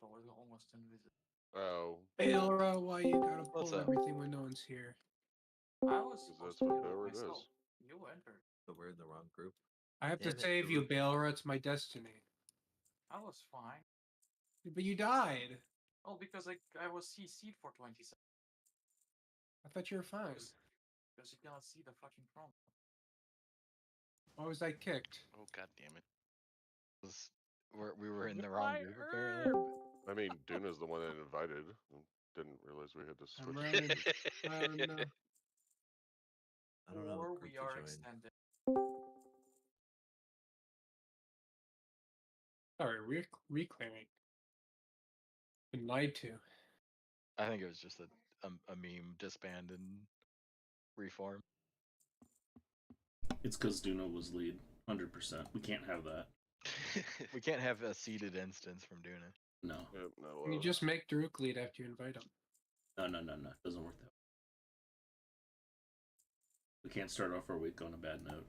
But we're almost invisible. Oh. Bailra, why you gotta What's pull up? everything when no one's here? I was Because supposed that's to what do it Bailra myself. does. You entered. So we're in the wrong group. I have Damn to it, save you, Nerub. Bailra. It's my destiny. I was fine. But you died. Oh, because I was CC'd for 20 seconds. I thought you were fine. Because you cannot see the fucking prompt. Why was I kicked? Oh god damn it! We were in the wrong group apparently. I mean, Duna's the one that invited. Didn't realize we had to I'm switch. running. I don't know. I don't know Or what group we to are join. extended. Sorry, reclaiming. Been lied to. I think it was just a meme disband and reform. It's because Duna was lead, 100%. We can't have that. We can't have a seeded instance from Duna. No, Yep, not You allowed. just make Daruk lead after you invite him. no. It doesn't work that way. We can't start off our week on a bad note.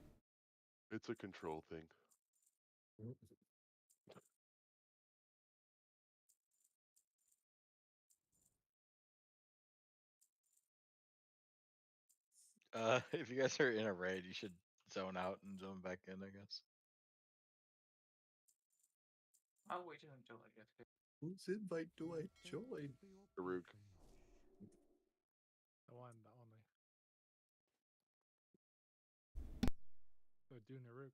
It's a control thing. If you guys are in a raid, you should zone out and zone back in, I guess. I'll wait until I get kicked. Whose invite do I join? Farouk. The one, the only. So do Nerub.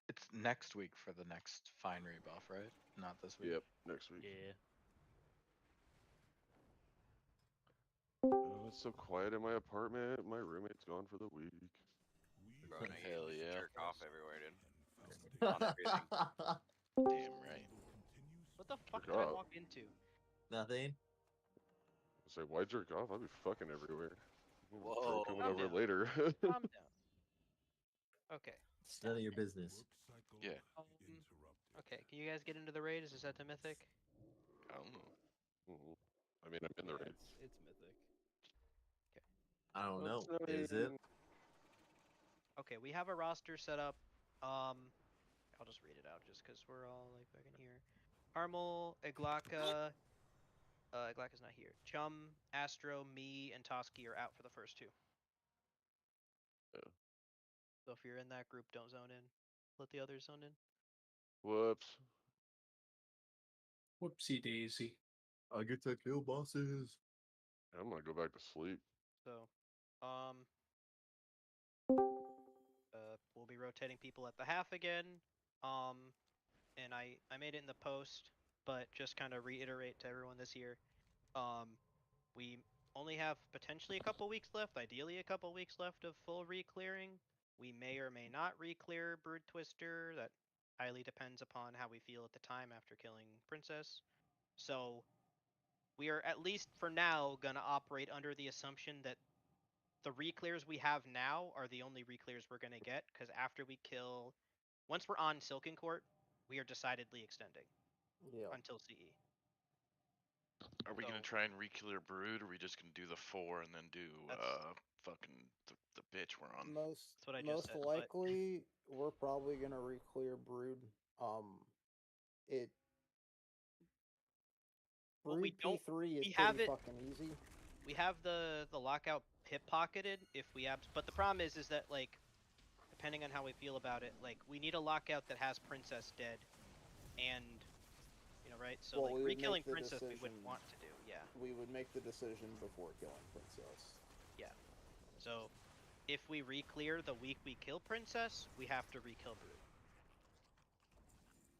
It's next week for the next fine rebuff, right? Not this week. Yep, next week. Yeah. Oh, it's so quiet in my apartment. My roommate's gone for the week. Bro, now you Hell just yeah. jerk off everywhere, dude. On everything. Damn right. What the fuck Jerk did I off. walk into? Nothing. I say, why jerk off? I'll be fucking everywhere. Whoa, Coming calm over down. later. Calm down. Okay. It's none of your business. Yeah. Okay, can you guys get into the raid? Is this at the Mythic? I don't know. Mhm. I mean, I'm in the raid. It's mythic. I don't know. Let's Is it? Okay, we have a roster set up. I'll just read it out just because we're all like back in here. Harmel, Iglaka. Iglaka's not here. Chum, Astro, me, and Toski are out for the first two. Yeah. So if you're in that group, don't zone in. Let the others zone in. Whoops. Whoopsie daisy. I get to kill bosses. I'm gonna go back to sleep. So, we'll be rotating people at the half again. And I made it in the post, but just kind of reiterate to everyone this year. We only have potentially a couple weeks left, ideally a couple weeks left of full re-clearing. We may or may not re-clear Brood Twister. That highly depends upon how we feel at the time after killing Princess. So we are, at least for now, gonna operate under the assumption that the re-clears we have now are the only re-clears we're gonna get, because after we kill, once we're on Silken Court, we are decidedly extending until CE. Are we gonna So- try and re-clear Brood, or are we just gonna do the 4 and then do That's- fucking the bitch we're on? Most That's what I just said, but- likely, we're probably gonna re-clear Brood. It Well, Brood we don't- P3 is we have pretty it- fucking easy. We have the lockout pip pocketed if we have, but the problem is that, like, depending on how we feel about it, like, we need a lockout that has Princess dead, and right. So Well, we like would re-killing make the Princess we wouldn't decision- want to do. Yeah. We would make the decision before killing Princess. Yeah. So if we re-clear the week we kill Princess, we have to re-kill Brood.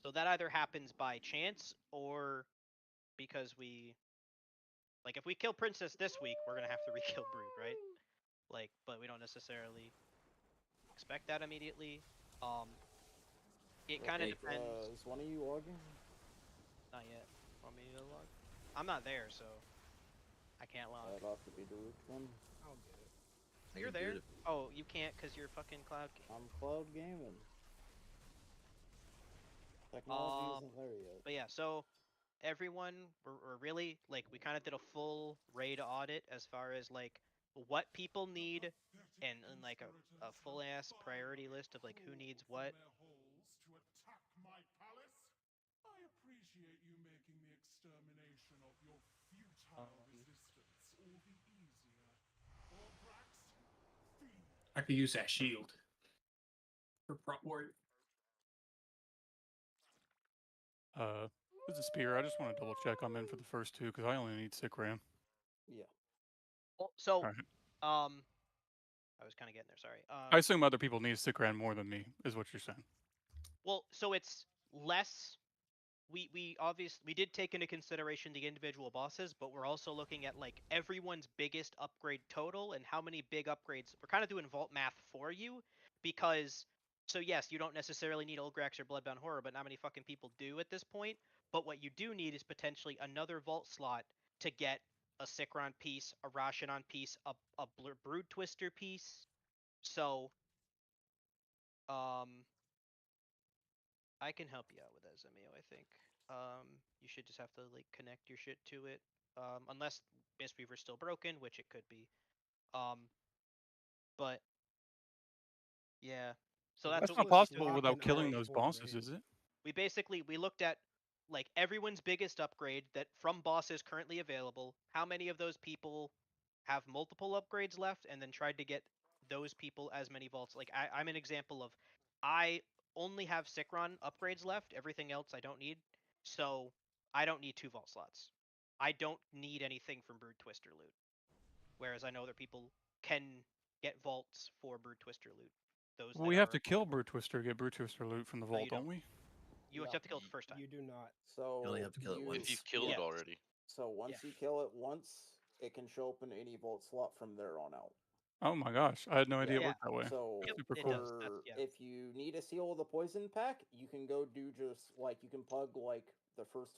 So that either happens by chance or because we, like, if we kill Princess this week, we're gonna have to re-kill Brood, right? Like, but we don't necessarily expect that immediately. It kind of Hey, depends. Is one of you logging? Not yet. Want me to log? I'm not there, so I can't log. That'd have to be Daruk then. I'll get it. I You're can do there? it if- Oh, you can't because you're fucking cloud. I'm cloud gaming. Technology isn't there yet. But yeah, so everyone were really like we kind of did a full raid audit as far as like what people need and like a full ass priority list of like who needs what. I could use that shield for prop warrior. This is Spear. I just want to double check I'm in for the first two because I only need sick ram. Yeah. Well, so Alright. I was kind of getting there. Sorry. I assume other people need sick ram more than me, is what you're saying. Well, so it's less. We obviously we did take into consideration the individual bosses, but we're also looking at like everyone's biggest upgrade total and how many big upgrades. We're kind of doing vault math for you because so yes, you don't necessarily need Ulgrax or Bloodbound Horror, but not many fucking people do at this point. But what you do need is potentially another vault slot to get a Sikron piece, a Rashinon piece, a Brood Twister piece. So I can help you out with that, Zemio, I think. You should just have to like connect your shit to it. Unless Mistweaver's still broken, which it could be. But yeah. So that's That's what not we possible did. without killing those bosses, is it? We basically we looked at like everyone's biggest upgrade that from bosses currently available, how many of those people have multiple upgrades left, and then tried to get those people as many vaults. Like I'm an example of I only have Sikron upgrades left, everything else I don't need. So I don't need 2 vault slots. I don't need anything from Brood Twister loot. Whereas I know other people can get vaults for Brood Twister loot. Those Well, that we have are to kill Brute Twister to get Brute Twister loot from the No, vault, you don't don't. we? You Yeah. have to kill it the first time. You do not. So You only have to kill it once. If you've killed it already. So once Yeah. you kill it once, it can show up in any vault slot from there on out. Oh my gosh, I had no idea it Yeah. worked that way. So Super it cool. does. That's- yeah. if you need a seal of the poison pack, you can go do just like you can plug like the first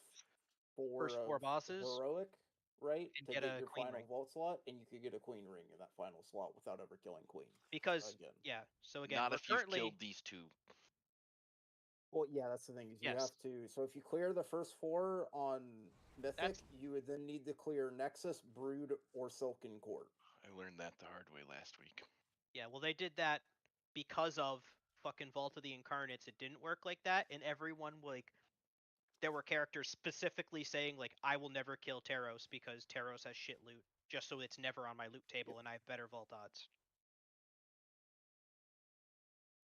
four First 4 of bosses heroic, right, and to get get a your queen final ring. vault slot, and you could get a queen ring in that final slot without ever killing queen. Because Again. yeah, so again, Not we're if you've currently killed these two. Well, yeah, that's the thing. Is you Yes. have to. So if you clear the first 4 on Mythic, That's- you would then need to clear Nexus, Brood, or Silken Court. I learned that the hard way last week. yeah, well they did that because of fucking Vault of the Incarnates. It didn't work like that, and everyone like there were characters specifically saying like I will never kill Taros because Taros has shit loot, just so it's never on my loot table and I have better vault odds.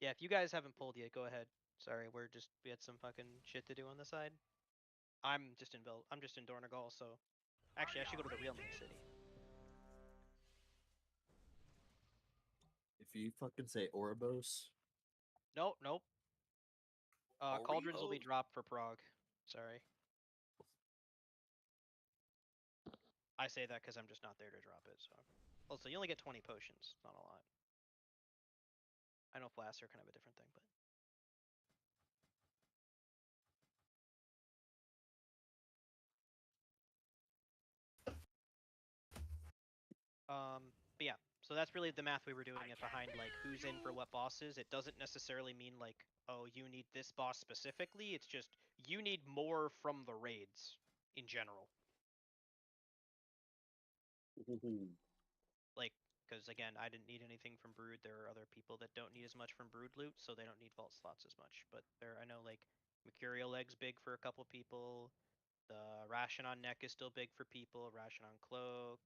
Yeah, if you guys haven't pulled yet, go ahead. Sorry, we had some fucking shit to do on the side. I'm just in Dornegal, so actually I should go to the real main city. If you fucking say Oribos, Nope. Cauldrons will be Oreo? dropped for Prague. Sorry. I say that because I'm just not there to drop it. So, also you only get 20 potions, not a lot. I know flasks are kind of a different thing, but. But yeah, so that's really the math we were doing it behind like who's in for what bosses. It doesn't necessarily mean like, oh, you need this boss specifically. It's just you need more from the raids in general. Like, because again, I didn't need anything from Brood. There are other people that don't need as much from Brood loot, so they don't need vault slots as much. But I know like Mercurial Leg's big for a couple people. The Rashinon neck is still big for people. Rashinon cloak.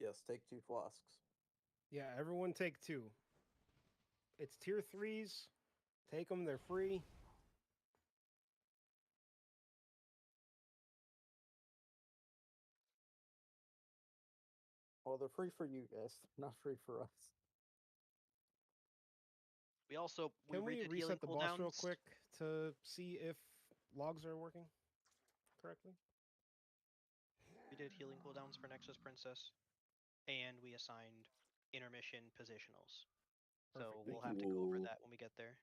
Yes, take 2 flasks. Yeah, everyone take 2. It's tier 3s. Take them, they're free. Well, they're free for you guys. They're not free for us. We also Can we redid healing reset the boss real cooldowns. quick to see if logs are working correctly? We did healing cooldowns for Nexus Princess, and we assigned intermission positionals. So Perfect, we'll thank have to go over you. that when we get there.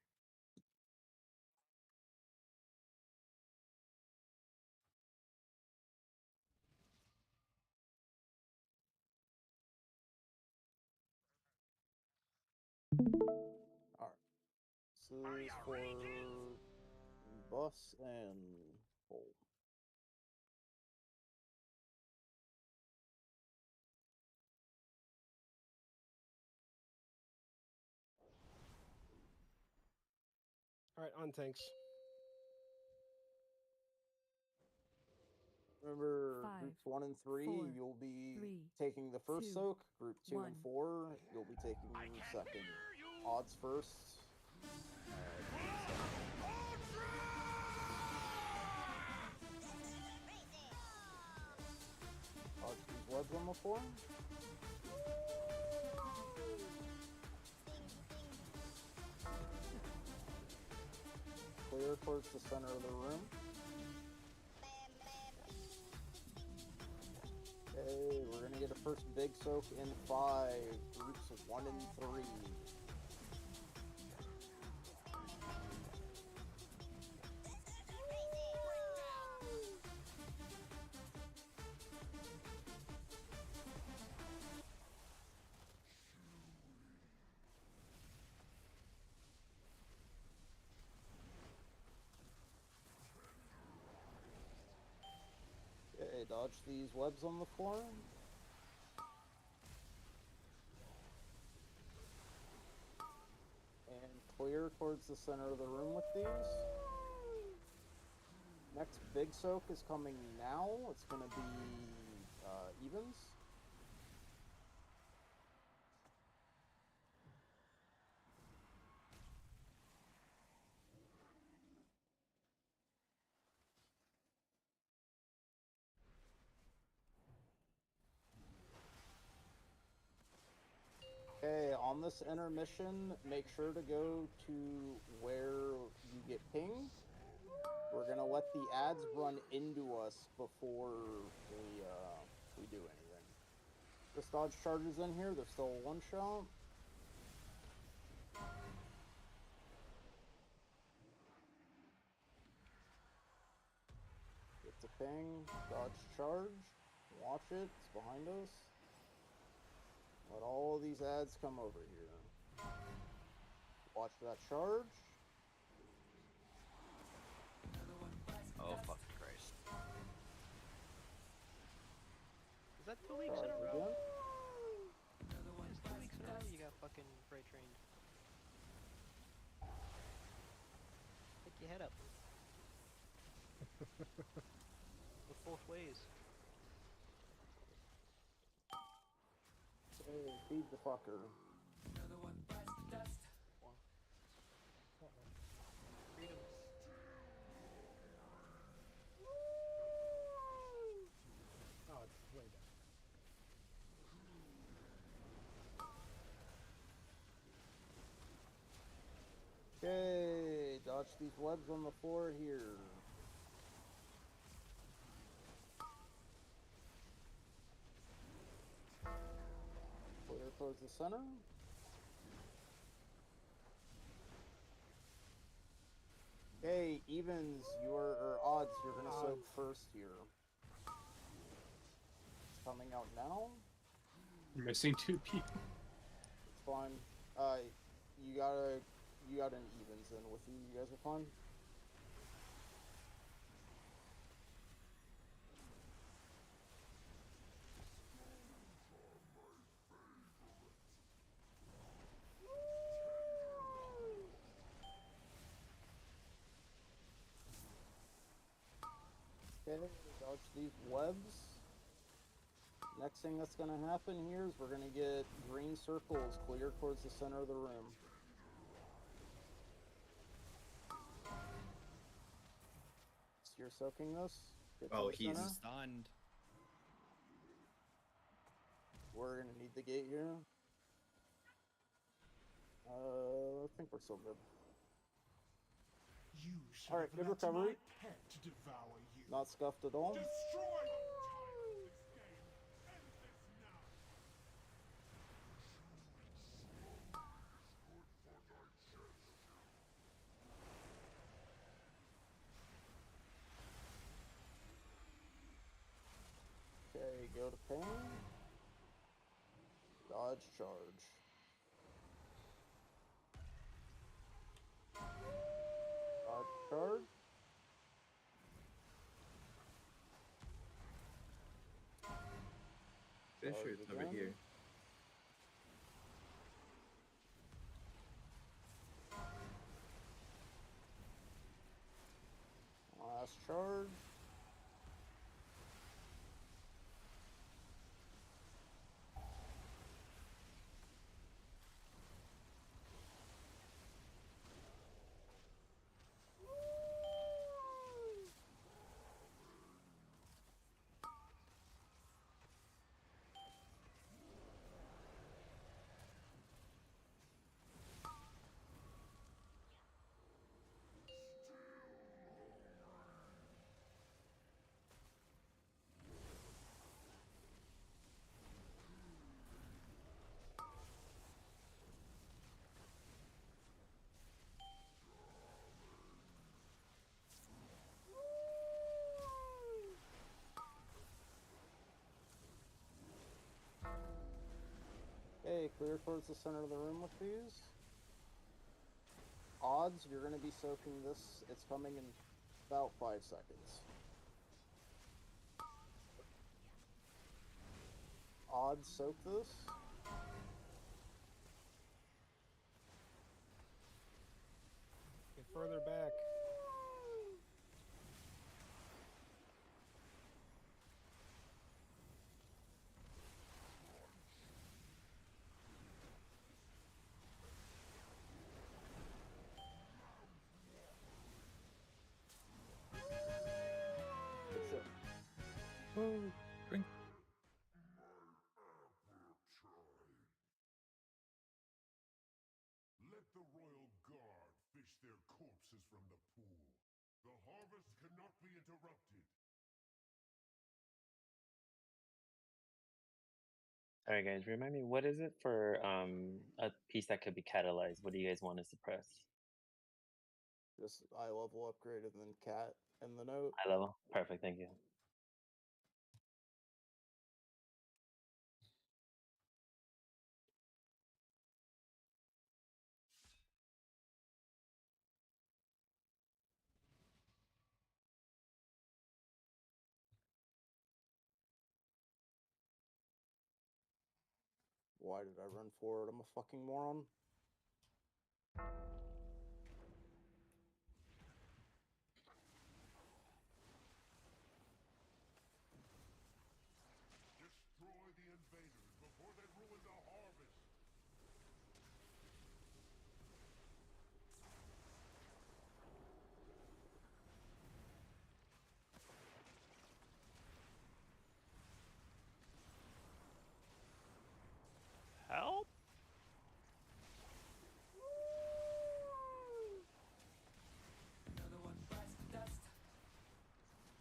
Alright. So this is for boss and Pull. All right, on tanks. Remember, Five, groups 1 and 3, 4, you'll be 3, taking the first 2, soak. Group 2 and 1. 4, you'll be taking the second. Odds first. Dodge these webs on the floor. Clear towards the center of the room. Okay, we're gonna get a first big soak in 5, groups 1 and 3. Okay, dodge these webs on the floor. And clear towards the center of the room with these. Next big soak is coming now. It's going to be evens. Okay, on this intermission, make sure to go to where you get pinged. We're gonna let the ads run into us before we do anything. Just dodge charges in here. They're still a one shot. Get the ping. Dodge charge. Watch it. It's behind us. Let all these ads come over here. Watch that charge. Oh, fucking Christ. Is that 2 weeks in a Charge row? again. Is 2 weeks in a row? You got fucking freight trained. Pick your head up. Look both ways. Hey, feed the fucker. Freedom. Oh, it's way down. Okay, dodge these webs on the floor here. Clear towards the center. Okay, evens, or odds, you're gonna soak first here. It's coming out now. You're missing 2 people. It's fine. You got an evens in with you. You guys are fine. Okay, dodge these webs. Next thing that's gonna happen here is we're gonna get green circles clear towards the center of the room. So you're soaking this. Get to Oh, the he's center. stunned. We're gonna need the gate here. I think we're still good. Alright, good recovery. Not scuffed at all. Okay, go to ping. Dodge charge. Dodge charge. fish or it's over again. here? Last charge. Okay, clear towards the center of the room with these. Odds, you're going to be soaking this. It's coming in about 5 seconds. Odds, soak this. Get further back. Good shit. Oh, drink. Let the royal guard fish their corpses from the pool. The harvest cannot be interrupted. Alright guys, remind me, what is it for a piece that could be catalyzed? What do you guys want to suppress? Just eye level upgrade and then cat in the note. High level? Perfect, thank you. Why did I run forward? I'm a fucking moron. Destroy the invaders before they ruin the harvest. Help!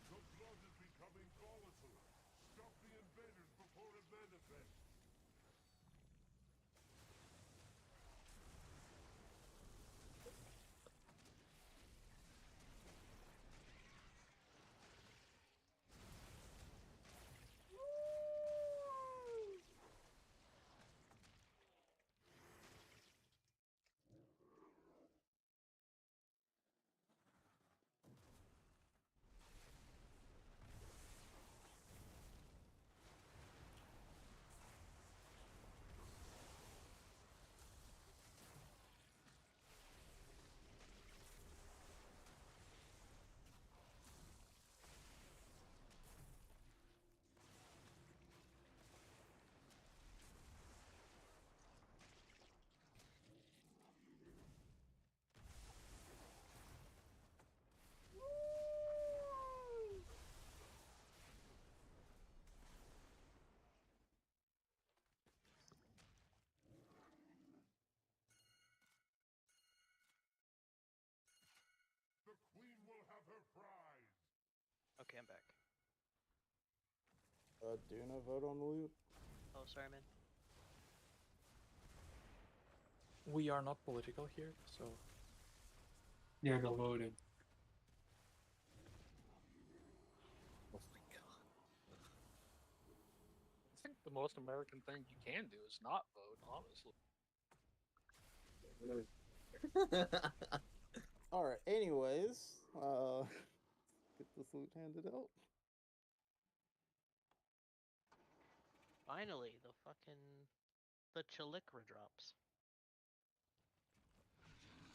The blood is becoming volatile. Stop the invaders before it manifests. The queen will have her prize. Okay, I'm back. Duna, vote on the loot. Oh, sorry, man. We are not political here, so Yeah, no voted. Oh my god. I think the most American thing you can do is not vote, honestly. Alright, anyways, get this loot handed out. Finally, the Chalikra drops.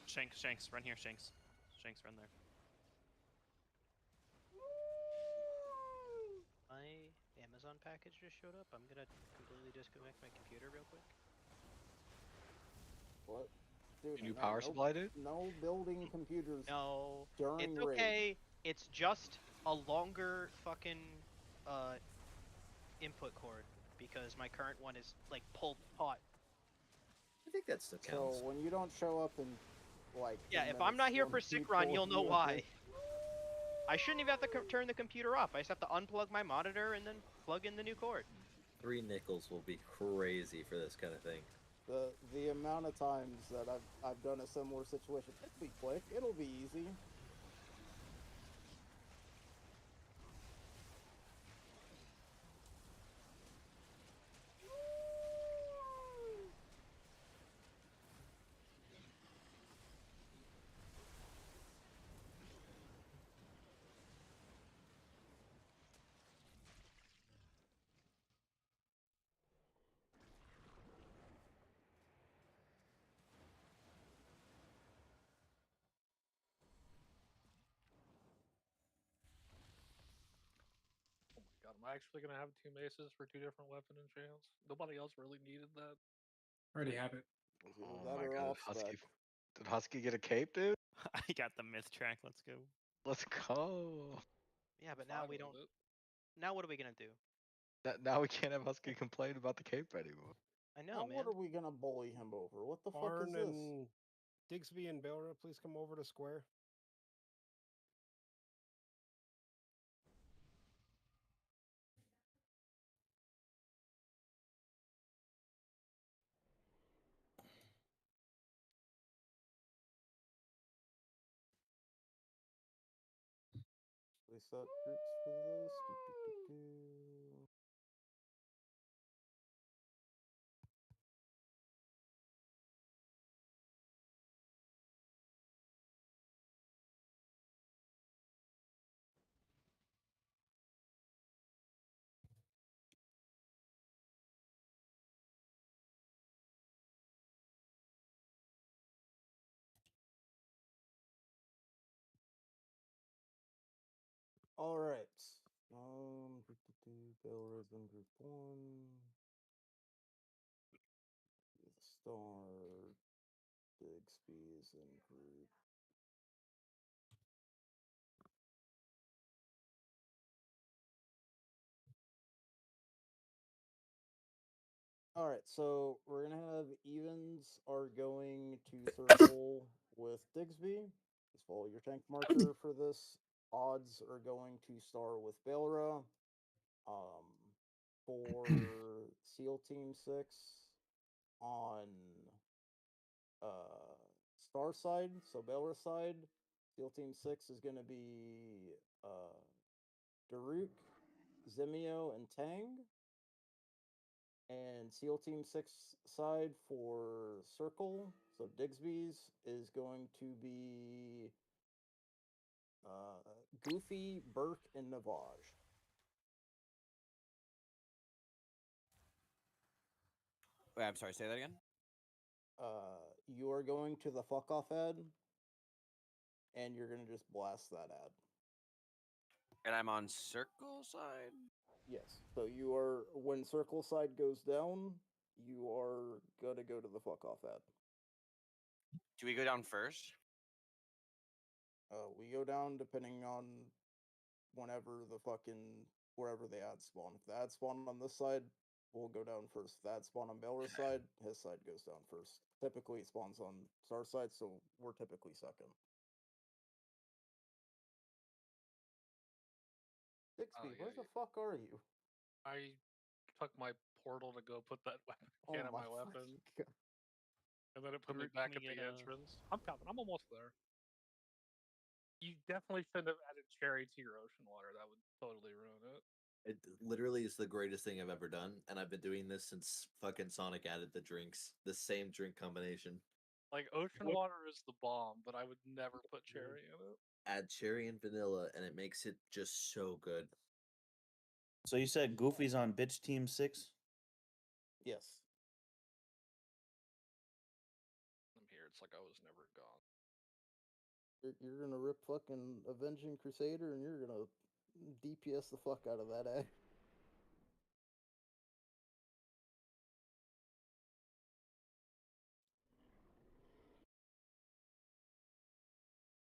Shanks, run here, Shanks. Shanks, run there. My Amazon package just showed up. I'm gonna completely disconnect my computer real quick. What? Dude, Your new no, power no, supply, dude? No building computers. No, during it's raid. okay. It's just a longer fucking input cord because my current one is like pulled hot. I think that still So counts. when you don't show up in like Yeah, 10 if I'm minutes, not here when for sick people run, you'll know hear why. this- I shouldn't even have to turn the computer off. I just have to unplug my monitor and then plug in the new cord. 3 nickels will be crazy for this kind of thing. The amount of times that I've done a similar situation, it'll be quick, it'll be easy. Oh my god, am I actually gonna have 2 maces for 2 different weapon enchants? Nobody else really needed that. Already have it. Oh That my or god, off Husky. spec. Did Husky get a cape, dude? I got the myth track. Let's go. Let's go. Yeah, but now Fine we with don't. it. Now what are we gonna do? Now we can't have Husky complain about the cape anymore. I know, Now man. what are we gonna bully him over? What the fuck is Arn this? and Digsby and Belra, please come over to square. Reset groups for this. Do. All right. Belra's in group 1. Star Digsby is in group. All right, so we're gonna have evens are going to circle with Digsby. Just follow your tank marker for this. Odds are going to star with Belra. For SEAL Team 6 on Star side, so Belra side, SEAL Team 6 is gonna be Daruk, Zemio, and Tang. And SEAL Team 6 side for Circle, so Digsby's, is going to be Goofy, Burke, and Navaj. Wait, I'm sorry, say that again? You are going to the fuck off ad, and you're going to just blast that ad. And I'm on circle side? Yes. So you are, when Circle side goes down, you are going to go to the fuck off ad. Do we go down first? We go down depending on whenever wherever the ads spawn. If the ads spawn on this side, we'll go down first. If the ads spawn on Belra's side, his side goes down first. Typically it spawns on Star side, so we're typically second. Dixby, where the fuck are you? I took my portal to go put that weapon can on my weapon. And then it put me Daruk, back can at we the get, entrance. I'm coming. I'm almost there. You definitely shouldn't have added cherry to your ocean water. That would totally ruin it. It literally is the greatest thing I've ever done, and I've been doing this since fucking Sonic added the drinks. The same drink combination. Like, ocean water is the bomb, but I would never put cherry in it. Add cherry and vanilla, and it makes it just so good. So you said Goofy's on bitch team 6? Yes. I'm here. It's like I was never gone. You're gonna rip fucking Avenging Crusader and you're gonna DPS the fuck out of that, eh?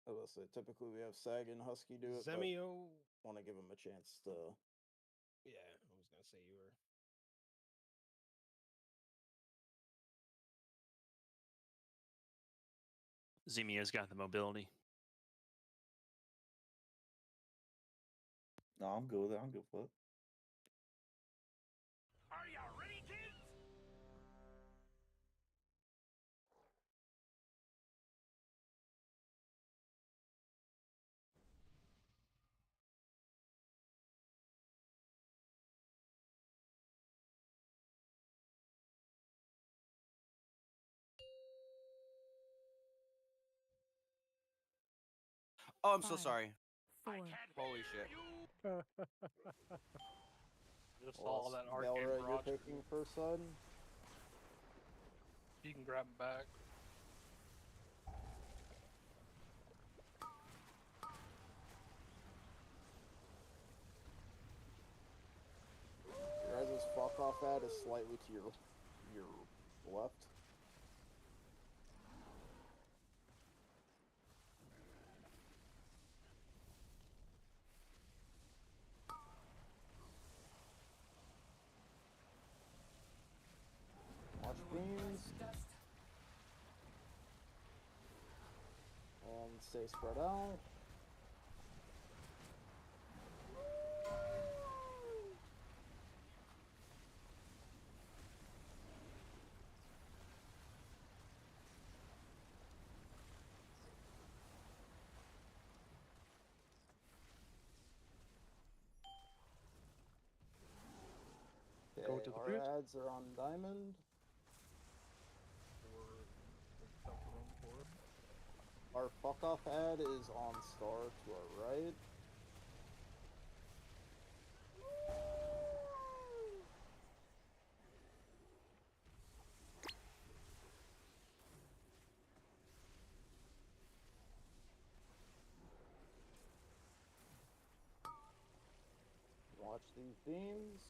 I will say, typically we have Sag and Husky do it, but Zemio. want to give him a chance to. Yeah, I was gonna say you were. Zemio's got the mobility. No, I'm good with it. I'm good with it. Are you ready, kids? Oh, I'm so 5, sorry. 4, Holy shit. Just Well, saw that arcade Belra, you're barrage. taking first side. You can grab him back. Your guys' fuck off ad is slightly to your left. Watch beams. And stay spread out. Go to the our booth. ads are on diamond. Our fuck off ad is on star to our right. Watch these beams.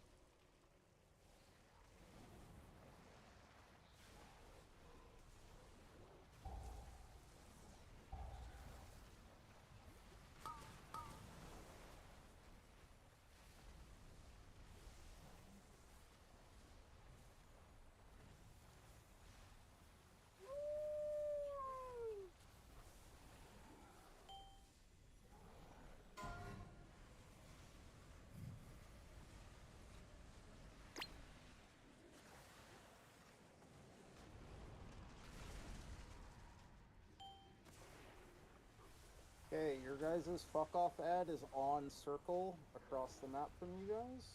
Okay, your guys' fuck off ad is on circle across the map from you guys.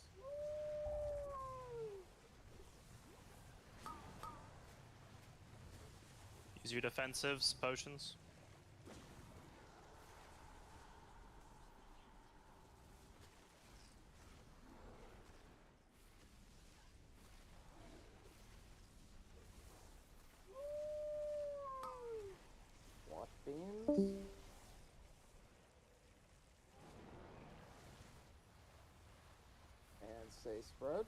Use your defensives, potions. Watch beams. And stay spread.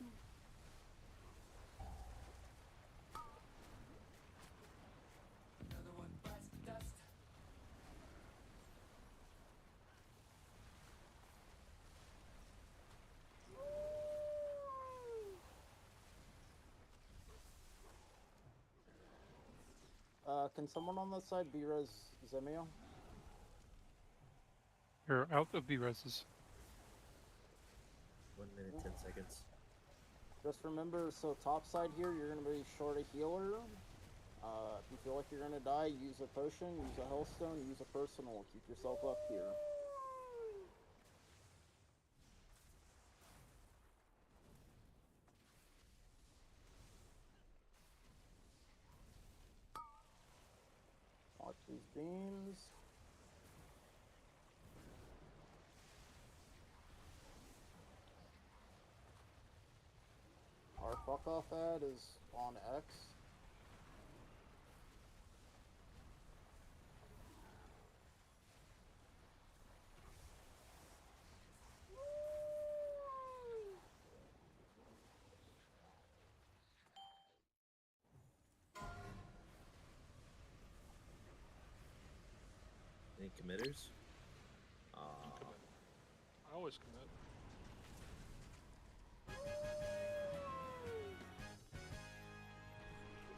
Can someone on that side B-res Zemio? You're out of B-reses. 1 minute, 10 seconds. Just remember, so top side here, you're going to be short a healer. If you feel like you're going to die, use a potion, use a hellstone, use a personal. Keep yourself up here. Watch these beams. Our fuck off ad is on X. Any committers? I always commit.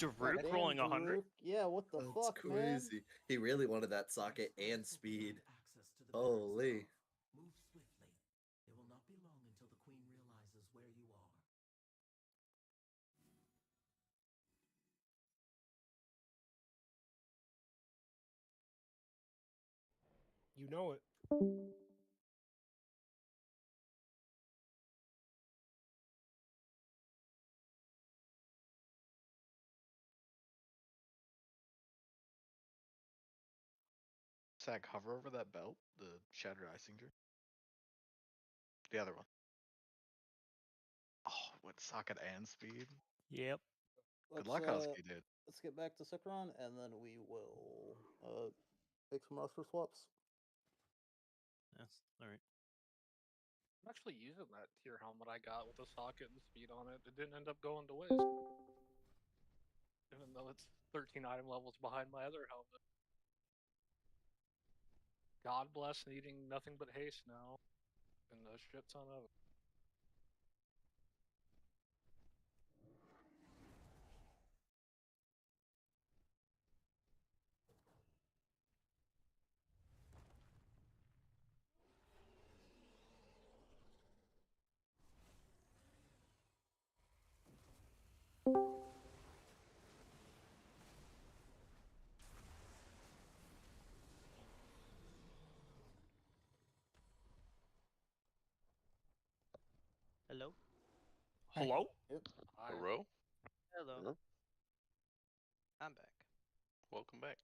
Nerub Damn, rolling 100. Daruk. Yeah, what the That's fuck, man? crazy. He really wanted that socket and speed. Holy. Move swiftly. It will not be long until the queen realizes where you are. You know it. Zach, hover over that belt, the Shattered Icinger. The other one. Oh, with socket and speed. Yep. Good luck, Husky, dude. Let's get back to Sikron, and then we will make some roster swaps. Yes. All right. I'm actually using that tier helmet I got with the socket and speed on it. It didn't end up going to waste. Even though it's 13 item levels behind my other helmet. God bless needing nothing but haste now. And a shit ton of it. Hello? Hello? Yep. Hello? Hello. Hello? I'm back. Welcome back.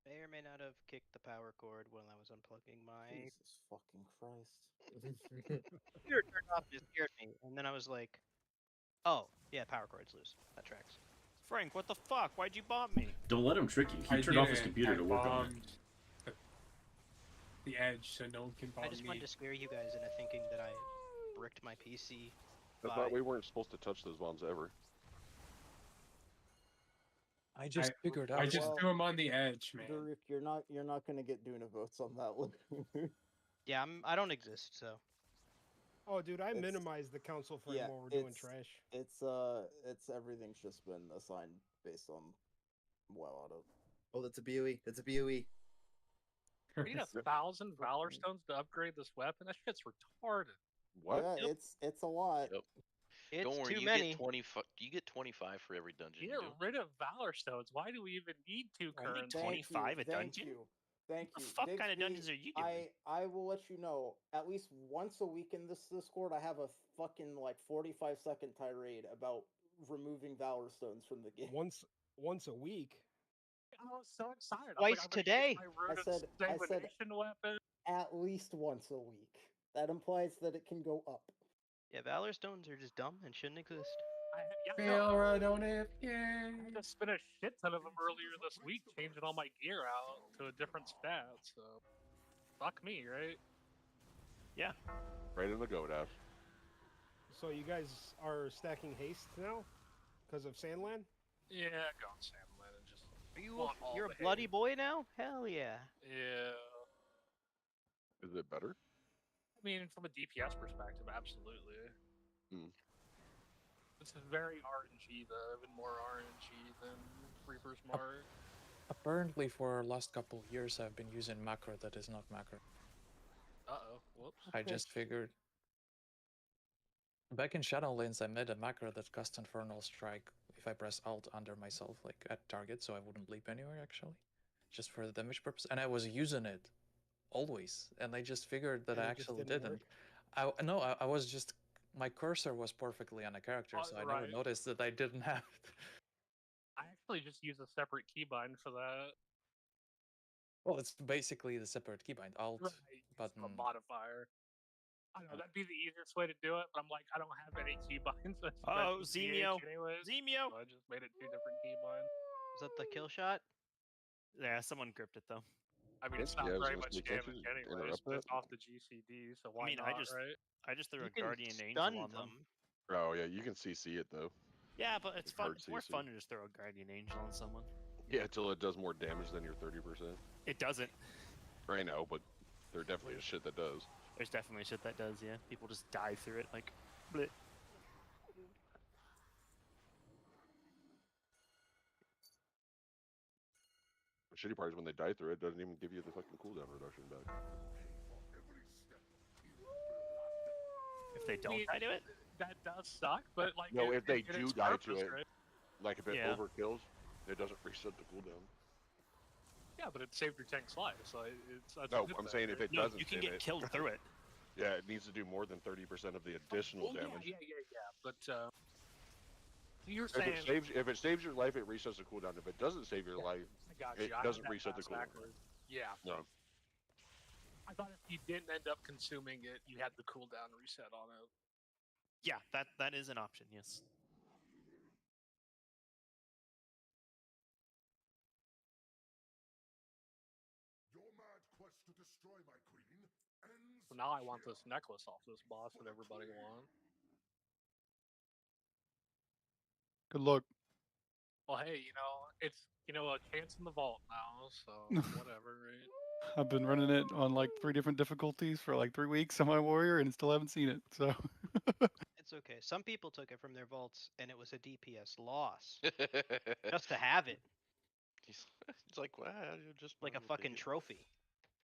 May or may not have kicked the power cord when I was unplugging my. Jesus fucking Christ. Computer turned off and it scared me, and then I was like, "Oh, yeah, power cord's loose. That tracks." Frank, what the fuck? Why'd you bomb me? Don't let him trick you. He turned off his computer to work on it. The edge, so no one can bomb I just wanted to scare you guys into thinking that I bricked my PC. I thought we weren't supposed to touch those bombs ever. I just figured out. I just threw him on the edge, man. Daruk, you're not gonna get Duna votes on that one. Yeah, I don't exist, so. Oh, dude, I It's- minimized the council frame yeah, while we're doing it's- trash. It's everything's just been assigned based on WoW auto. Oh, that's a BOE. That's a BOE. We need 1,000 Valor Stones to upgrade this weapon. That shit's retarded. What? Yeah, it's a lot. Yep. It's Don't worry, too you many. get 25. You get 25 for every dungeon. Get rid of Valor Stones. Why do we even need 2 Only currents? 25 a Thank dungeon? you. Thank What you. the fuck kind of Bixby, dungeons are you doing? I will let you know, at least once a week in this Discord, I have a fucking like 45-second tirade about removing Valor Stones from the game. Once a week. I was so excited. Twice I'm gonna today. use my Root of Sanguination weapon. At least once a week. That implies that it can go up. Yeah, Valor Stones are just dumb and shouldn't exist. I don't have. I just spent a shit ton of them earlier this week, changing all my gear out to a different stat. So, fuck me, right? Yeah. Right in the Godash. So you guys are stacking haste now? Because of Sandland? Yeah, go on Sandland and just. Are you want all you're the a bloody hate. boy now? Hell yeah. Yeah. Is it better? I mean, from a DPS perspective, absolutely. Hmm. It's very RNG though, even more RNG than Reaper's Mark. Apparently, for last couple of years, I've been using macro that is not macro. Uh-oh, whoops. I just figured. Back in Shadowlands, I made a macro that cast Infernal Strike if I press Alt under myself, like at target, so I wouldn't leap anywhere actually, just for the damage purpose. And I was using it always, and I just figured that And I it just actually didn't didn't. work? I was just my cursor was perfectly on a character, so I never Right. noticed that I didn't have it. I actually just use a separate keybind for that. Well, it's basically the separate keybind, Alt Right, just button. a modifier. I don't know, that'd be the easiest way to do it, but I'm like, I don't have any keybinds. That's Oh, that's Zemio. DH anyways, Zemio. So I just made it 2 different keybinds. Was that the kill shot? Yeah, someone gripped it though. I mean, it's Yeah, not I was very gonna much say, can't damage you anyways. interrupt It's that? off the GCD, so why I mean, not, right? I just threw You a can guardian stun angel on them. them. Oh yeah, you can CC it though. Yeah, but it's Like fun. hard It's more CC. fun to just throw a guardian angel on someone. Yeah, until it does more damage than your 30%. It doesn't. I know, but there definitely is shit that does. There's definitely shit that does. Yeah, people just die through it like. Bleh. The shitty part is when they die through it, doesn't even give you the fucking cooldown reduction back. If they don't die to it. That does suck, but like No, if they it do its die purpose, to it, right? like if it Yeah. overkills, it doesn't reset the cooldown. Yeah, but it saved your tank's life, so it's. That's a No, good I'm thing, saying if right? it doesn't you can save get it, killed through it. yeah, it needs to do more than 30% of the additional Well, damage. Yeah. But you're If saying if it saves your life, it resets the cooldown. If it doesn't save your life, I got it you. I had doesn't that reset the math cooldown. backwards. Yeah. No. I thought if you didn't end up consuming it, you had the cooldown reset on it. Yeah, that is an option. Yes. Your mad quest to destroy my queen ends. So now I want this necklace off this boss that everybody wants. Good luck. Well, hey, it's a chance in the vault now, so whatever, right? I've been running it on like 3 different difficulties for like 3 weeks on my warrior and still haven't seen it. So It's okay. Some people took it from their vaults and it was a DPS loss. Just to have it. He's like, wow, you just Like a might as well fucking take it." trophy.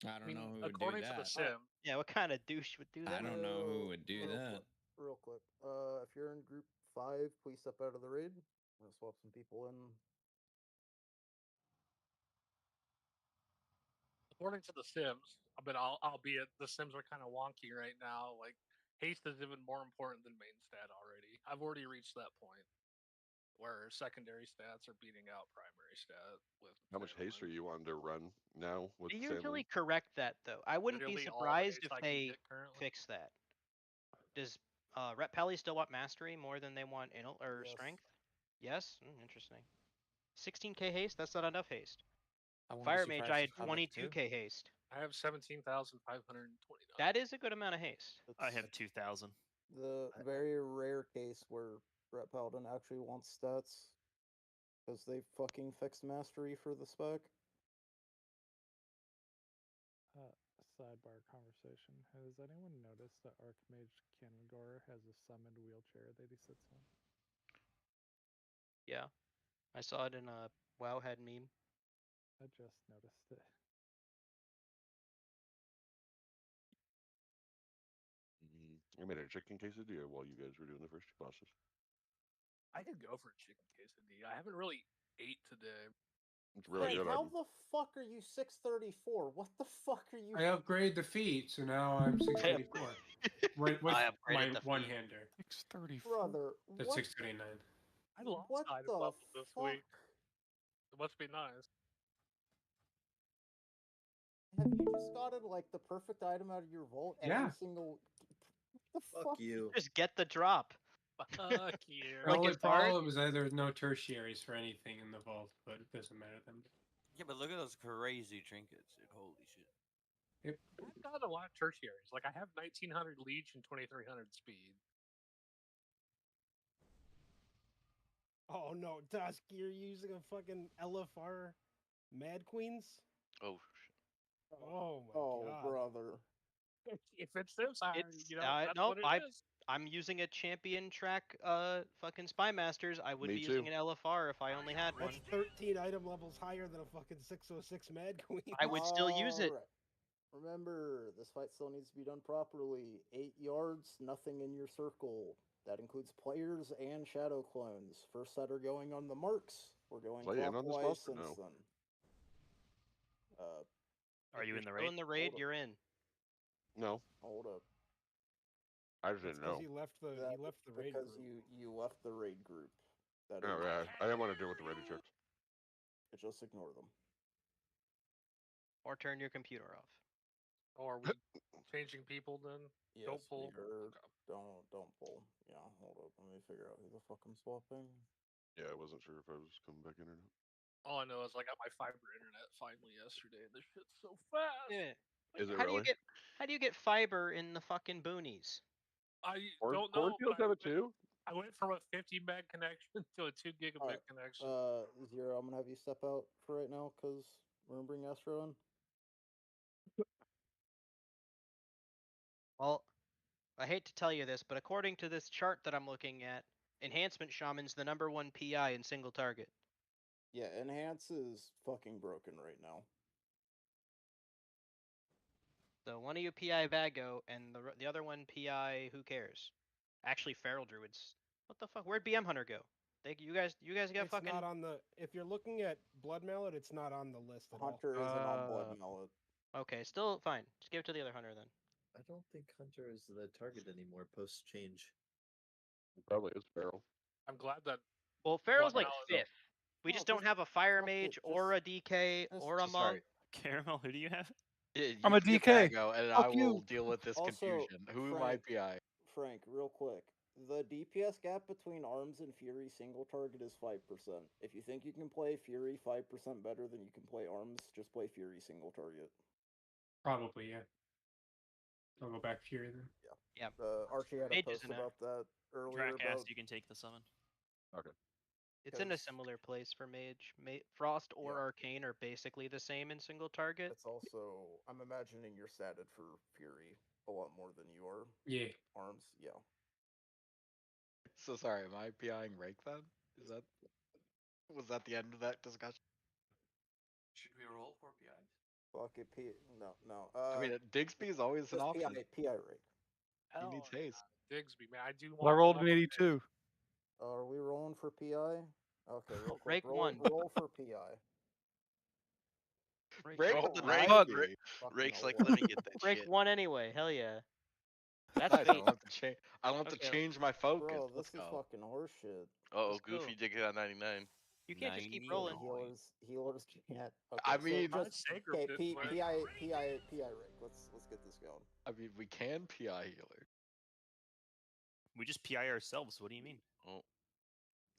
I don't know who would do According to the that. sim, Yeah, what kind of douche would do that? I don't know who would do that. Real quick. If you're in group 5, please step out of the raid. I'm gonna swap some people in. according to the sims, but albeit the sims are kind of wonky right now. Like haste is even more important than main stat already. I've already reached that point where secondary stats are beating out primary stat with. How much haste are you wanting to run now with They family? usually correct that though. I wouldn't be Literally all the surprised haste if I can they get currently. fix that. Does Rep Pally still want mastery more than they want or Yes. strength? Yes? Interesting. 16k haste? That's not enough haste. I wouldn't be Fire Mage, surprised I if had you have it too. 22k haste. I have 17,529. That is a good amount of haste. I have 2,000. The very rare case where Brett Paladin actually wants stats because they fucking fixed mastery for the spec. Sidebar conversation. Has anyone noticed that Archmage Kangor has a summoned wheelchair that he sits on? Yeah. I saw it in a Wowhead meme. I just noticed it. I made a chicken quesadilla while you guys were doing the first 2 bosses. I could go for a chicken quesadilla. I haven't really ate today. It's really Hey, good. how the fuck are you 634? What the fuck are you? I upgraded the feat, so now I'm 634. with I my upgraded the feat. one-hander. 634. Brother, That's what? 639. I lost What item the level this fuck? week. It must be nice. Have you just gotten like the perfect item out of your vault? Yeah. Every single. What the fuck? you. Just get the drop. Fuck you. The Like, only it's hard- problem is that there's no tertiaries for anything in the vault, but it doesn't matter then. Yeah, but look at those crazy trinkets, dude. Holy shit. Yep. I've got a lot of tertiaries. Like I have 1900 leech and 2300 speed. Oh no, Dusk, you're using a fucking LFR Mad Queens? Oh, Oh my Oh, god. brother. If it's this, It's that's no, what it is. I'm using a champion track fucking Spy Masters. I would Me be using too. an LFR if I only had one. That's 13 item levels higher than a fucking 606 Mad Queen. I would still use it. Alright. Remember, this fight still needs to be done properly. 8 yards, nothing in your circle. That includes players and shadow clones. First set are going on the marks. We're going Play in on this clockwise boss or since no? then. If Are you you're in the still raid? in the raid, Hold up. you're in. No, Hold up. I just That's didn't know. because he left the raid Because group. you left the raid group. That Oh is- yeah, I didn't want to deal with the Reddit checks. Just ignore them. Or turn your computer off. Oh, are we changing people then? Yes, Don't pull. we are. Don't pull. Yeah, hold up. Let me figure out who the fuck I'm swapping. Yeah, I wasn't sure if I was coming back in or not. All I know is I got my fiber internet finally yesterday. This shit's so fast. Yeah. Is it How do you really? get fiber in the fucking boonies? I don't know. Cornfields have it too? I went from a 50 meg connection to a 2 gigabit Alright, connection. Zero, I'm gonna have you step out for right now, because we're gonna bring Astro in. Well, I hate to tell you this, but according to this chart that I'm looking at, Enhancement Shaman's the #1 PI in single target. Yeah, Enhance is fucking broken right now. So one of you PI Vago, and the other one PI who cares? Actually, Feral Druids. What the fuck? Where'd BM Hunter go? You guys got It's fucking. not on the. If you're looking at Blood Mallet, it's not on the list at Hunter isn't on Blood Mallet. Okay, still fine. Just give it to the other Hunter then. I don't think Hunter is the target anymore post change. Probably is Feral. I'm glad that. Well, Feral's Blood like Mallet- 5th. We No, just don't have a Fire Mage or a DK just- or a Monk. Caramel, who do you have? I'm a DK. and Fuck I you. will deal with this Also, confusion. Who Frank, might PI? Frank, real quick. The DPS gap between Arms and Fury single target is 5%. If you think you can play Fury 5% better than you can play Arms, just play Fury single target. Probably, yeah. I'll go back Fury then. Yeah. Archie had a Mage post isn't about that earlier. Drac About asked you can take the summon. Okay. It's in a 'cause similar place for Mage. Frost or Arcane are basically the same in single target. it's also, I'm imagining you're statted for Fury a lot more than you are. Yeah. Arms, yeah. So sorry, am I PIing Rake then? Was that the end of that discussion? Should we roll for PIs? Fuck it, no. I mean, Digsby is always an just option. PI rate. He needs haste. Digsby, man. I do want. Well, I rolled an 82. Are we rolling for PI? Okay, real quick. Rake roll, 1. Roll for PI. Rake, Oh, the Rake, fuck? Rake, Rake's like, Fucking let me get that Break shit. 1 anyway. Hell yeah. That's Nice, I bait. don't have to change. I don't have to Okay. change my focus. Bro, Let's this is go. fucking horseshit. Oh, Let's Goofy go. did get on 99. You can't just keep 90. rolling. Healers can't. Okay, I so mean- just, Sager okay, did PI play. Rick. Let's get this going. I mean, we can PI healer. We just PI ourselves. What do you mean? Oh,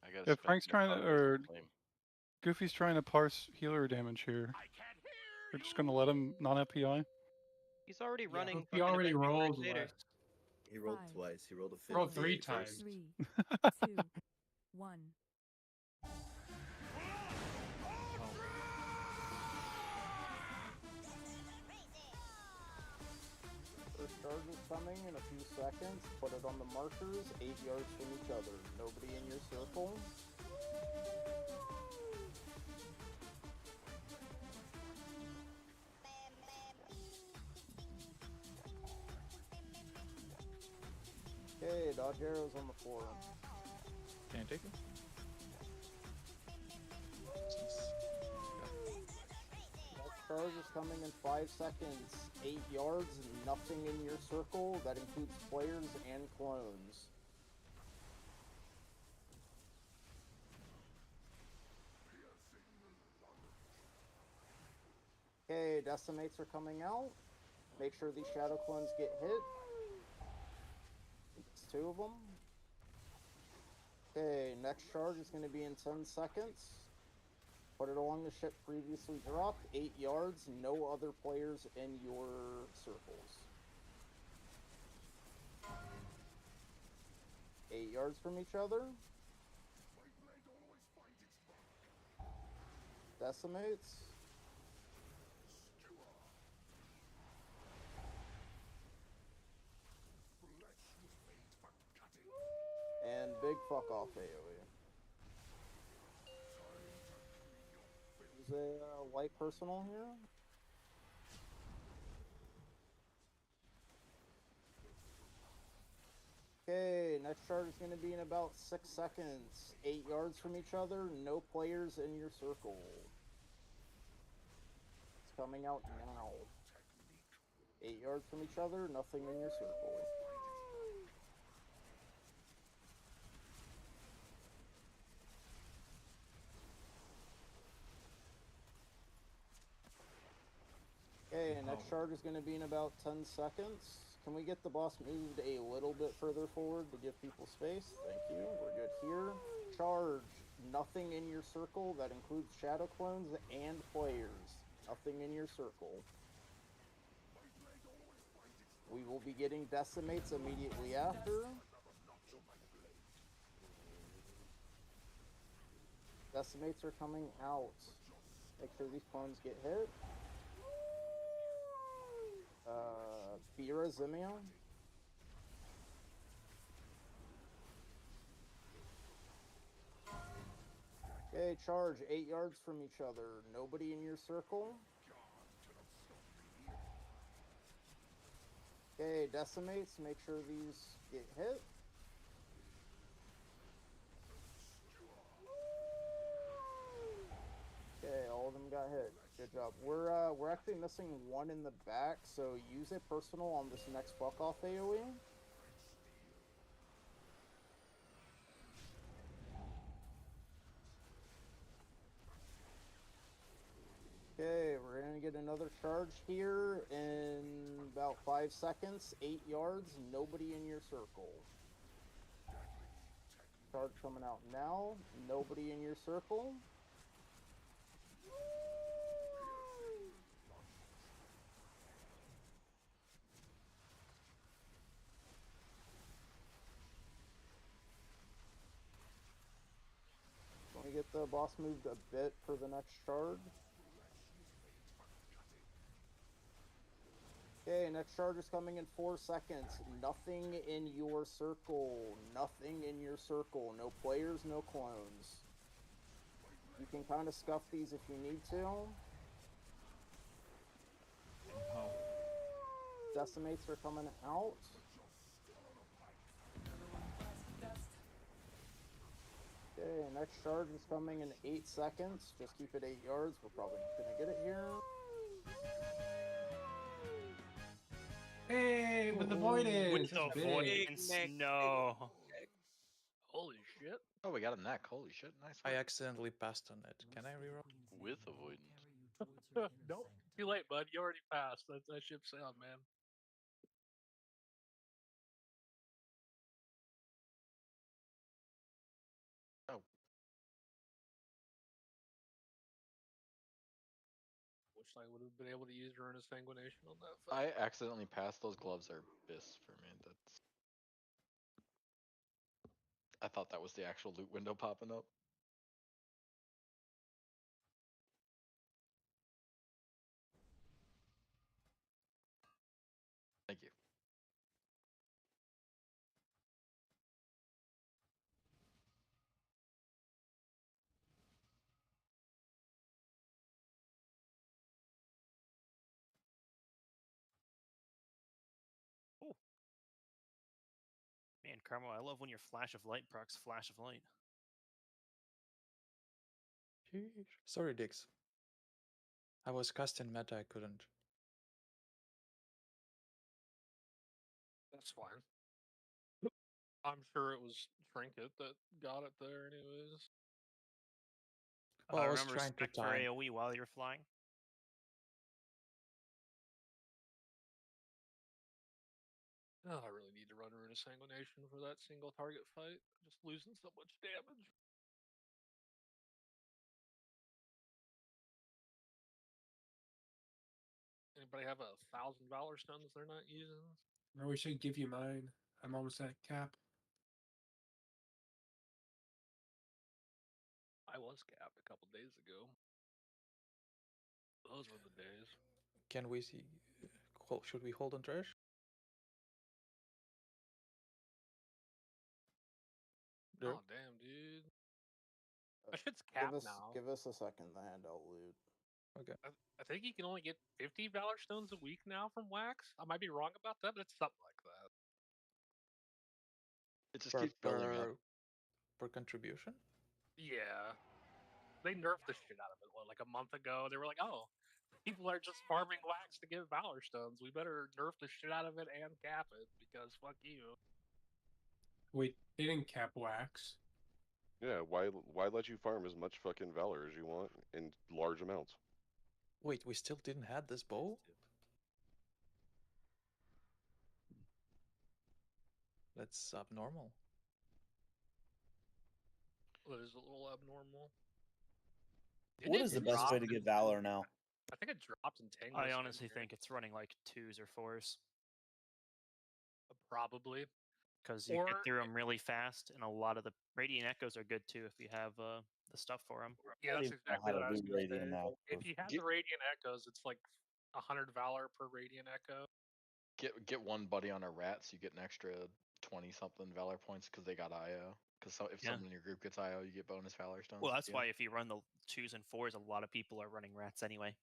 I got. If Frank's trying to, or Goofy's trying to parse healer damage here, we're just gonna let him not have PI. He's already running. He fucking already Avenging rolled Crusader. less. He rolled 5, twice. He rolled a 50. Rolled 3 first. times. 3, 2, 1. First charge is coming in a few seconds. Put it on the markers, 8 yards from each other. Nobody in your circle. Okay, dodge arrows on the floor. Can I take it? Next charge is coming in 5 seconds. 8 yards, nothing in your circle. That includes players and clones. Okay, decimates are coming out. Make sure these shadow clones get hit. It's 2 of them. Okay, next charge is going to be in 10 seconds. Put it along the ship previously dropped. 8 yards, no other players in your circles. 8 yards from each other. Decimates. And big fuck off AoE. There's a light personal here. Okay, next charge is going to be in about 6 seconds. 8 yards from each other, no players in your circle. It's coming out now. 8 yards from each other, nothing in your circle. Okay, next next charge is going to be in about 10 seconds. Can we get the boss moved a little bit further forward to give people space? Thank you. We're good here. Charge. Nothing in your circle. That includes shadow clones and players. Nothing in your circle. We will be getting decimates immediately after. Decimates are coming out. Make sure these clones get hit. Bira Zimia. Okay, charge 8 yards from each other. Nobody in your circle. Okay, decimates. Make sure these get hit. Okay, all of them got hit. Good job. We're actually missing one in the back, so use it personal on this next fuck off AoE. Okay, we're gonna get another charge here in about 5 seconds. 8 yards, nobody in your circle. Charge coming out now. Nobody in your circle. Let me get the boss moved a bit for the next charge. Okay, next charge is coming in 4 seconds. Nothing in your circle. Nothing in your circle. No players, no clones. You can kind of scuff these if you need to. Decimates are coming out. Okay, next charge is coming in 8 seconds. Just keep it 8 yards. We're probably not going to get it here. Hey, with the voidage. With the avoidance, no. Holy shit. Oh, we got a neck. Holy shit. Nice I one. accidentally passed on it. Can I reroll? With avoidance. Nope. Too late, bud. You already passed. That ship's sailed, man. Oh. Wish I would have been able to use Ruinous Sanguination on that fight. I accidentally passed. Those gloves are bis for me. That's. I thought that was the actual loot window popping up. Thank you. Man, Carmo, I love when your flash of light procs flash of light. Sorry, Dix. I was casting meta, I couldn't. That's fine. I'm sure it was Trinket that got it there, anyways. Well, I was remember trying to spec for time. AoE while you're flying. Oh, I really need to run Ruinous Sanguination for that single target fight. Just losing so much damage. Anybody have $1,000 stones they're not using? I wish I'd give you mine. I'm almost at cap. I was capped a couple days ago. Those were the days. Can we see? Should we hold on trash? Oh damn, dude! That shit's capped now. Give us a second to hand out loot. Okay. I think you can only get $50 stones a week now from Wax. I might be wrong about that, but it's something like that. It just keeps building up. Per contribution? Yeah. They nerfed the shit out of it, like a month ago. They were like, oh, people are just farming Wax to get Valor stones. We better nerf the shit out of it and cap it, because fuck you. Wait, they didn't cap Wax. Yeah, why let you farm as much fucking valor as you want in large amounts? Wait, we still didn't have this bow? That's abnormal. That is a little abnormal. What is the best way to get Valor now? I think it dropped in 10. I honestly think it's running like 2s or 4s. Probably. Because you get through them really fast, and a lot of the Radiant Echoes are good too if you have the stuff for them. Yeah, that's exactly what I was going to say. If you have the Radiant Echoes, it's like 100 Valor per Radiant Echo. Get one buddy on a rat, so you get an extra 20 something Valor points because they got IO. Because if Yeah. someone in your group gets IO, you get bonus Valor stones. Well, that's Yeah. why if you run the 2s and 4s, a lot of people are running rats anyway.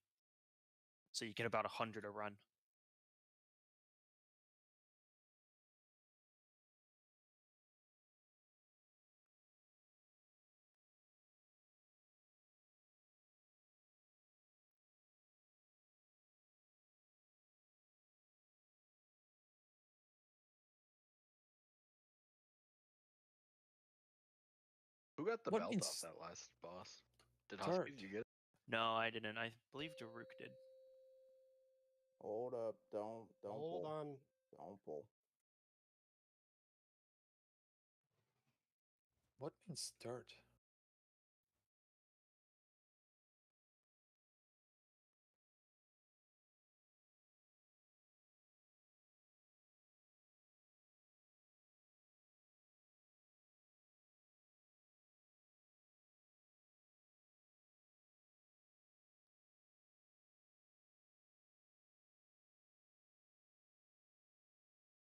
So you get about 100 a run. Who got the What belt means off that last boss? Did third? Husky, did you get it? No, I didn't. I believe Daruk did. Hold up, don't Hold pull. on. Don't pull. What means third?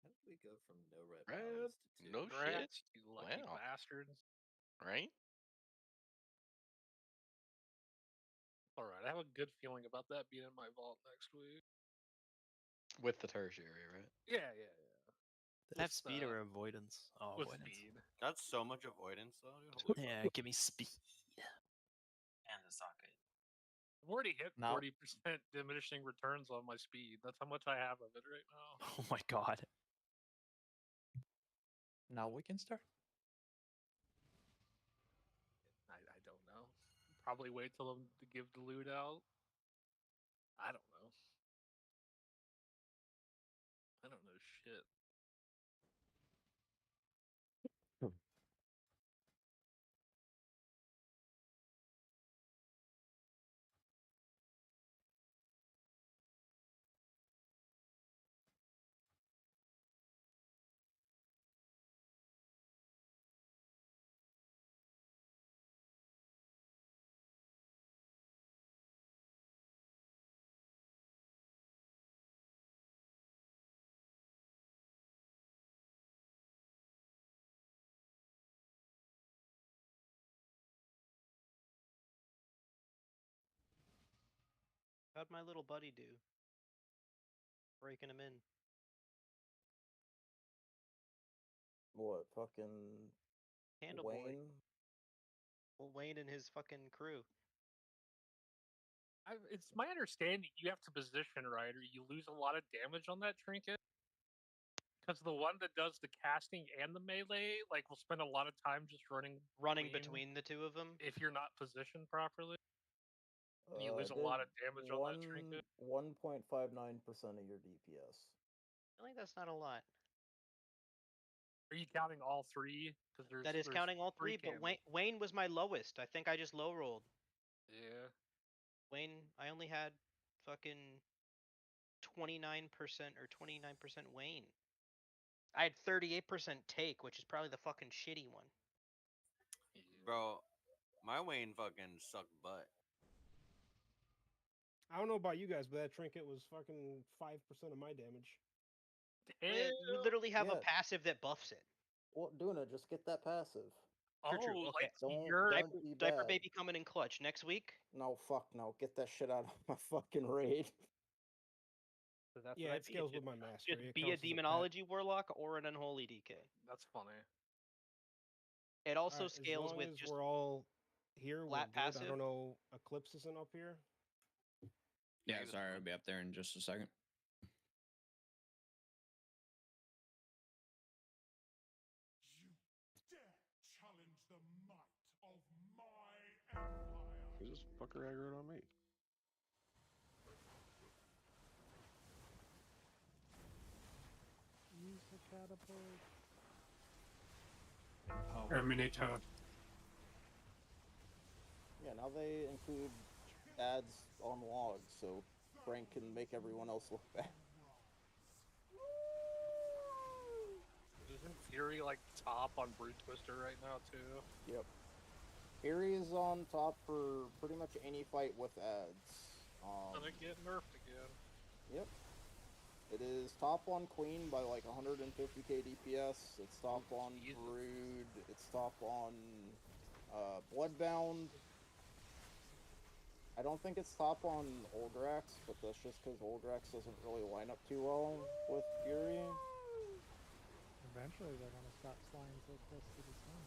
How did we go from no red Red? bodies to 2? No shit. Rats, you lucky Wow. bastards. Right? Alright, I have a good feeling about that being in my vault next week. With the tertiary, right? Yeah. Did it have With, speed or avoidance? Oh, with avoidance. speed. That's so much avoidance, though. Dude. Yeah, give me speed. And the socket. I've already hit Now- 40% diminishing returns on my speed. That's how much I have of it right now. Oh my god. Now we can start. I don't know. Probably wait till them to give the loot out. I don't know. I don't know shit. How'd my little buddy do? Breaking him in. What, fucking Handle boy. Wayne? Well, Wayne and his fucking crew. It's my understanding you have to position right, or you lose a lot of damage on that trinket. Because the one that does the casting and the melee, like, will spend a lot of time just running between the two of them. if you're not positioned properly. And you lose a lot of damage on that trinket. 1.59% of your DPS. I think that's not a lot. Are you counting all three? Because That is counting all three, but Wayne was my lowest. I think I just low rolled. Yeah. Wayne, I only had fucking 29% or 29% Wayne. I had 38% take, which is probably the fucking shitty one. Bro, my Wayne fucking sucked butt. I don't know about you guys, but that trinket was fucking 5% of my damage. You literally have a Yeah. passive that buffs it. Well, Duna, just get that passive. True. Oh, Okay. like Don't, you're don't be Diaper bad. baby coming in clutch next week. No, fuck no. Get that shit out of my fucking raid. So that's Yeah, what it scales with my mastery. Just It be a counts as pet. demonology warlock or an unholy DK. That's funny. It also Alright, scales as long with as just we're all here. We're flat good. I passive. don't know. Eclipse isn't up here. Yeah, sorry, I'll be up there in just a second. Challenge the might of my empire. Who's this fucker aggroed on me? Use the catapult. Terminator. Yeah, now they include ads on logs, so Frank can make everyone else look bad. Isn't Fury like top on Brute Twister right now too? Yep. Fury is on top for pretty much any fight with ads. Gonna get nerfed again. Yep. It is top on Queen by like 150k DPS. It's top on Brood. It's top on Bloodbound. I don't think it's top on Olgrax, but that's just because Olgrax doesn't really line up too well with Fury. Eventually, they're gonna stop flying so close to the sun.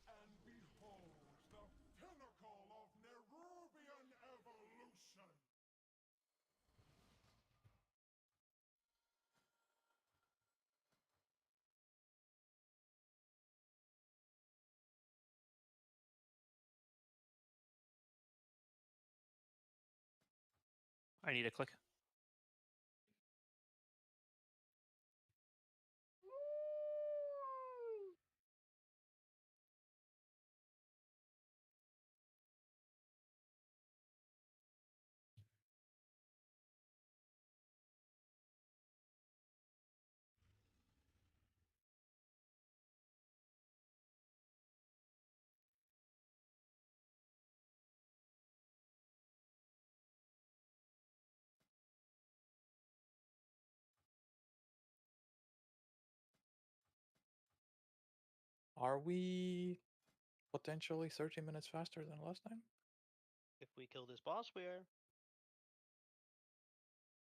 And behold, the pinnacle of Nerubian evolution! I need a click. Are we potentially 30 minutes faster than last time? If we kill this boss, we are.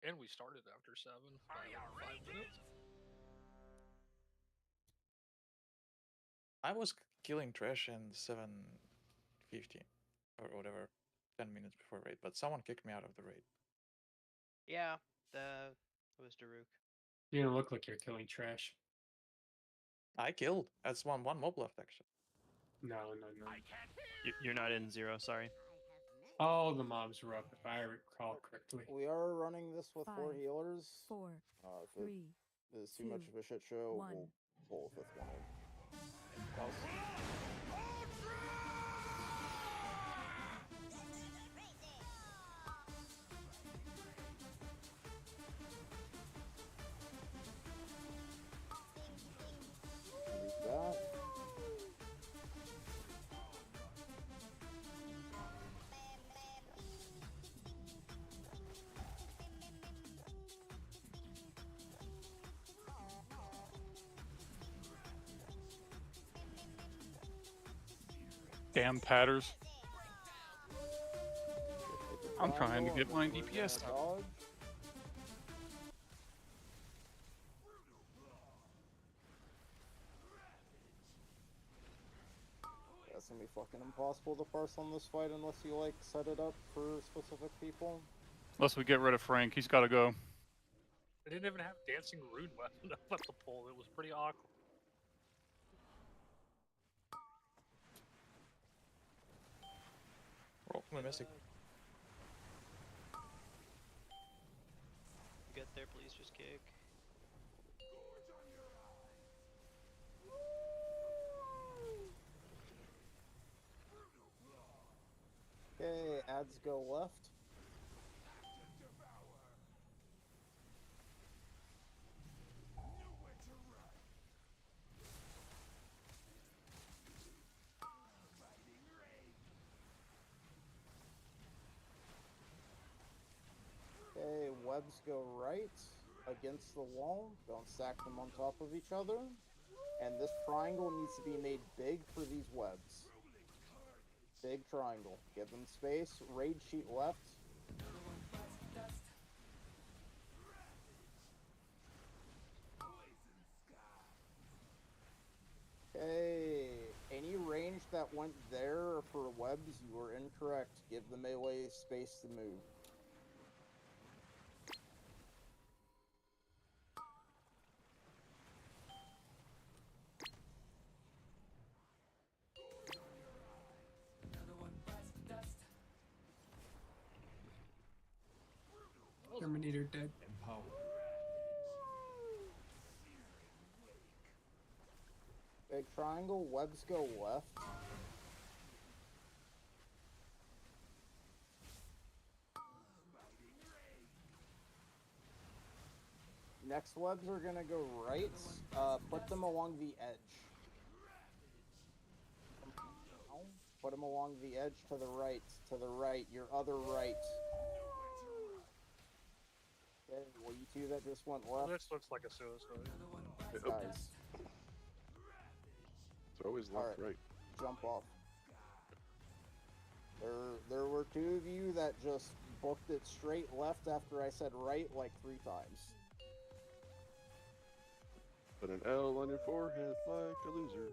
And we started after 7. Are you 5 minutes? I was killing trash in 7:15 or whatever, 10 minutes before raid, but someone kicked me out of the raid. Yeah, it was Daruk. You don't look like you're killing trash. I killed. That's one mob left actually. No. You're not in 0. Sorry. All the mobs were up, if I recall correctly. We are running this with 4 5, healers. 4, If 3, it is too much of a shit show, 1. we'll pull with one. That. Damn patters. I'm trying to get my DPS up. That's gonna be fucking impossible to parse on this fight unless you like set it up for specific people. Unless we get rid of Frank, he's got to go. They didn't even have dancing rune weapon up at the pole. It was pretty awkward. Roll my missing. Get there, please just kick. Okay, ads go left. Okay, webs go right against the wall. Don't stack them on top of each other. And this triangle needs to be made big for these webs. Big triangle. Give them space. Raid sheet left. Okay. Any ranged that went there for webs, you were incorrect. Give the melee space to move. Terminator dead. Big triangle, webs go left. Next webs are gonna go right. Put them along the edge. Put them along the edge to the right. To the right. Your other right. Okay, well, you two that just went left. This looks like a suicide. Guys, It's always left, right. jump off. There were two of you that just booked it straight left after I said right like 3 times. Put an L on your forehead like a loser.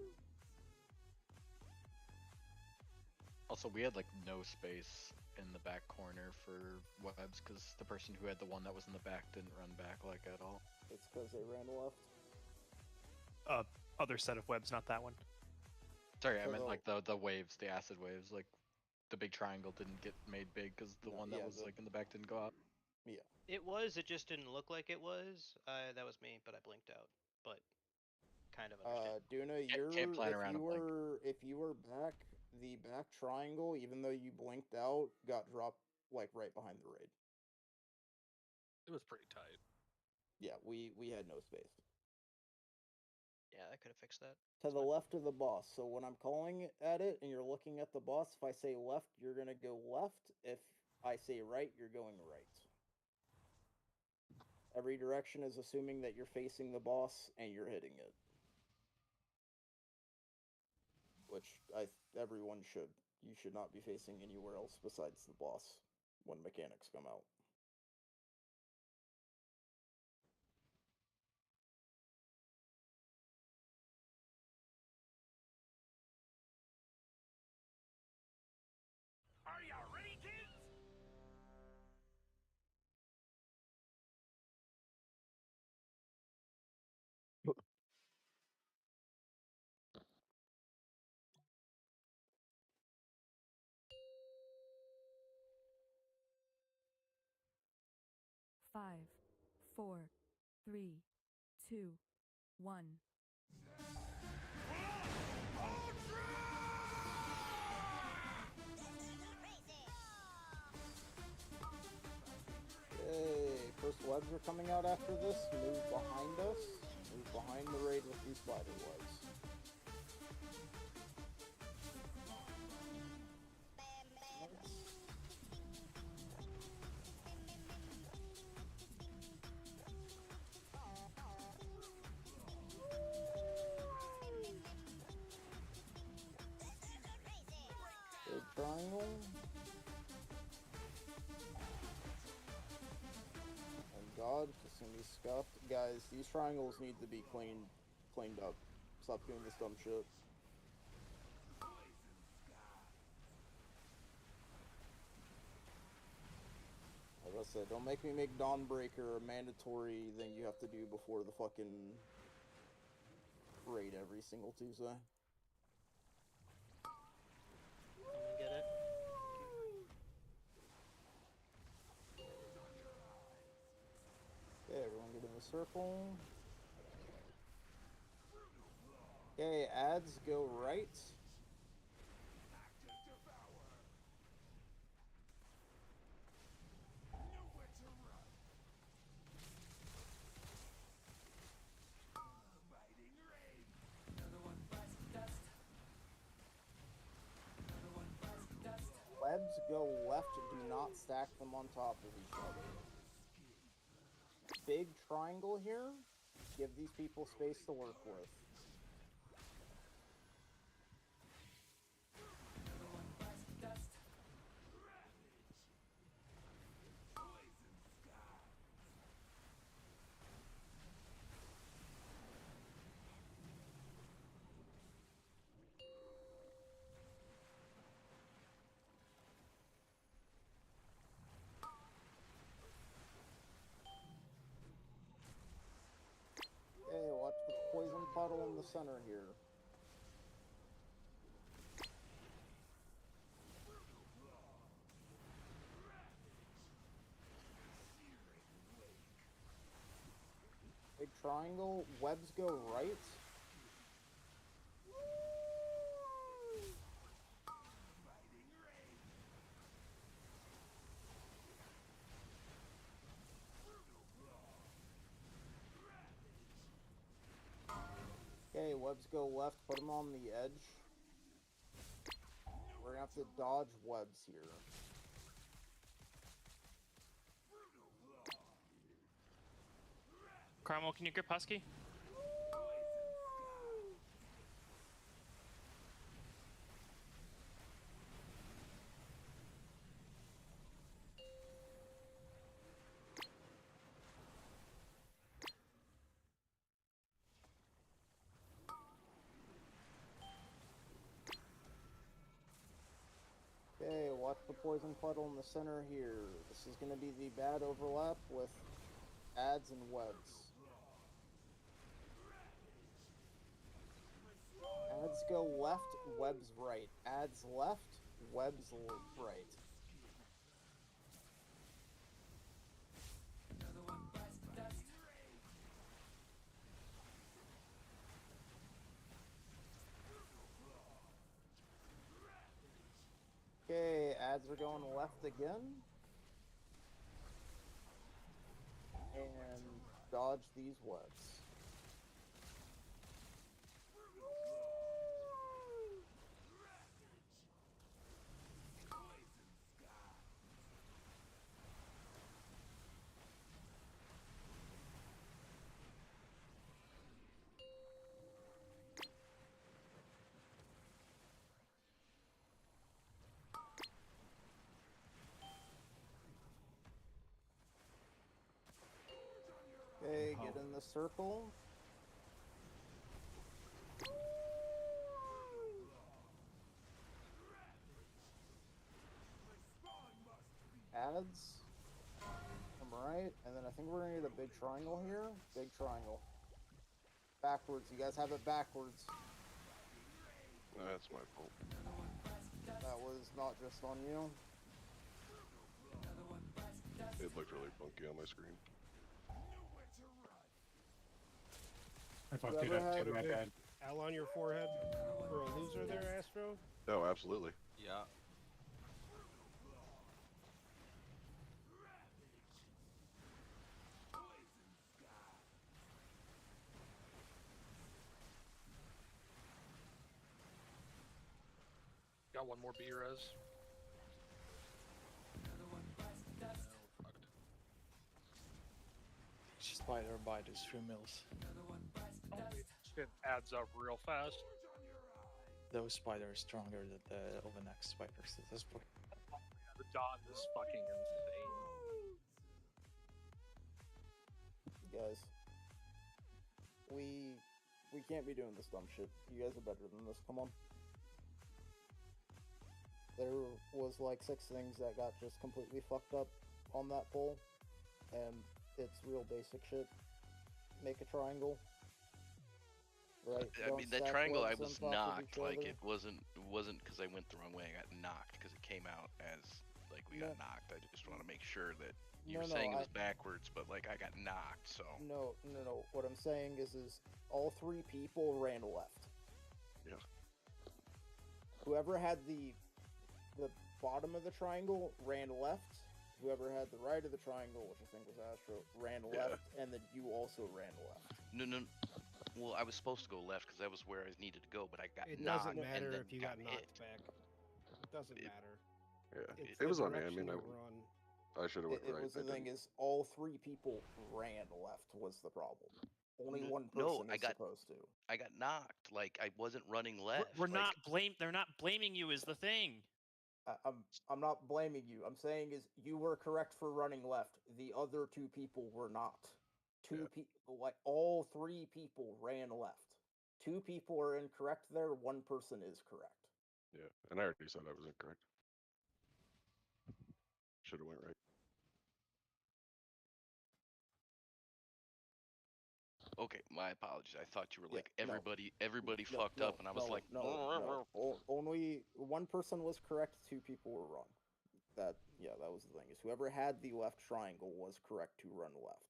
Also, we had like no space in the back corner for webs because the person who had the one that was in the back didn't run back like at all. It's because they ran left. Other set of webs, not that one. Sorry, I meant like the waves, the acid waves. Like the big triangle didn't get made big because the one that was like in the back didn't go out. Yeah. It was. It just didn't look like it was. That was me, but I blinked out. But kind of understand. Duna, Can't plan around a blink. if you were back, the back triangle, even though you blinked out, got dropped like right behind the raid. It was pretty tight. Yeah, we had no space. Yeah, I could have fixed that. To the left of the boss. So when I'm calling at it and you're looking at the boss, if I say left, you're gonna go left. If I say right, you're going right. Every direction is assuming that you're facing the boss and you're hitting it. Which everyone should. You should not be facing anywhere else besides the boss when mechanics come out. Are you ready, kids? Five, 4, 3, 2, 1. Okay, first webs are coming out after this. Move behind us. Move behind the raid with these spider webs. Big triangle. Oh god, it's gonna be scuffed. Guys, these triangles need to be cleaned up. Stop doing this dumb shit. Like I said, don't make me make Dawnbreaker a mandatory thing you have to do before the fucking raid every single Tuesday. Someone get it? Okay, everyone get in the circle. Okay, ads go right. Webs go left, do not stack them on top of each other. Big triangle here, give these people space to work with. puddle in the center here. Big triangle, webs go right. Okay, webs go left, put them on the edge. We're gonna have to dodge webs here. Cromwell, can you grip Husky? Okay, watch the poison puddle in the center here. This is gonna be the bad overlap with adds and webs. Adds go left, webs right. Adds left, webs right. Okay, adds are going left again. And dodge these webs. Okay, get in the circle. Adds. Come right, and then I think we're gonna need a big triangle here. Big triangle. Backwards, you guys have it backwards. That's my fault. That was not just on you. It looked really funky on my screen. I fucked it Whoever up had too, a my big bad. L on your forehead for a loser there, Astro? Oh, absolutely. Yeah. Got one more B res. Spider bite is 3 mils. It adds up real fast. Those spiders are stronger than the Overnext spiders at this point. The dot is fucking insane. Guys. We can't be doing this dumb shit. You guys are better than this, come on. There was like 6 things that got just completely fucked up on that poll. And it's real basic shit. Make a triangle. Right. I mean, that triangle, I was knocked. Like it wasn't because I went the wrong way. I got knocked because it came out as like we got knocked. I just want to make sure that you were saying it was backwards, but like I got knocked. So No. What I'm saying is all 3 people ran left. Yeah. Whoever had the bottom of the triangle ran left. Whoever had the right of the triangle, which I think was Astro, ran left, and then you also ran left. no. Well, I was supposed to go left because that was where I needed to go, but I got It knocked. doesn't matter and then if you got knocked hit. back. It doesn't matter. Yeah. It's It the was on me. I direction mean, you run. I should have went It right. was the I thing didn't. is, all 3 people ran left was the problem. Only one person No, I is got supposed to. I got knocked. Like I wasn't running left. We're like, not They're not blaming you. Is the thing. I'm not blaming you. I'm saying is you were correct for running left. The other 2 people were not. 2 people, like all 3 people ran left. 2 people are incorrect there. 1 person is correct. Yeah, and I already said I was incorrect. Should have went right. Okay, My apologies. I thought you were Yeah, like no. everybody No, fucked no, up, and I was no, like, no. Only one person was correct, 2 people were wrong. That was the thing. Is whoever had the left triangle was correct to run left.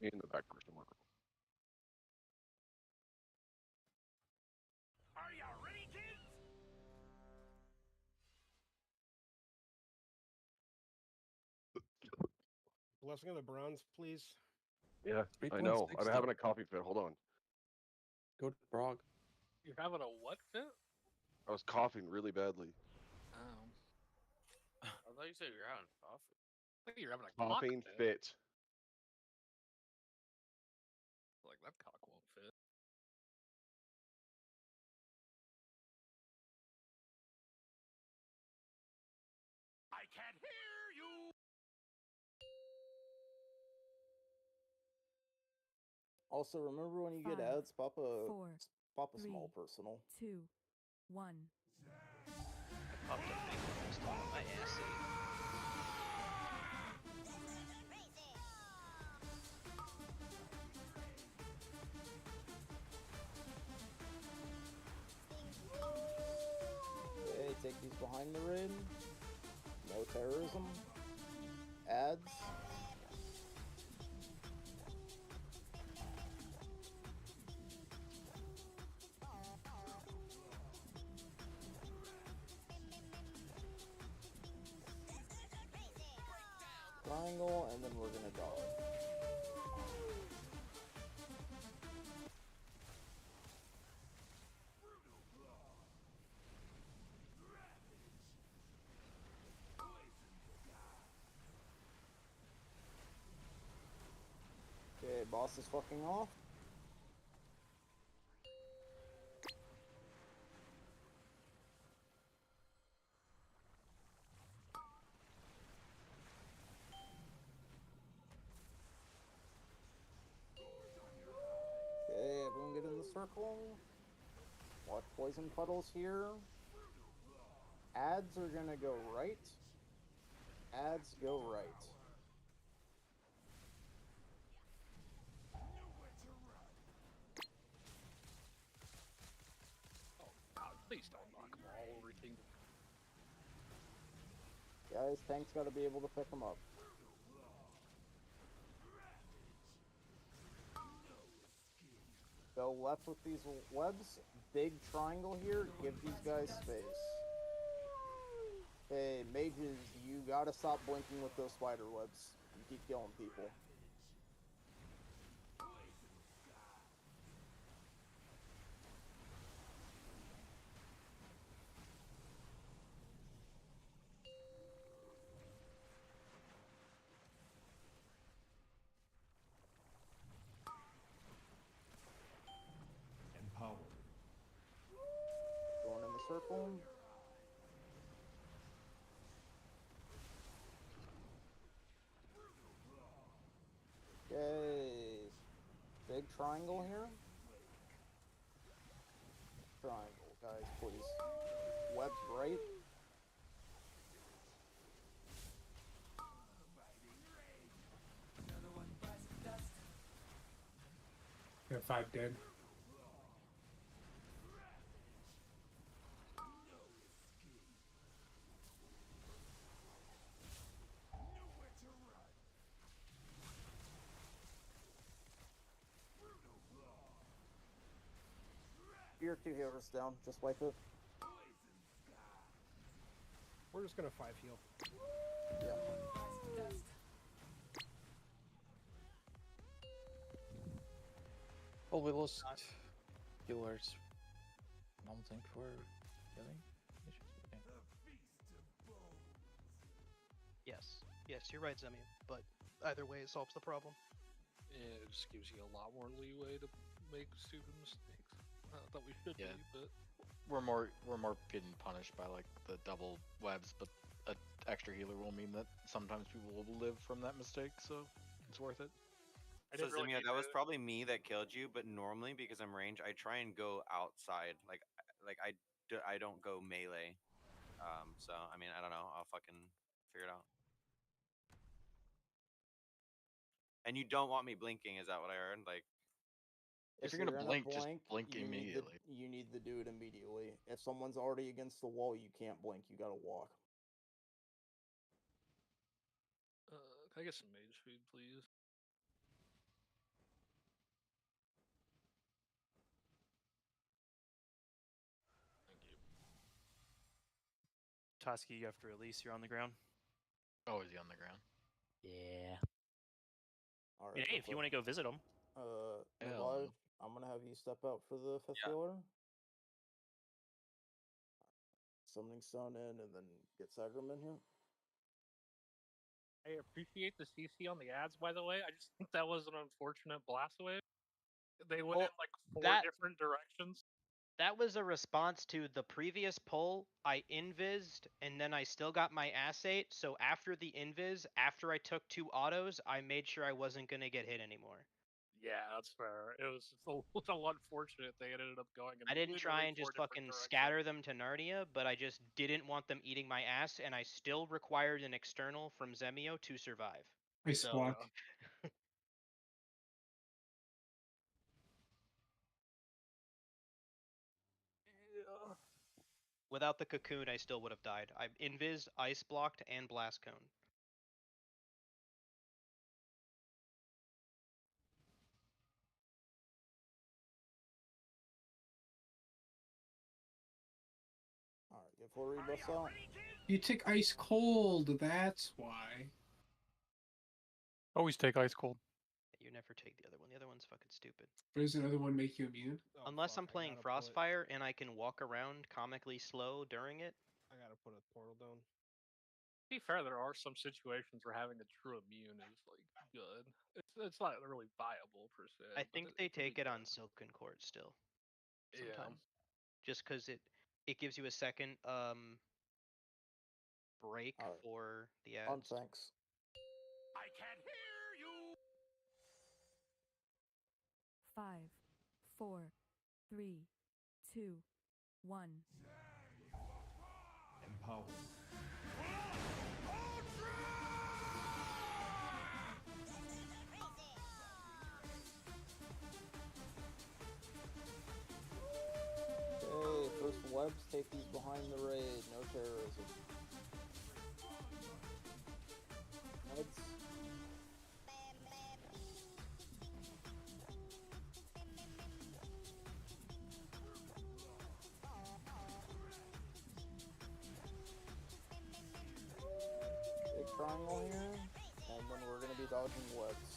In the back person marker. Are you ready, kids? Blessing of the bronze, please. Yeah, I know. 3.6 I'm though. having a coffee fit. Hold on. Go to Prague. You're having a what fit? I was coughing really badly. Oh. I thought you said you were having coffee. I think you're having a Coughing cock fit. fit. Like that cock won't fit. I can't hear you. Also, remember when you get 5, ads, pop a 4, small 3, personal. 2, 1. Popped a big almost all of my assy. Okay, take these behind the ring. No terrorism. Ads. Triangle, and then we're gonna dodge. Okay, boss is fucking off. Okay, everyone get in the circle. Watch poison puddles here. Ads are gonna go right. Ads go right. Oh God, please don't knock them all over Kingdom. Guys, tank's gotta be able to pick them up. Go left with these webs. Big triangle here. Give these guys space. Hey, mages, you gotta stop blinking with those spider webs. You keep killing people. Empowered. Going in the circle. Okay. Big triangle here. Triangle, guys, please. Webs right. We have 5 dead. Your 2 healers down. Just wipe it. We're just gonna 5 heal. Yeah. Well, we lost healers. Non-tank for healing. Yes. Yes, you're right, Zemi. But either way, it solves the problem. Yeah, it just gives you a lot more leeway to make stupid mistakes. Not that we should Yeah. be, but We're more getting punished by like the double webs, but an extra healer will mean that sometimes people will live from that mistake, so it's worth it. So Zimia, that was probably me that killed you, but normally because I'm range, I try and go outside. Like I don't go melee. So I mean, I don't know. I'll fucking figure it out. And you don't want me blinking, is that what I heard? Like, If you're gonna blink, just blink you immediately. You need to do it immediately. If someone's already against the wall, you can't blink. You gotta walk. Can I get some mage food, please? Thank you. Toski, you have to release. You're on the ground. Oh, is he on the ground? Yeah. All Yeah, right. hey, if you want to go visit him. Nerub, I'm gonna have you step out for the fifth healer. Summoning stone in, and then get Sagram in here. I appreciate the CC on the ads, by the way. I just think that was an unfortunate blast wave. They went in like four different directions. That was a response to the previous pull. I invised, and then I still got my assate. So after the invis, after I took 2 autos, I made sure I wasn't gonna get hit anymore. Yeah, that's fair. It was a little unfortunate they ended up going in I didn't try literally and just 4 different fucking directions. scatter them to Narnia, but I just didn't want them eating my ass, and I still required an external from Zemio to survive. Nice squawk. Without the cocoon, I still would have died. I invis, ice blocked, and blast cone. All right, get 4 rebuffs out. You take ice cold. That's why. Always take ice cold. You never take the other one. The other one's fucking stupid. But does another one make you immune? Unless I'm playing Frostfire and I can walk around comically slow during it. I gotta put a portal down. To be fair, there are some situations where having a true immune is like good. It's not really viable per se. I but think they take it on Silken Court still. Yeah. Sometimes. Just because it gives you a second break for the ads. Thanks. I can't hear you. 5, 4, 3, 2, 1. Empower. Okay, first webs, take these behind the raid. No terrorism. Heads. Big triangle here, and then we're gonna be dodging webs.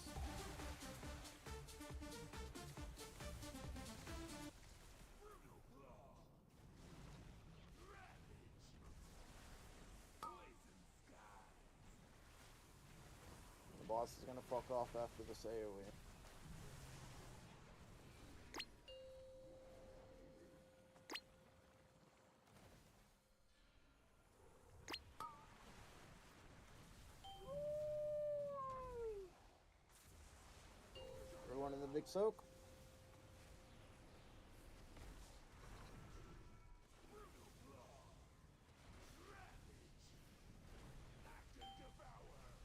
The boss is gonna fuck off after this AoE. Everyone in the big soak.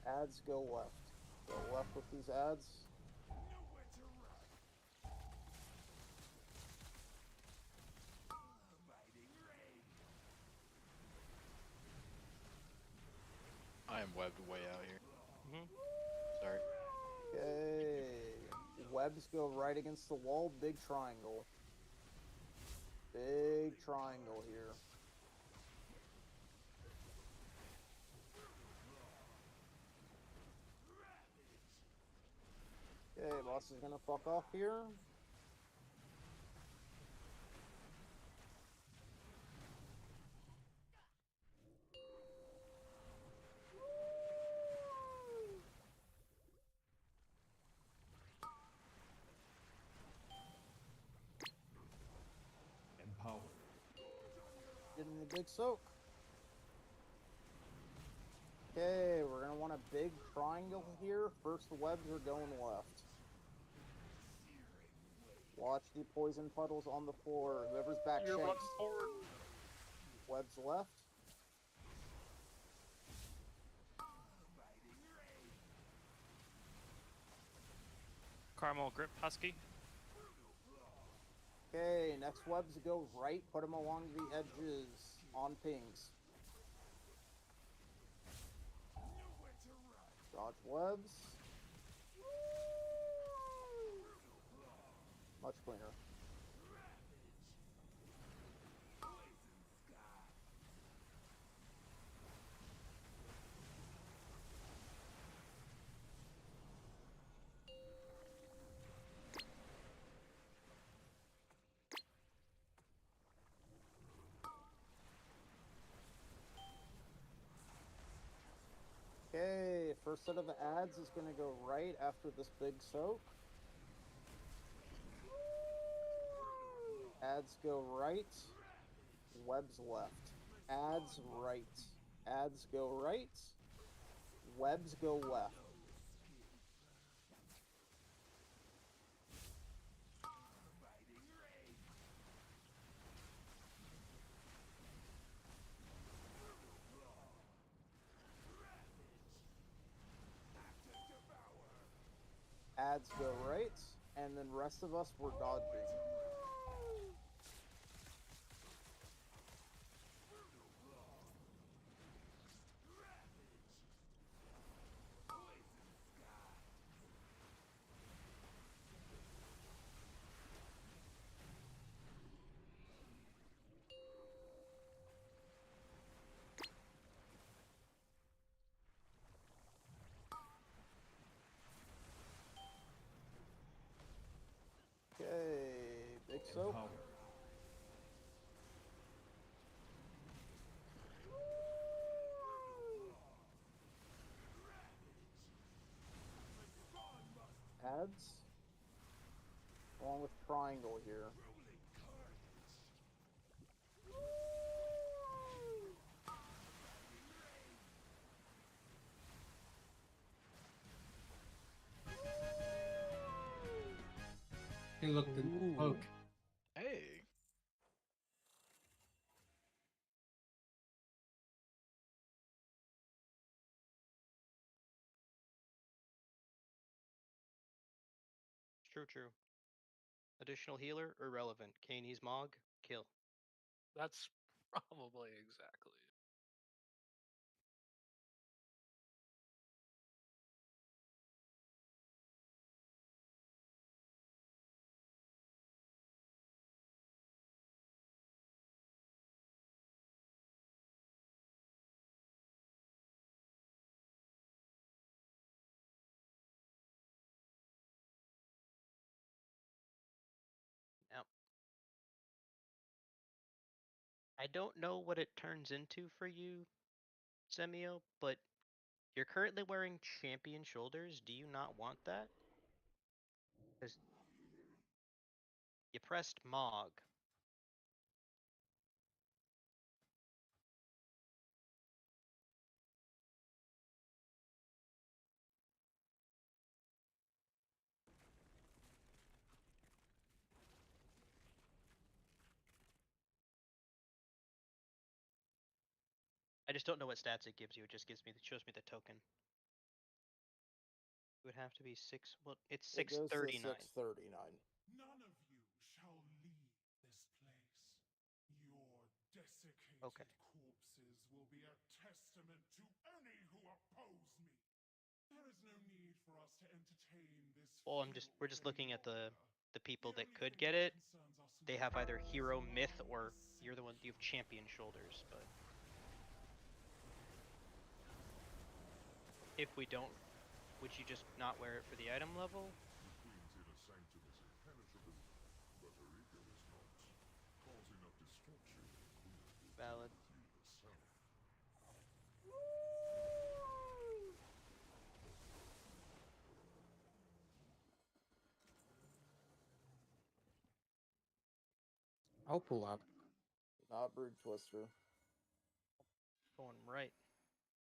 Ads go left. Go left with these ads. I am webbed way out here. Sorry. Okay. Webs go right against the wall. Big triangle. Big triangle here. Okay, boss is gonna fuck off here. Empower. Get in the big soak. Okay, we're gonna want a big triangle here. First webs are going left. Watch the poison puddles on the floor. Whoever's back You're shanks. running forward. Webs left. Caramel Grip Husky. Okay, next webs go right. Put them along the edges on pings. Dodge webs. Much cleaner. Okay, first set of ads is going to go right after this big soak. Ads go right, webs left. Ads right. Ads go right, webs go left. Ads go right, and then rest of us were dodging. Okay, big soap. Ads. Along with triangle here. He looked in the poke. Hey. True. Additional healer, irrelevant. Kaney's Mog, kill. That's probably exactly it. Now, I don't know what it turns into for you, Semio, but you're currently wearing champion shoulders. Do you not want that? Because you pressed Mog. I just don't know what stats it gives you. It just shows me the token. It would have to be six. Well, it's 639. 639. None of you shall leave this place. Your desiccated Okay. corpses will be a testament to any who oppose me. There is no need for us to entertain this. Well, we're just looking at the people that could get it. They have either hero, myth, or you're the one you have champion shoulders. But if we don't, would you just not wear it for the item level? The Queen's inner sanctum is impenetrable, but her ego is not. Cause enough destruction, and the Queen will Valid. do it herself. I'll pull up. Not Brood Twister. Going right.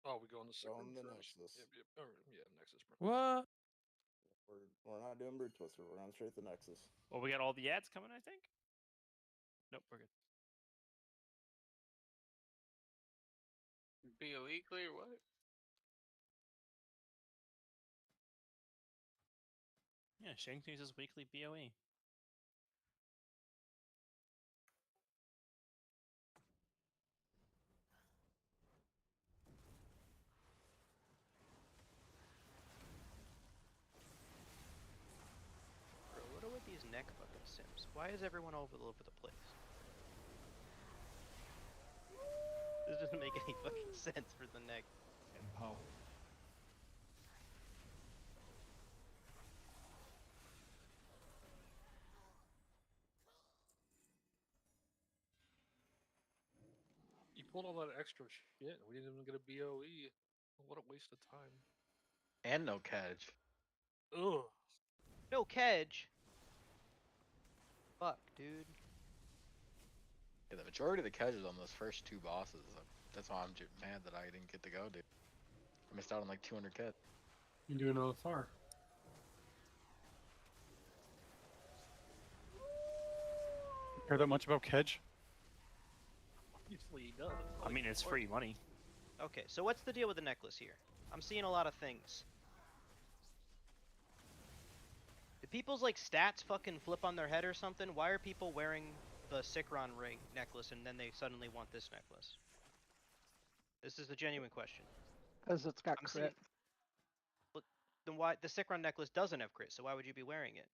Oh, we go on the second Going the first. Nexus. Yep. Or, yeah, Nexus. What? We're not doing Brood Twister. We're going straight to Nexus. Well, we got all the ads coming, I think. Nope, we're good. Be a weekly or what? Yeah, Shanks uses weekly BOE. Bro, what are with these neck fucking sims? Why is everyone all over the place? This doesn't make any fucking sense for the neck. Empower. You pulled all that extra shit. We didn't even get a BOE. What a waste of time. And no catch. Ugh. No kedge. Fuck, dude. Yeah, the majority of the catches on those first two bosses. That's why I'm mad that I didn't get to go, dude. I missed out on like 200 catch. You're doing OFR. Care that much about Kedge? Obviously he does. I mean, it's free money. Okay, so what's the deal with the necklace here? I'm seeing a lot of things. Do people's like stats fucking flip on their head or something? Why are people wearing the Sikron ring necklace and then they suddenly want this necklace? This is a genuine question. Because it's got I'm crit. seeing... But then why the Sikron necklace doesn't have crit? So why would you be wearing it?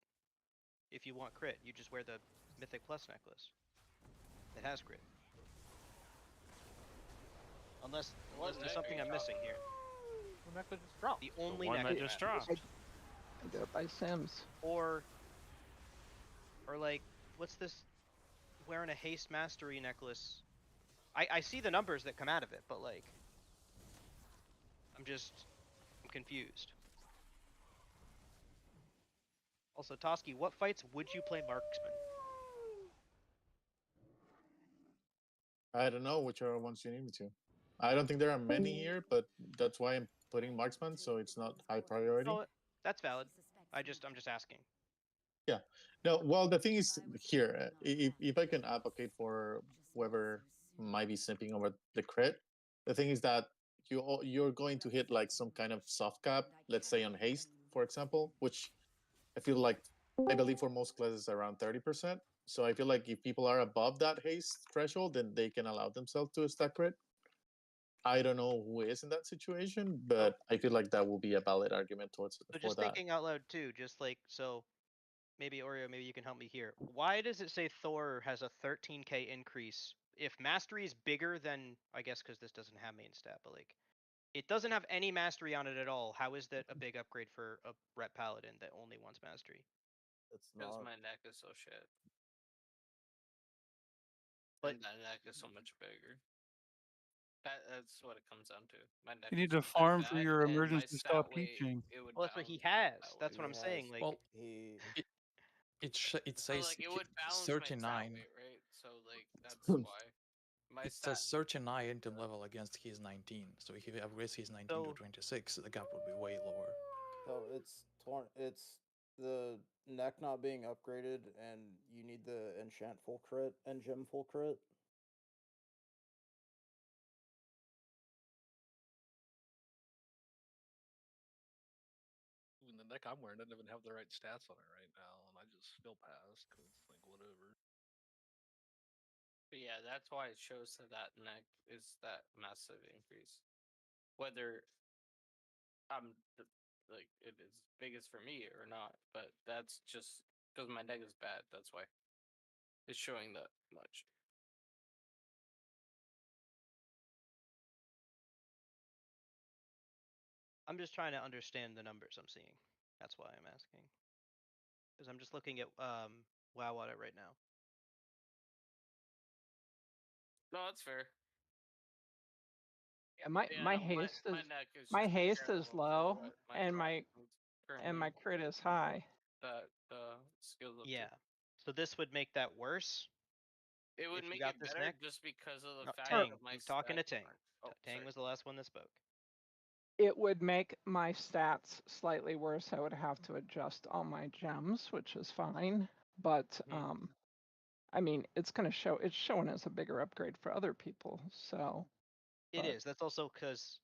If you want crit, you just wear the Mythic Plus necklace. It has crit. Unless there's something I'm missing here. The necklace just dropped. The only one that necklace. just dropped. I did it by Sims. Or like, what's this? Wearing a haste mastery necklace. I see the numbers that come out of it, but like, I'm confused. Also, Toski, what fights would you play marksman? I don't know which are ones you need me to. I don't think there are many here, but that's why I'm putting marksman, so it's not high priority. No, that's valid. I'm just asking. Yeah. No. Well, the thing is here, if I can advocate for whoever might be simping over the crit, the thing is that you're going to hit like some kind of soft cap, let's say on haste, for example, which I feel like I believe for most classes around 30%. So I feel like if people are above that haste threshold, then they can allow themselves to stack crit. I don't know who is in that situation, but I feel like that will be a valid argument towards So for just that. thinking out loud too, just like so. Maybe Oreo, maybe you can help me here. Why does it say Thor has a 13k increase if mastery is bigger than, I guess because this doesn't have main stat, but like it doesn't have any mastery on it at all. How is that a big upgrade for a rep paladin that only wants mastery? It's Because not. my neck is so shit. But and that neck is so much bigger. That's what it comes down to. My neck You need is to that farm for bad, your and my emergency stat stop weight, teaching. it would Well, that's what he balance has. that That's way. what I'm saying. Like, Well, he it So says like it would balance my stat 39. weight, right? So like that's why. My It stat. says 39 item level against his 19. So if he upgrades his 19 to 26, the gap would be way lower. So it's it's the neck not being upgraded, and you need the enchant full crit and gem full crit. Even the neck I'm wearing doesn't even have the right stats on it right now, and I just still passed because like whatever. But yeah, that's why it shows that neck is that massive increase. Whether like it is biggest for me or not, but that's just because my neck is bad. That's why it's showing that much. I'm just trying to understand the numbers I'm seeing. That's why I'm asking. Because I'm just looking at WoW at it right now. No, that's fair. Yeah, my Yeah, my no, haste my is neck is my just haste is comparable to low, what my and drop my is currently. crit is high. That skills up Yeah. So this would make that worse. to. It would if you make got it this better neck? just because of the No, fact Tang. that my I'm talking to stats Tang. aren't- Oh, Tang sorry. was the last one that spoke. It would make my stats slightly worse. I would have to adjust all my gems, which is fine. But I mean, it's gonna show. It's showing as a bigger upgrade for other people. So It but- is. That's also because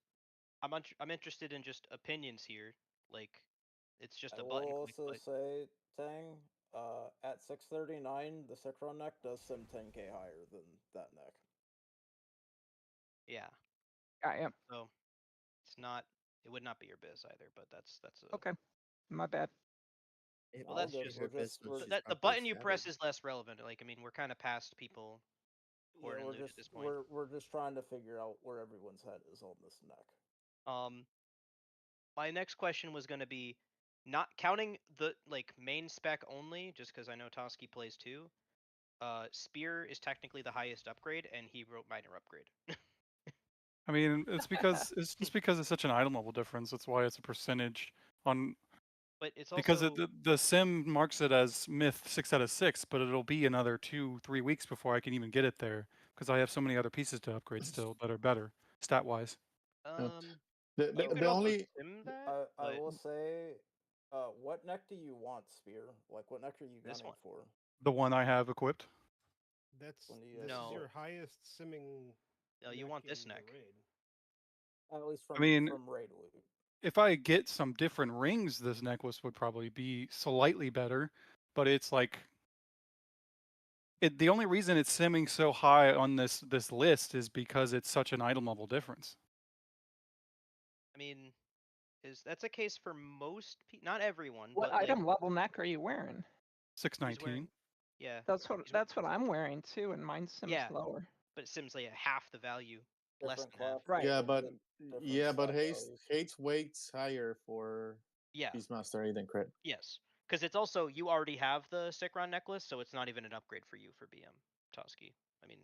I'm interested in just opinions here. Like, It's just I a will button. also say, Tang, at 639, the Citron neck does sim 10k higher than that neck. Yeah. I am. So it's not. It would not be your biz either, but that's a. Okay. My bad. Well, that's just the button you press is less relevant. Like, I mean, we're kind of past people who are in loot at this point. We're just trying to figure out where everyone's head is on this neck. My next question was going to be, not counting the like main spec only, just because I know Toski plays too. Spear is technically the highest upgrade, and he wrote minor upgrade. I mean, it's just because it's such an item level difference. That's why it's a percentage on. But it's because also the sim marks it as myth 6 out of 6, but it'll be another 2-3 weeks before I can even get it there because I have so many other pieces to upgrade still that are better stat wise. The only I will say, what neck do you want, Spear? Like, what neck are you gunning for? The one I have equipped. This No. is your highest simming. No, you want this in the neck. raid. At least from mean, from raid loot. If I get some different rings, this necklace would probably be slightly better, but it's like the only reason it's simming so high on this list is because it's such an item level difference. I mean, that's a case for most people, not everyone. What but item level neck are you wearing? 619. Yeah. That's what I'm wearing too, and mine sims lower. But it sims like half the value, less than half. Right. Yeah, but Hate's weight's higher for Yeah. Beastmaster Aid than crit. Yes, because it's also you already have the Sikron necklace, so it's not even an upgrade for you for BM Toski. I mean,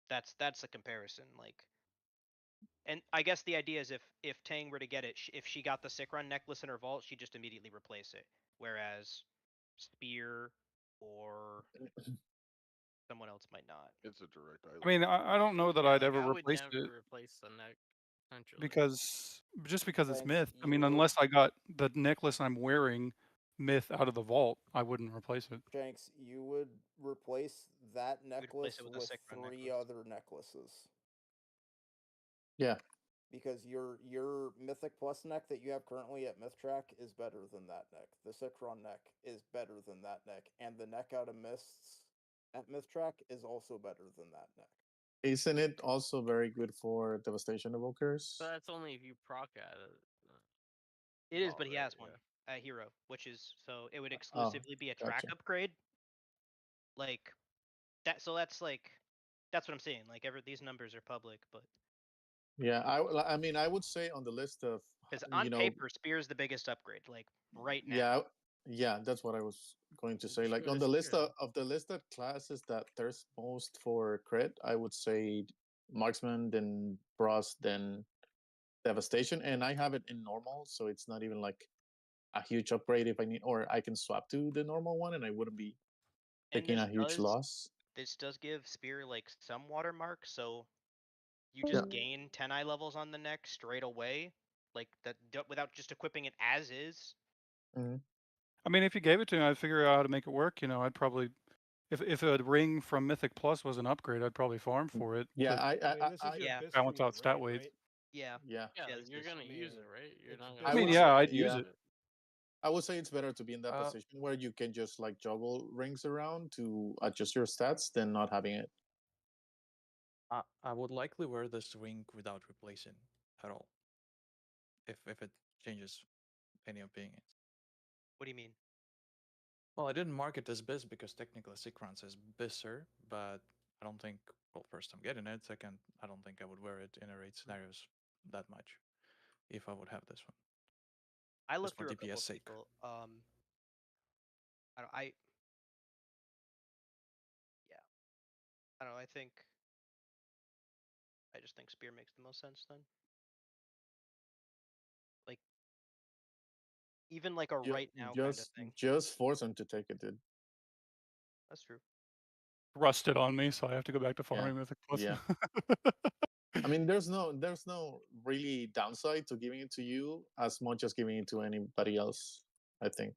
that's a comparison. Like, and I guess the idea is if Tang were to get it, if she got the Sikron necklace in her vault, she'd just immediately replace it. Whereas Spear or someone else might not. It's a direct I mean, I don't know that I'd ever replace it. Replace the neck. Because it's Thanks, myth. I mean, you would- unless I got the necklace I'm wearing myth out of the vault, I wouldn't replace it. Jenks, you would replace that necklace it with with a Sikron 3 other necklaces. Yeah. Because your Mythic Plus neck that you have currently at Mythtrack is better than that neck. The Sikron neck is better than that neck, and the neck out of Mists at Mythtrack is also better than that neck. Isn't it also very good for Devastation Evokers? But that's only if you proc at it. It is, but he has one at Hero, which is so it would exclusively be a track gotcha. upgrade. Like that, so that's like that's what I'm saying. Like these numbers are public, but Yeah, I mean, I would say on the list of because on paper, Spear's the biggest upgrade, like right now. Yeah, that's what I was going to say. Like go on to the list Spear. of the list of classes that there's most for crit, I would say Marksman, then Bros, then Devastation, and I have it in normal, so it's not even like a huge upgrade if I need, or I can swap to the normal one, and I wouldn't be taking a huge loss. This does give Spear like some watermark, so you just gain 10 eye levels on the neck straight away, like that without just equipping it as is. I mean, if you gave it to me, I'd figure out how to make it work. You know, I'd probably, if a ring from Mythic Plus was an upgrade, I'd probably farm for it. Yeah, yeah. Balance out stat weights. Yeah. Yeah. You're gonna use it, right? You're not. I mean, yeah, I'd use it. I would say it's better to be in that position where you can just like juggle rings around to adjust your stats than not having it. I would likely wear this ring without replacing at all. If it changes any opinions. What do you mean? Well, I didn't mark it as Biz because technically Sikron says Bizzer, but I don't think, well, first I'm getting it. Second, I don't think I would wear it in a raid scenarios that much if I would have this one. I looked for through a DPS couple sake. people. I don't know. I just think Spear makes the most sense then. Like, even like a right now kind of thing. Just force him to take it, dude. That's true. Rusted on me, so I have to go back to farming Mythic Plus. Yeah. I mean, there's no really downside to giving it to you as much as giving it to anybody else, I think.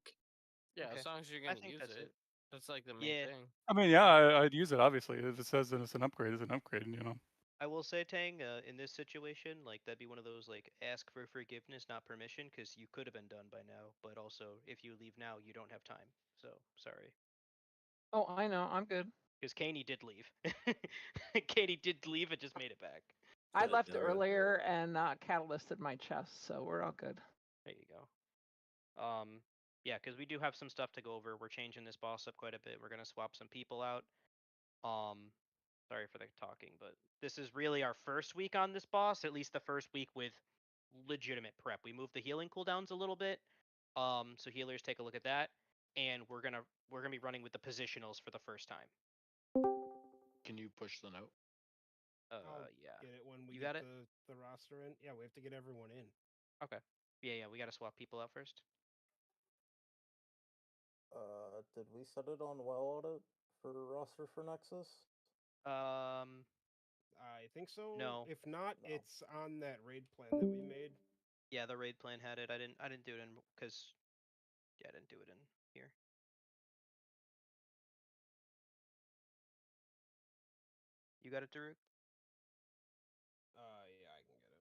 Yeah, as long as you're gonna use it. That's like the main thing. I mean, yeah, I'd use it obviously. If it says that it's an upgrade, it's an upgrade. You know. I will say, Tang, in this situation, like that'd be one of those like ask for forgiveness, not permission, because you could have been done by now. But also, if you leave now, you don't have time. So sorry. Oh, I know. I'm good. Because Kaney did leave. Kaney did leave and just made it back. I left earlier and catalysted my chest, so we're all good. There you go. Yeah, because we do have some stuff to go over. We're changing this boss up quite a bit. We're gonna swap some people out. Sorry for the talking, but this is really our first week on this boss. At least the first week with legitimate prep. We moved the healing cooldowns a little bit. So healers take a look at that, and we're gonna be running with the positionals for the first time. Can you push the note? Yeah. Get it when we You get got it? the roster in. Yeah, we have to get everyone in. Okay. Yeah, we gotta swap people out first. Did we set it on well audit for roster for Nexus? I think so. No. If not, it's on that raid plan that we made. Yeah, the raid plan had it. I didn't do it in because I didn't do it in here. You got it, Daruk? Yeah, I can get it.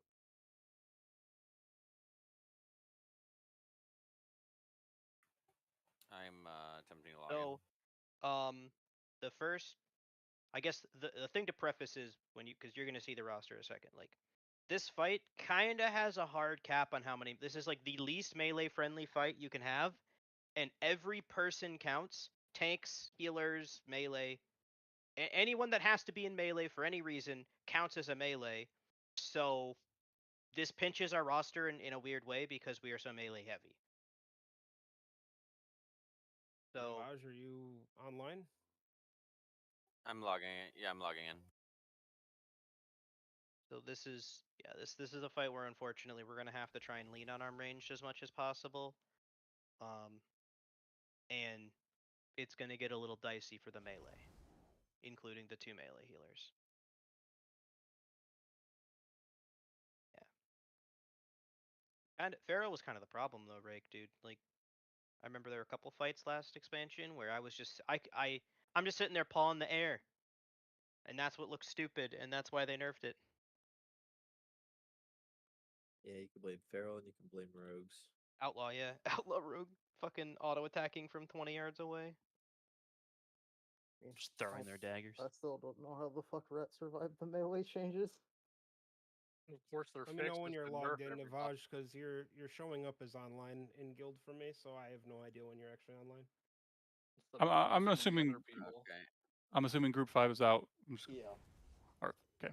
I'm attempting to log in. So, the first, I guess the thing to preface is when you, because you're gonna see the roster in a second. Like, this fight kind of has a hard cap on how many. This is like the least melee friendly fight you can have, and every person counts. Tanks, healers, melee. Anyone that has to be in melee for any reason counts as a melee. So this pinches our roster in a weird way because we are so melee heavy. So Raj, are you online? I'm logging in. Yeah, I'm logging in. So this is this is a fight where unfortunately we're gonna have to try and lean on arm range as much as possible. And it's gonna get a little dicey for the melee, including the 2 melee healers. And Pharaoh was kind of the problem though, Rake, dude. Like, I remember there were a couple fights last expansion where I was just I'm just sitting there pawing the air, and that's what looks stupid, and that's why they nerfed it. Yeah, you can blame Feral and you can blame Rogues. Outlaw, yeah, outlaw rogue, fucking auto attacking from 20 yards away. Just throwing their daggers. I still don't know how the fuck Ret survived the melee changes. Of course, they're Let me know fixed. when It's you're been logged nerfed in, every Navaj, because you're showing up as online in guild for me, so I have no idea when you're actually online. I'm assuming. I'm assuming Group 5 is out. Yeah. Okay.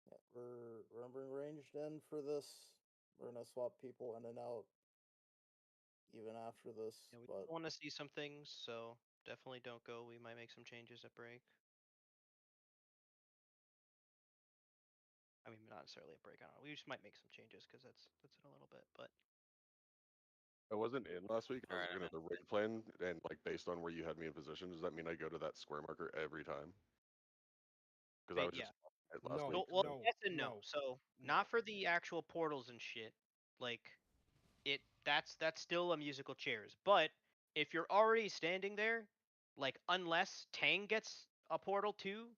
Yeah, we're remembering ranged in for this. We're gonna swap people in and out even after this. Yeah, we but want to see some things, so definitely don't go. We might make some changes at break. I mean, not necessarily at break. I don't know. We just might make some changes because that's in a little bit, but. I wasn't in last week. I was Alright, looking at the raid plan, and like based on where you had me in position, does that mean I go to that square marker every time? Because I was just at last week. Well, yes and no. So not for the actual portals and shit. Like, that's still a musical chairs. But if you're already standing there, like unless Tang gets a portal too,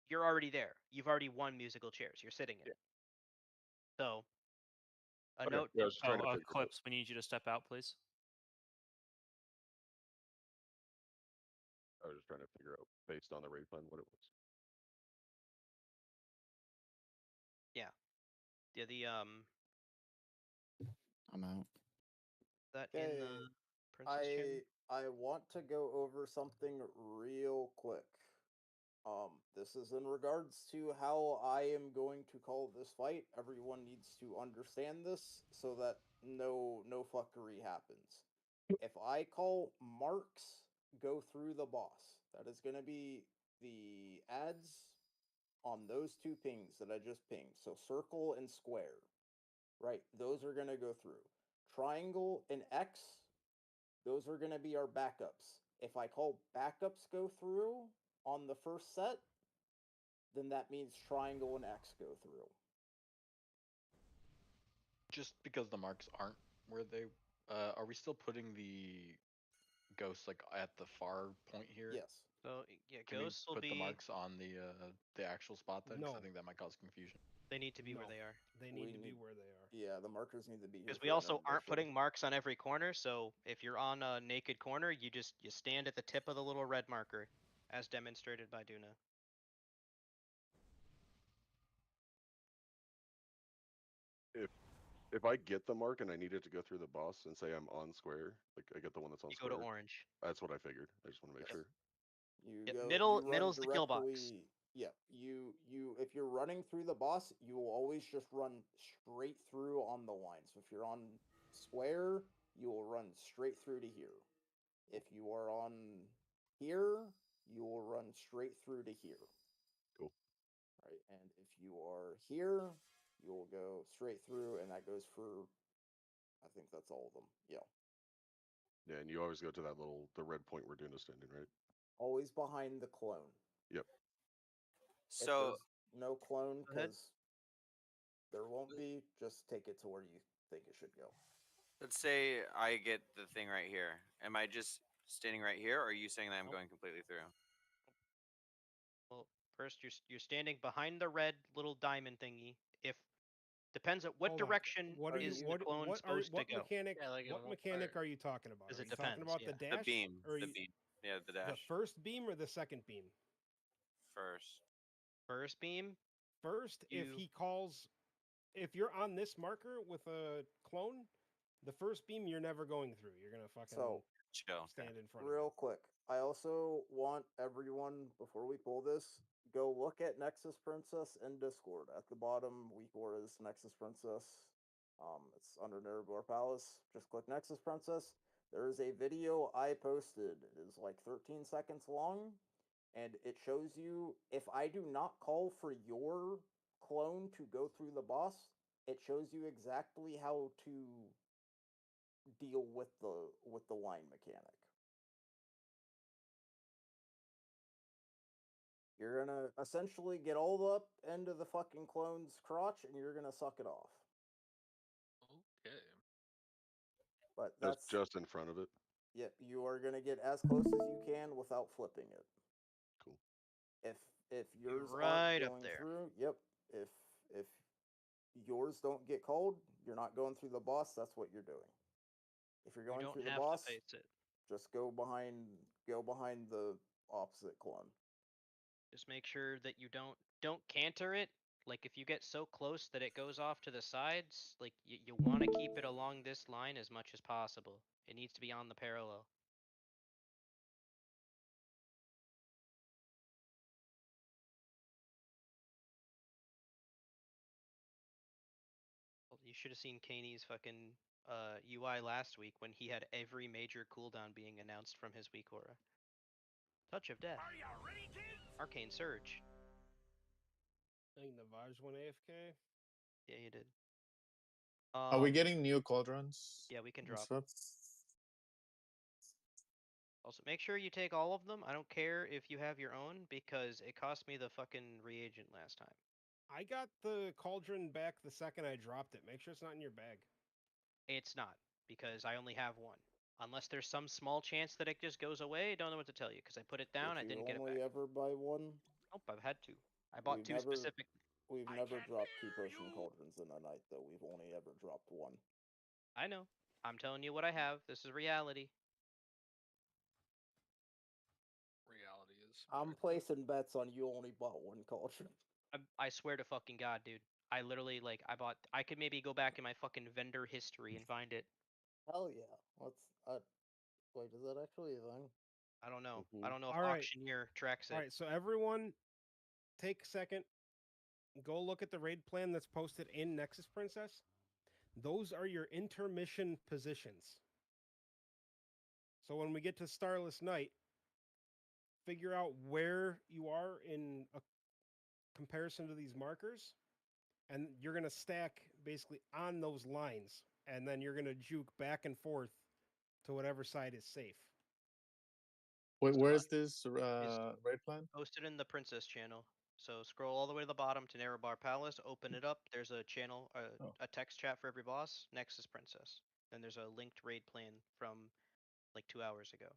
you're already there. You've already won musical chairs. You're sitting in it. So a note. Yeah, I was just trying to figure out. Clips, we need you to step out, please. I was just trying to figure out based on the raid plan what it was. Yeah. I'm out. That Okay, in the Princess channel? I want to go over something real quick. This is in regards to how I am going to call this fight. Everyone needs to understand this so that no fuckery happens. If I call marks go through the boss, that is going to be the ads on those 2 pings that I just pinged. So circle and square. Right, those are going to go through. Triangle and X, those are going to be our backups. If I call backups go through on the first set, then that means triangle and X go through. Just because the marks aren't where they, are we still putting the ghosts like at the far point here? Yes. So yeah, Can we ghosts will put be. the marks on the actual spot then? 'Cause No. I think that might cause confusion. They need to be where No. they are. They need to be where they are. Yeah, the markers need to be here. Because for we also aren't intermission. putting marks on every corner, so if you're on a naked corner, you stand at the tip of the little red marker, as demonstrated by Duna. If I get the mark and I need it to go through the boss and say I'm on square, like I get the one that's on You go square. to orange. That's what I figured. I just want to make sure. You Yep, go middle- you run middle's the kill box. directly- Yeah, you if you're running through the boss, you will always just run straight through on the line. So if you're on square, you will run straight through to here. If you are on here, you will run straight through to here. Cool. Right, and if you are here, you will go straight through, and that goes for, I think that's all of them. Yeah. Yeah, and you always go to the red point where Duna's standing, right? Always behind the clone. Yep. If So there's no clone, Go ahead. because there won't be, just take it to where you think it should go. let's say I get the thing right here. Am I just standing right here, or are you saying that I'm going completely through? Well, first you're standing behind the red little diamond thingy. If depends on what Hold on. direction What are is you, the clone supposed to go. mechanic? Yeah, like in what what mechanic part? are you talking about? 'Cause Are it you talking depends, about yeah. the dash? The beam. Or The you- beam. Yeah, the The dash. first beam or the second beam? First. First beam. First, if You- he calls, if you're on this marker with a clone, the first beam you're never going through. You're gonna fucking So, Chill. stand in front of real quick, I also want everyone, before we pull this, go look at Nexus Princess in Discord. At the bottom, week 4 is Nexus Princess. It's under Nerub Palace. Just click Nexus Princess. There is a video I posted. It is like 13 seconds long, and it shows you if I do not call for your clone to go through the boss, it shows you exactly how to deal with the line mechanic. You're gonna essentially get all up into the fucking clone's crotch, and you're gonna suck it off. Okay. But That's that's just in front of it. Yep, you are gonna get as close as you can without flipping it. Cool. If yours right aren't up going there. through, yep. If yours don't get called, you're not going through the boss. That's what you're doing. If you're You going don't through the have boss, to face it. just go behind the opposite clone. Just make sure that you don't canter it. Like if you get so close that it goes off to the sides, like you want to keep it along this line as much as possible. It needs to be on the parallel. Well, you should have seen Kaney's fucking UI last week when he had every major cooldown being announced from his weak aura. Touch of Death. Are you ready, kids? Arcane Surge. I think Navage went AFK. Yeah, you did. Are we getting new cauldrons? Yeah, we can and drop. stuff? Also, make sure you take all of them. I don't care if you have your own because it cost me the fucking reagent last time. I got the cauldron back the second I dropped it. Make sure it's not in your bag. It's not because I only have one. Unless there's some small chance that it just goes away, I don't know what to tell you because I put it down, I Did you didn't get it only back. ever buy one? Nope, I've had two. I bought We've two never- specifically. We've never dropped 2 potion cauldrons in a night, though. We've only ever dropped 1. I know. I'm telling you what I have. This is reality. Reality is. I'm placing bets on you only bought 1 cauldron. I swear to fucking God, dude. I literally I could maybe go back in my fucking vendor history and find it. Hell yeah. Wait, is that actually a thing? I don't know. Mhm. I don't know if All right. auctioneer tracks it. All right, so everyone, take a second. Go look at the raid plan that's posted in Nexus Princess. Those are your intermission positions. So when we get to Starless Night, figure out where you are in a comparison to these markers, and you're going to stack basically on those lines, and then you're going to juke back and forth to whatever side is safe. Wait, where is this raid plan? Posted in the Princess channel. So scroll all the way to the bottom to Nerub Palace, open it up. There's a channel, Oh. a text chat for every boss, Nexus Princess. Then there's a linked raid plan from like 2 hours ago.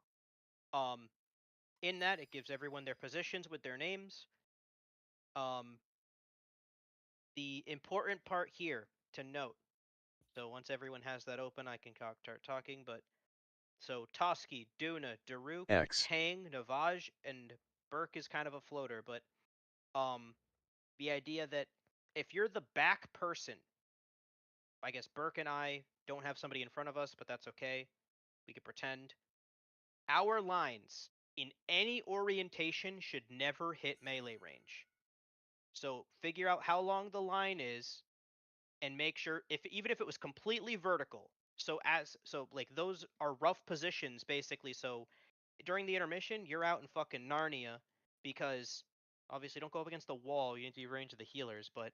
In that, it gives everyone their positions with their names. The important part here to note. So once everyone has that open, I can start talking. But so Toski, Duna, Daruk, Tang, Navaj, and Burke is kind of a floater. But the idea that if you're the back person, I guess Burke and I don't have somebody in front of us, but that's okay. We could pretend. Our lines in any orientation should never hit melee range. So figure out how long the line is and make sure even if it was completely vertical. So like those are rough positions basically. So during the intermission, you're out in fucking Narnia because obviously don't go up against the wall. You need to be range of the healers, but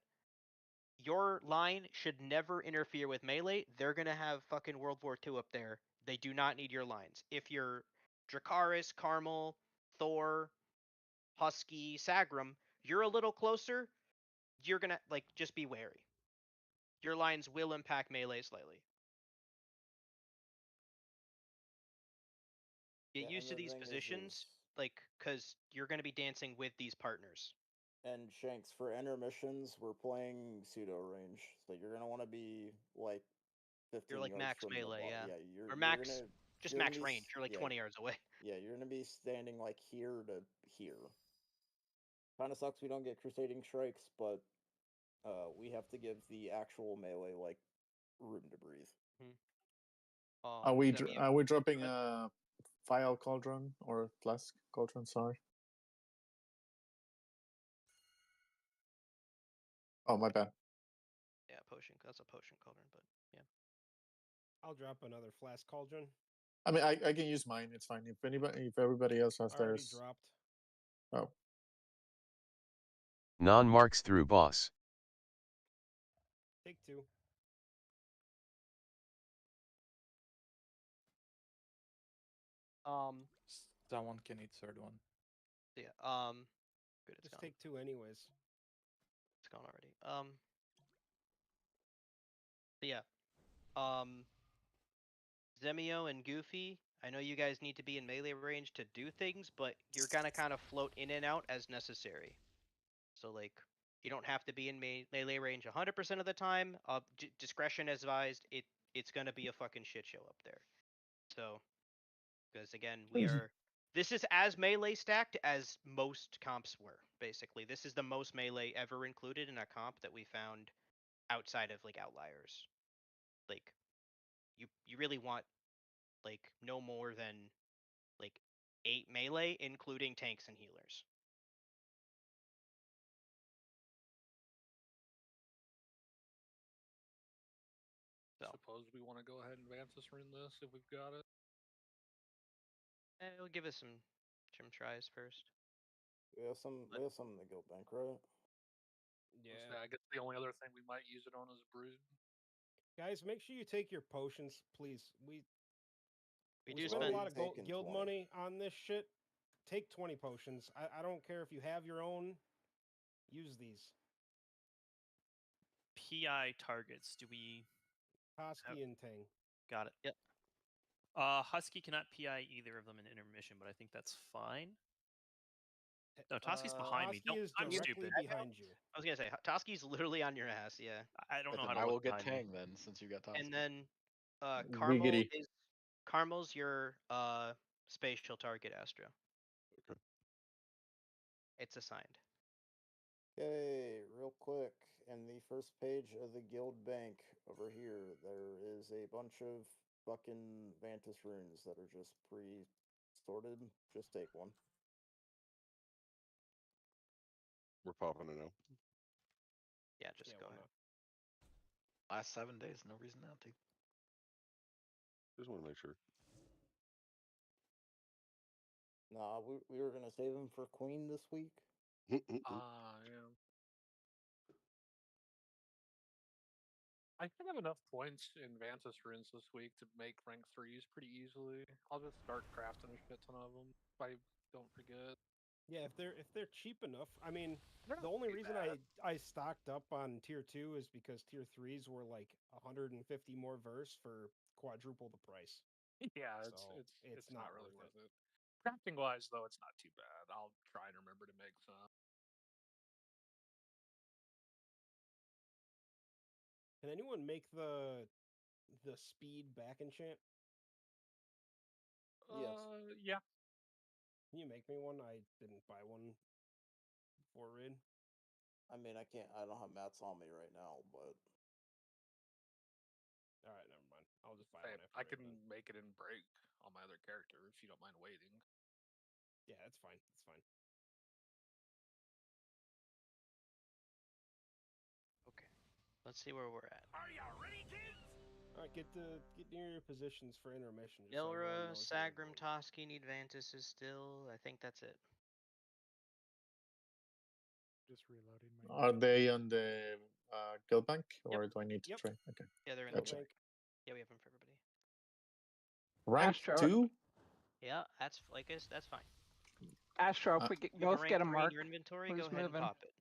your line should never interfere with melee. They're gonna have fucking World War II up there. They do not need your lines. If you're Dracarys, Carmel, Thor, Husky, Sagrum, you're a little closer, you're gonna like just be wary. Your lines will impact melee slightly. Get used to these positions, like, cause you're gonna be dancing with these partners. And Shanks, for intermissions, we're playing pseudo range, so you're gonna want to be like 15 You're like yards max from melee, the yeah. yeah. You're, or you're max, gonna, just you're max gonna be, range. You're like yeah, 20 yards away. Yeah, you're gonna be standing like here to here. Kind of sucks we don't get crusading strikes, but we have to give the actual melee like room to breathe. Are we dropping a file cauldron or flask cauldron? Sorry. Oh, my bad. Yeah, potion. That's a potion cauldron, but yeah. I'll drop another flask cauldron. I mean, I can use mine. It's fine. If everybody else has Already theirs. dropped. Oh. Non-marks through boss. Take 2. Someone can eat third one. Yeah. Good. It's Just gone. take 2 anyways. It's gone already. But yeah. Zemio and Goofy, I know you guys need to be in melee range to do things, but you're gonna kind of float in and out as necessary. So like, you don't have to be in melee range 100% of the time. Discretion is advised. It's gonna be a fucking shit show up there. So, because again, this is as melee stacked as most comps were. Basically, this is the most melee ever included in a comp that we found outside of like outliers. Like, you really want like no more than like 8 melee, including tanks and healers. So. Suppose we want to go ahead and Vantis rune this if we've got it. It'll give us some tries first. We have some to go bank, right? Yeah, I guess the only other thing we might use it on is Brood. Guys, make sure you take your potions, please. We do spend a lot of guild 20. money on this shit. Take 20 potions. I don't care if you have your own. Use these. PI targets. Do we? Husky and Tang. Got it. Yep. Husky cannot PI either of them in intermission, but I think that's fine. No, Toski's behind me. Husky is I'm directly stupid. behind you. I was gonna say Toski's literally on your ass. Yeah. I don't know how to. I will look get behind me. Tang then, since you got Toski. And then Giggity. Carmel's your spatial target, Astra. Okay. It's assigned. Okay, real quick. In the first page of the guild bank over here, there is a bunch of fucking Vantis runes that are just pre-sorted. Just take one. We're popping it now. Yeah, just go ahead. Last 7 days, no reason not to. Just want to make sure. Nah, we were gonna save him for Queen this week. Yeah. I think I have enough points in Vantis runes this week to make rank 3s pretty easily. I'll just start crafting a shit ton of them if I don't forget. Yeah, if they're cheap enough. I mean, the only reason I stocked up on tier 2 is because tier 3s were like 150 more verse for quadruple the price. Yeah, So it's not really worth it. Crafting wise, though, it's not too bad. I'll try and remember to make some. Can anyone make the speed back enchant? Yes. Yeah. Can you make me one? I didn't buy one before raid. I mean, I can't. I don't have mats on me right now, but All right, never mind. I'll just buy Hey, one. I can make it in break on my other character if you don't mind waiting. Yeah, that's fine. That's fine. Okay. Let's see where we're at. Are you ready, kids? All right, get near your positions for intermission. Just so everyone Ilra, knows where you're Sagrum, going. Toski need Vantis is still. I think that's it. Just reloading my. Are they on the guild bank, or do I need to Yep. train? Okay. Yeah, they're in Gotcha. the bank. Yeah, we have them for everybody. Rank Astro. 2? Yeah, that's that's fine. Astro, if we You can both rank get a 3 in mark, your inventory, who's go ahead moving? and pop it.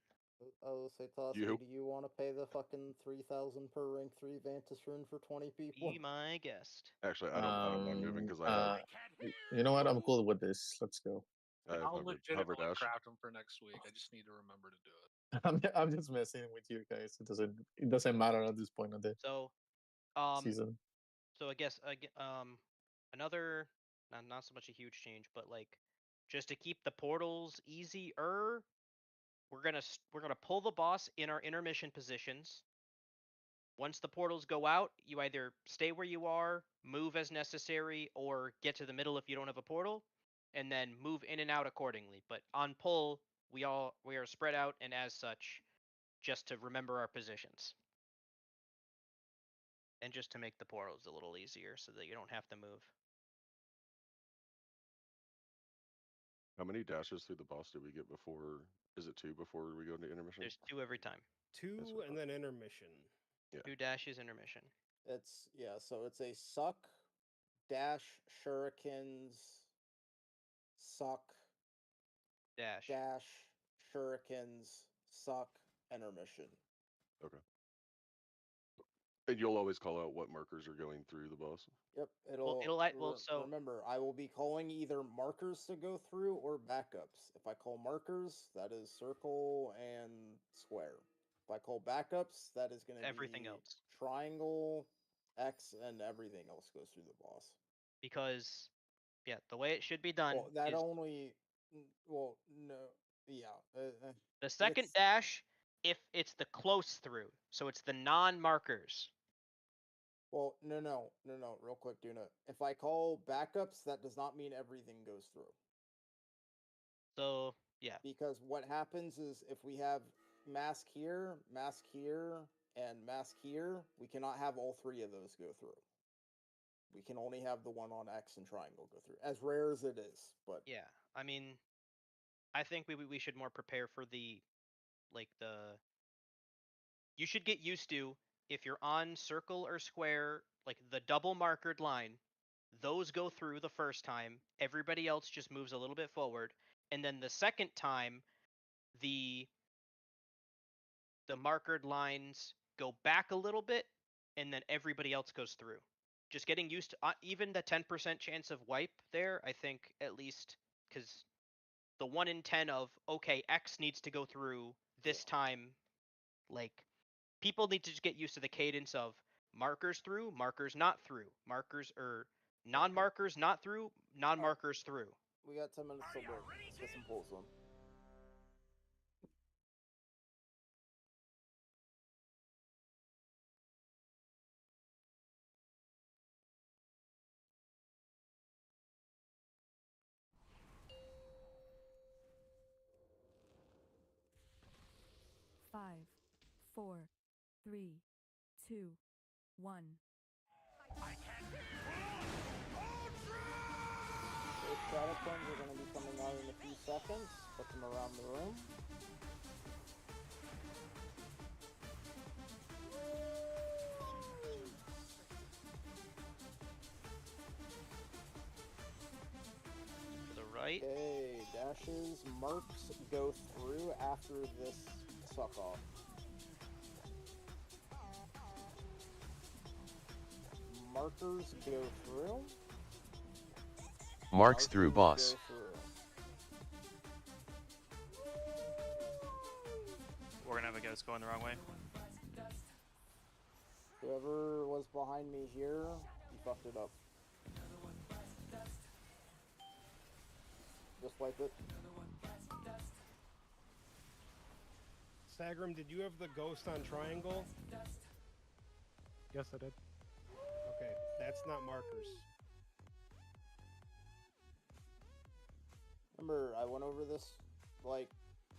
I'll say, Toski, You. do you want to pay the fucking 3,000 per rank 3 Vantis rune for 20 people? Be my guest. Actually, I don't mind moving because You know what? I'm cool with this. Let's go. I have I'll hover legitimately dash. craft them for next week. I just need to remember to do it. I'm just messing with you guys. It doesn't matter at this point of the So, season. So I guess another not so much a huge change, but like just to keep the portals easier, we're gonna pull the boss in our intermission positions. Once the portals go out, you either stay where you are, move as necessary, or get to the middle if you don't have a portal, and then move in and out accordingly. But on pull, we are spread out, and as such, just to remember our positions. And just to make the portals a little easier so that you don't have to move. How many dashes through the boss do we get before? Is it 2 before we go into intermission? There's 2 every time. 2 and then intermission. Yeah. 2 dashes, intermission. So it's a suck, dash, shurikens, suck, dash, shurikens, suck, intermission. Okay. And you'll always call out what markers are going through the boss. Yep, so remember, I will be calling either markers to go through or backups. If I call markers, that is circle and square. If I call backups, that is going to be everything else. Triangle, X, and everything else goes through the boss. Because, yeah, the way it should be done is the second dash if it's the close through, so it's the non-markers. Well, no, real quick, Duna. If I call backups, that does not mean everything goes through. So, yeah. Because what happens is if we have mask here, and mask here, we cannot have all 3 of those go through. We can only have the one on X and triangle go through, as rare as it is. But yeah, I mean, I think we should more prepare for you should get used to, if you're on circle or square, like the double markered line, those go through the first time, everybody else just moves a little bit forward, and then the second time, the markered lines go back a little bit, and then everybody else goes through. Just getting used to even the 10% chance of wipe there, I think, at least, because the 1 in 10 of, okay, X needs to go through this time, like, people need to just get used to the cadence of markers through, markers not through, markers or non-markers not through, non-markers through. We got 10 minutes till break. Let's get some pulls on. Five, 4, 3, 2, 1. Those Shadowclones are going to be coming out in a few seconds. Put them around the room. To the right. Okay, dashes, marks go through after this suck off. Markers go through. Marks through boss. We're gonna have a ghost going the wrong way. Whoever was behind me here, you fucked it up. Just wipe it. Sagrum, did you have the ghost on triangle? Yes, I did. Okay, that's not markers. Remember, I went over this like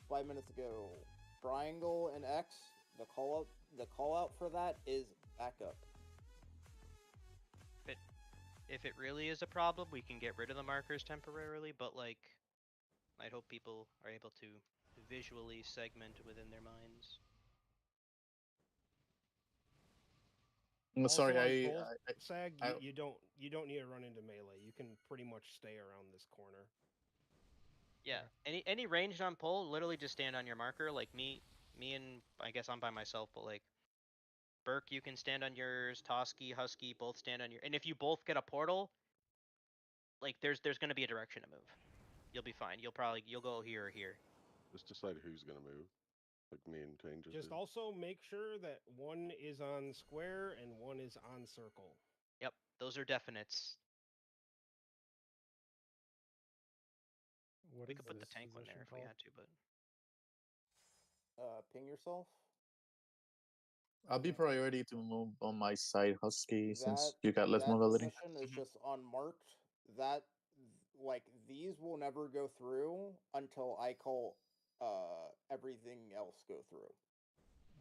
5 minutes ago. Triangle and X, the call out for that is backup. If it really is a problem, we can get rid of the markers temporarily, but like, I'd hope people are able to visually segment within their minds. I'm Also sorry, on both, Sag, you don't need to run into melee. You can pretty much stay around this corner. Yeah, any ranged on pole, literally just stand on your marker. Like me and I guess I'm by myself, but like Burke, you can stand on yours. Toski, Husky, both stand on your. And if you both get a portal, like there's gonna be a direction to move. You'll be fine. You'll go here or here. Just decide who's gonna move. Like me and Tane just. Just also make sure that one is on square and one is on circle. Yep, those are definites. We could put the tank one there if we had to, but. Ping yourself. I'll be priority to move on my side, Husky, since you got less mobility. That position is just unmarked. That, like, these will never go through until I call everything else go through.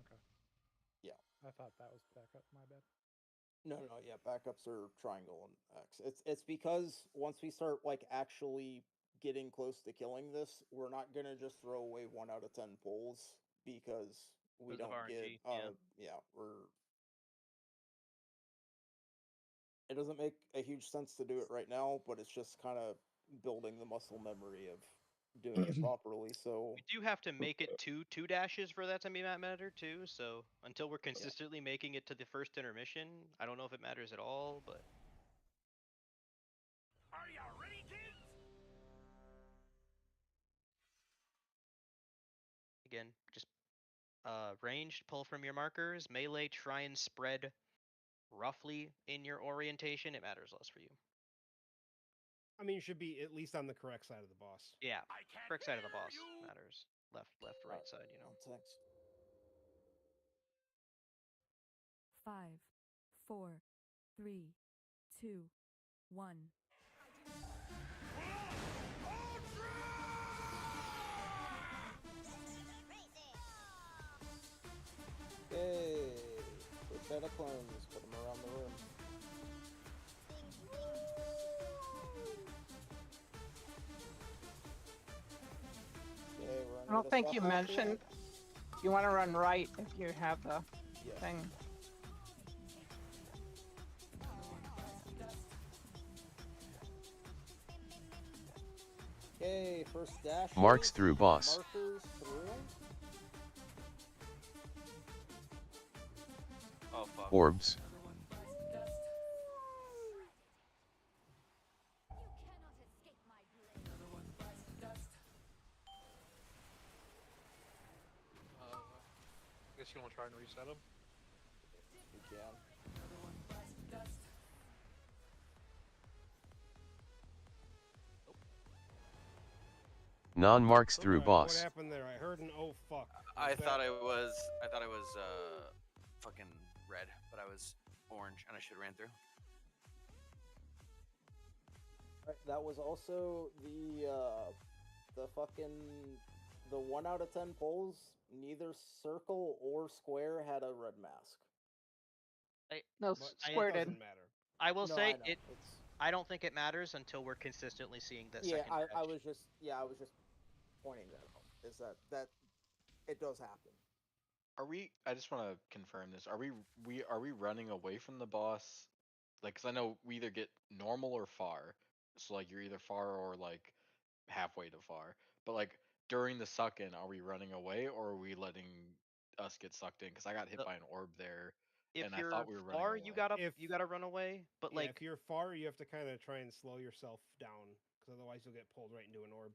Okay. Yeah. I thought that was backup. My bad. No, yeah, backups are triangle and X. It's because once we start like actually getting close to killing this, we're not gonna just throw away 1 out of 10 pulls because we don't get it doesn't make a huge sense to do it right now, but it's just kind of building the muscle memory of doing it properly. So we do have to make it two dashes for that to be matter too. So until we're consistently making it to the first intermission, I don't know if it matters at all. But are you ready, kids? Again, just ranged, pull from your markers. Melee, try and spread roughly in your orientation. It matters less for you. I mean, you should be at least on the correct side of the boss. Yeah, correct side of the boss matters. Left, right side, you know. Thanks. 5, 4, 3, 2, 1. Yay! First set of clones, put them around the room. Okay, I don't think you mentioned you want to run right if you have the thing. Okay, first dash. Marks through boss. Markers through. Oh fuck. Orbs. I guess you want to try and reset them? You can. Non-marks through boss. What happened there? I heard an oh fuck. I thought I was fucking red, but I was orange, and I should have ran through. Right, that was also the fucking 1 out of 10 polls. Neither circle or square had a red mask. No, square didn't matter. I will No, say I know. it. I don't think it matters until we're consistently seeing this. Yeah, second I was just pointing that out. Is that it does happen. Are we? I just want to confirm this. Are we running away from the boss? Like, cause I know we either get normal or far. So like you're either far or like halfway to far. But like during the suck in, are we running away or are we letting us get sucked in? Cause I got hit by an orb there if And I you're thought we were running far, away. you gotta run away. But Yeah, like, if you're far, you have to kind of try and slow yourself down, because otherwise you'll get pulled right into an orb.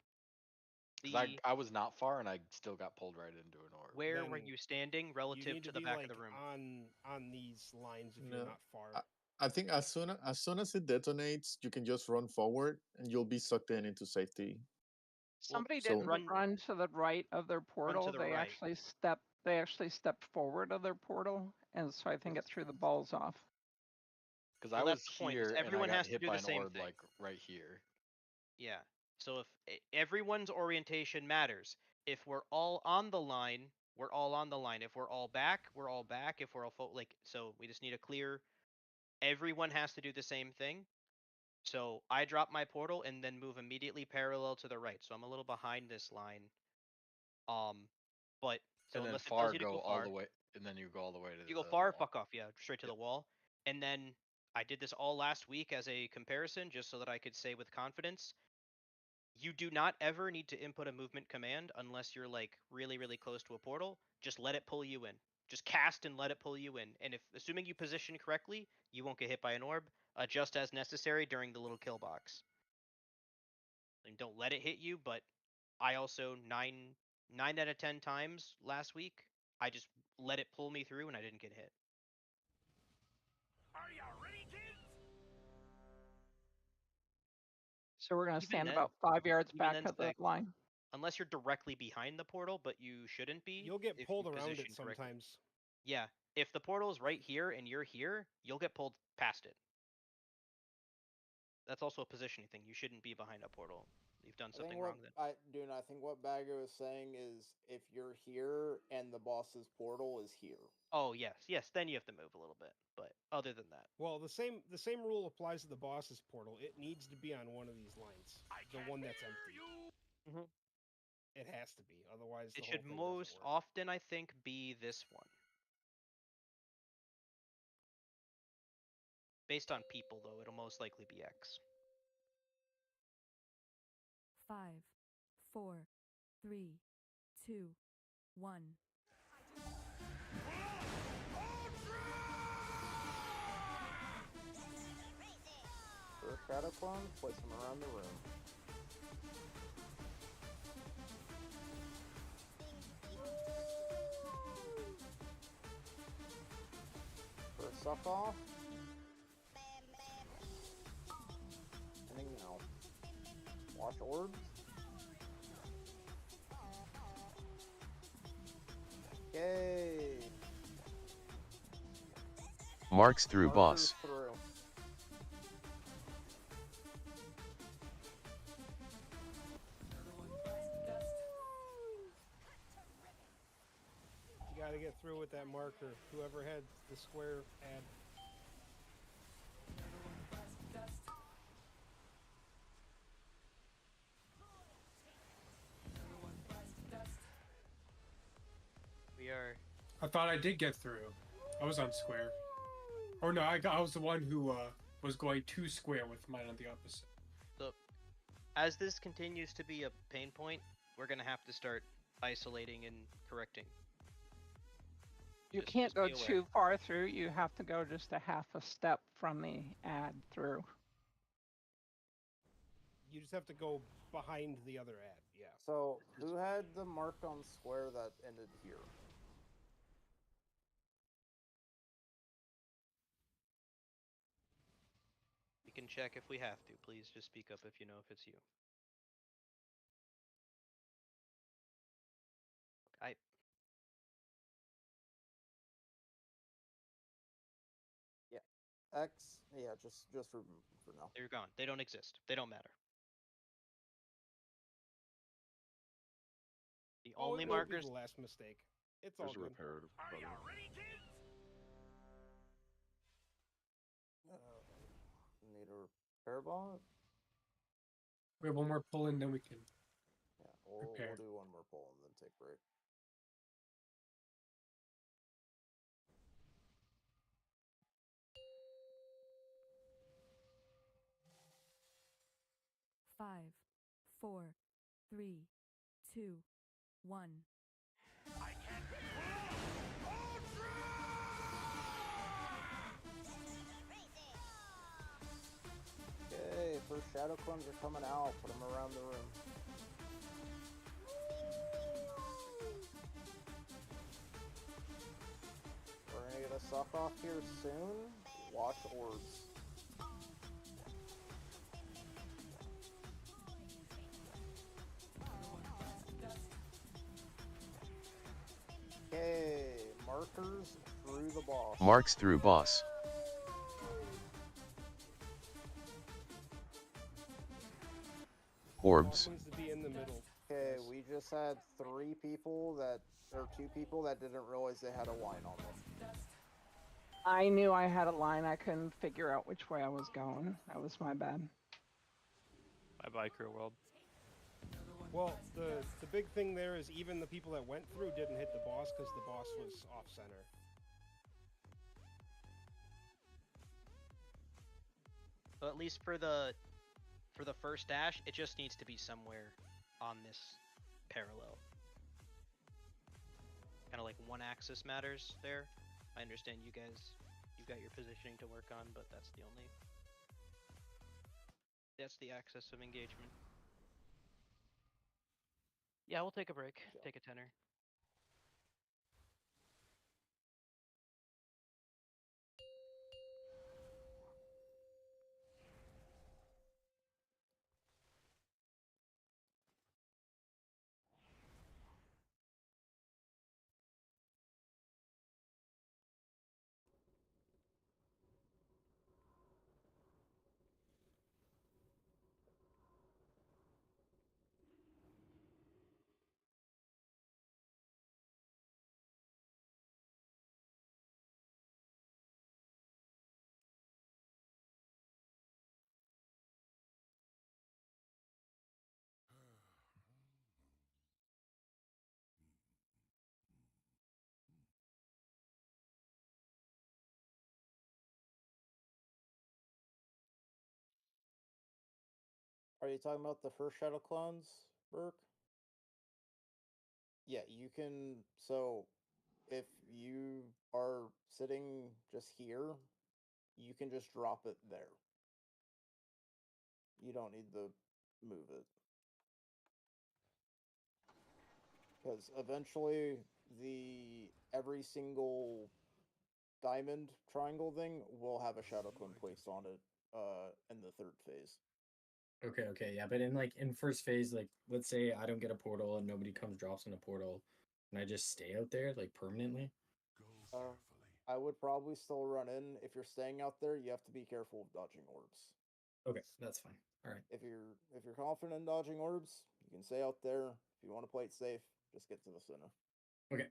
Because I was not far and I still got pulled right into an orb. where were Then you standing You relative need to to the be back like of the room? on these lines if No, you're not far. I think as soon as it detonates, you can just run forward and you'll be sucked into safety. Somebody So- didn't run to the right of their portal. the They right. actually stepped forward of their portal, and so I think it threw the balls off. Because Well, I was that's the point, is here and I everyone got has to hit do by the an same orb thing. like right here. Yeah. So if everyone's orientation matters. If we're all on the line, we're all on the line. If we're all back, we're all back. If we're all like, so we just need a clear. Everyone has to do the same thing. So I drop my portal and then move immediately parallel to the right. So I'm a little behind this line. But so And then unless it tells far you to go go all far, the way, and then you go all the way to you go the far, wall. fuck off. Yeah, straight to the wall. And then I did this all last week as a comparison, just so that I could say with confidence, you do not ever need to input a movement command unless you're like really, really close to a portal. Just let it pull you in. Just cast and let it pull you in. And if, assuming you position correctly, you won't get hit by an orb. Adjust as necessary during the little kill box. And don't let it hit you, but I also 9 out of 10 times last week, I just let it pull me through and I didn't get hit. Are you ready, kids? So we're gonna Even stand then- about 5 yards even back then, of the Zach, line. Unless you're directly behind the portal, but you shouldn't be. You'll get if pulled you around it position correctly. sometimes. Yeah, if the portal is right here and you're here, you'll get pulled past it. That's also a positioning thing. You shouldn't be behind a portal. You've done something wrong then. I think what Bagger was saying is if you're here and the boss's portal is here. Oh yes, then you have to move a little bit. But other than that, Well, the same rule applies to the boss's portal. It needs to be on one of these lines, the one that's empty. Mhm. It has to be, otherwise the it whole should thing doesn't most work. often, I think, be this one. Based on people, though, it'll most likely be X. 5, 4, 3, 2, 1. For shadow clones, place them around the room. For a suck off. Ending now. Watch orbs. Okay. Marks through boss. Through. You gotta get through with that marker. Whoever had the square ad. We are. I thought I did get through. I was on square. Or no, I was the one who was going to square with mine on the opposite. So, as this continues to be a pain point, we're gonna have to start isolating and correcting. You Just- can't just go be aware. too far through. You have to go just a half a step from the ad through. You just have to go behind the other ad. Yeah. So, who had the mark on square that ended here? We can check if we have to. Please just speak up if you know if it's you. X? Yeah, just for now. They're gone. They don't exist. They don't matter. The only it won't be markers. the last mistake. It's all There's a good. reparative. Are you ready, kids? Need a repair bot? We have one more pull in, then we can. Yeah, we'll Repair. do one more pull and then take break. Five, 4, 3, 2, 1. I can't. shadow clones are coming out. Put them around the room. We're gonna get a suck off here soon. Watch orbs. Okay, markers through the boss. Marks through boss. Orbs. Happens to be in the middle. Okay, we just had 3 people that, or 2 people that didn't realize they had a line on them. I knew I had a line. I couldn't figure out which way I was going. That was my bad. Bye-bye, Crew World. Well, the big thing there is even the people that went through didn't hit the boss because the boss was off center. So at least for the first dash, it just needs to be somewhere on this parallel. Kind of like one axis matters there. I understand you guys, you've got your positioning to work on, but that's the axis of engagement. Yeah, we'll take a break. Take a tenner. Are you talking about the first shadow clones, Burke? Yeah, you can. So, if you are sitting just here, you can just drop it there. You don't need to move it. Because eventually, every single diamond triangle thing will have a shadow clone placed on it in the 3rd phase. Okay, yeah, but in first phase, like let's say I don't get a portal and nobody comes drops in a portal, and I just stay out there like permanently. I would probably still run in. If you're staying out there, you have to be careful of dodging orbs. Okay, that's fine. All right. If you're confident in dodging orbs, you can stay out there. If you want to play it safe, just get to the center. Okay.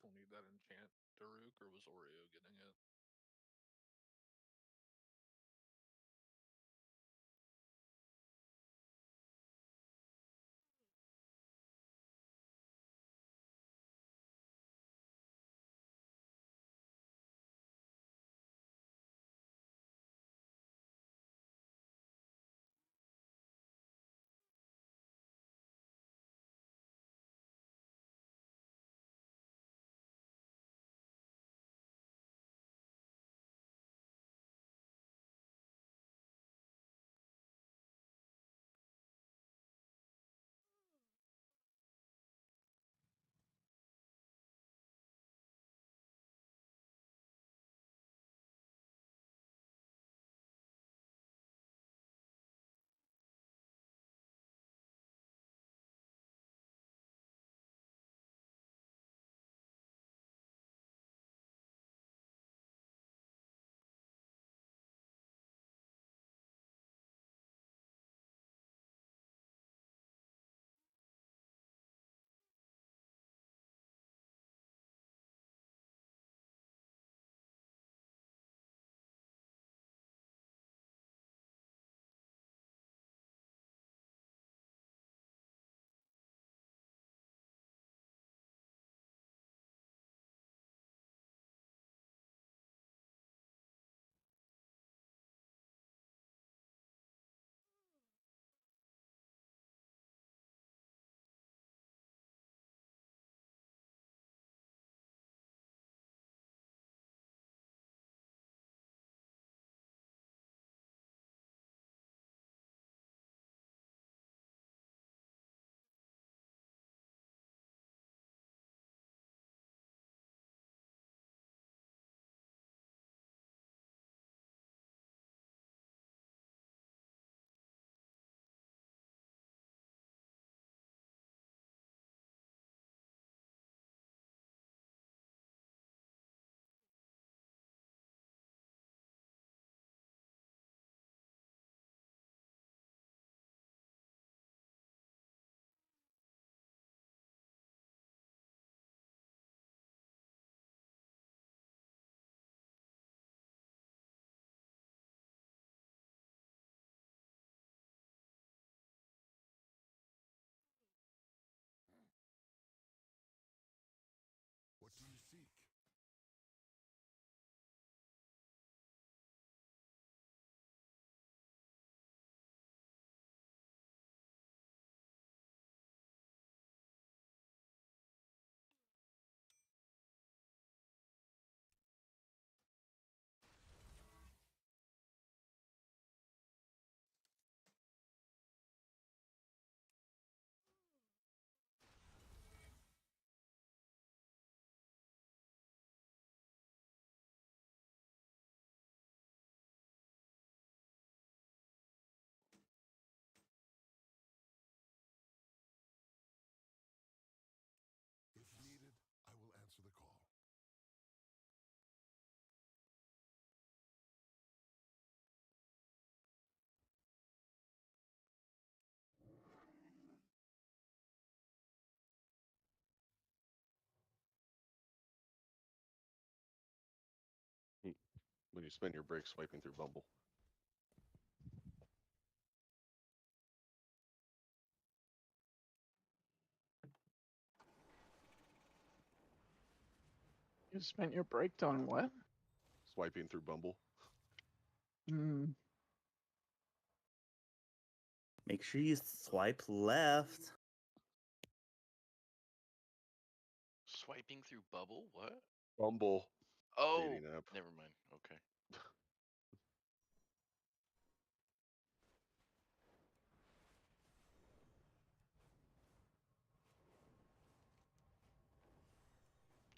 definitely need that enchant. Daruk, or was Oreo getting it? What do you seek? If needed, I will answer the call. When you spend your break swiping through Bumble. You spent your break doing what? Swiping through Bumble. Hmm. Make sure you swipe left. Swiping through Bubble? What? Bumble. Oh, Dating app. never mind. Okay.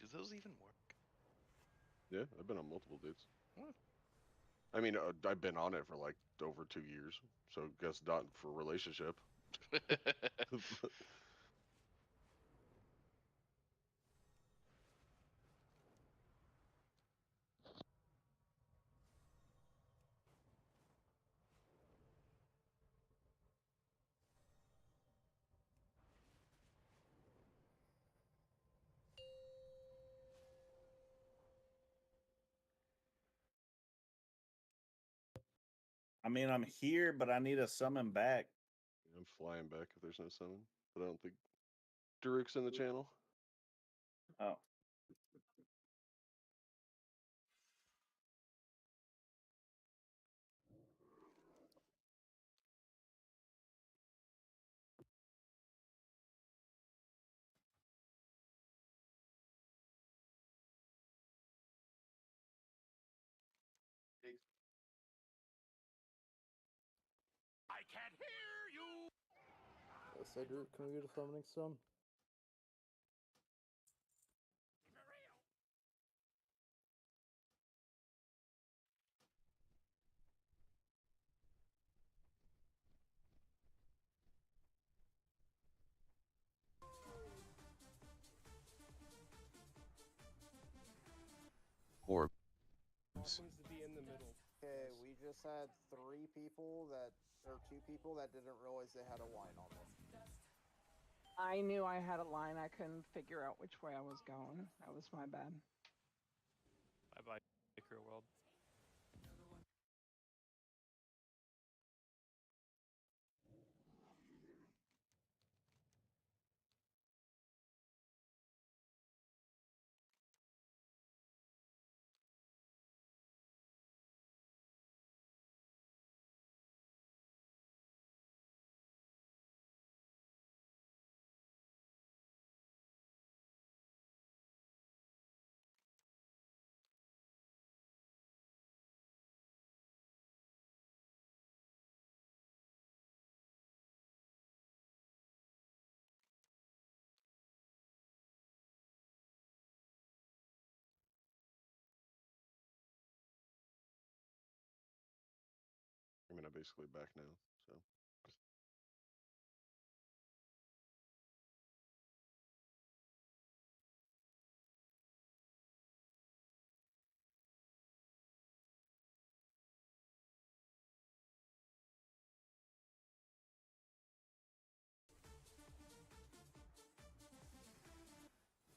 Do those even work? Yeah, I've been on multiple dates. What? I mean, I've been on it for like over 2 years, so guess not for relationship. I mean, I'm here, but I need a summon back. I'm flying back if there's no summon, but I don't think Daruk's in the channel. Oh. I can't hear you. Say, Drew, can we get a summoning stone? Orbs. Happens to be in the middle. Okay, we just had 3 people that, or 2 people that didn't realize they had a line on them. I knew I had a line. I couldn't figure out which way I was going. That was my bad. Bye bye, Crew World. I mean, I'm basically back now, so.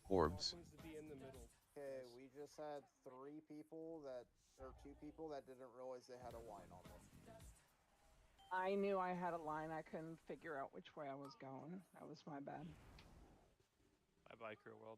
Orbs. Happens to be in the middle. Okay, we just had 3 people that, or 2 people that didn't realize they had a line on them. I knew I had a line. I couldn't figure out which way I was going. That was my bad. Bye bye, Crew World.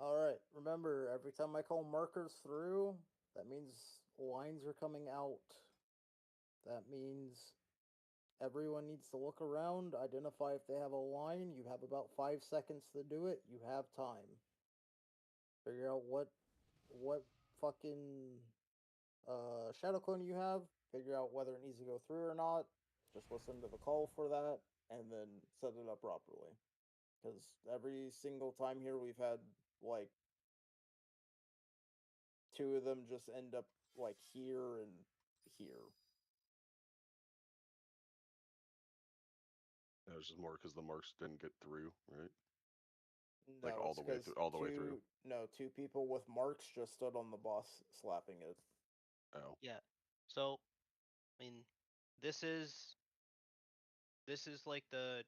Alright, remember, every time I call markers through, that means lines are coming out. That means everyone needs to look around, identify if they have a line. You have about 5 seconds to do it. You have time. Figure out what fucking shadow clone you have. Figure out whether it needs to go through or not. Just listen to the call for that, and then set it up properly. Because every single time here we've had like 2 of them just end up like here and here. That was just more because the marks didn't get through, right? No, Like all the way through, all the way through. No, 2 people with marks just stood on the boss slapping it. Oh. Yeah. So, I mean, this is like the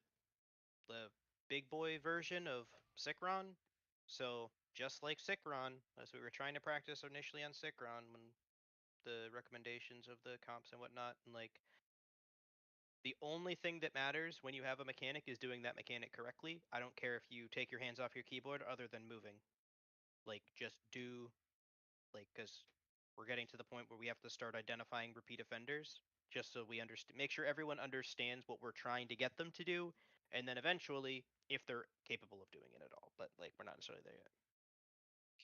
big boy version of Sikron. So just like Sikron, as we were trying to practice initially on Sikron, when the recommendations of the comps and whatnot, and like the only thing that matters when you have a mechanic is doing that mechanic correctly. I don't care if you take your hands off your keyboard other than moving. Like just do, like, because we're getting to the point where we have to start identifying repeat offenders just so we understand, make sure everyone understands what we're trying to get them to do, and then eventually if they're capable of doing it at all. But like we're not necessarily there yet.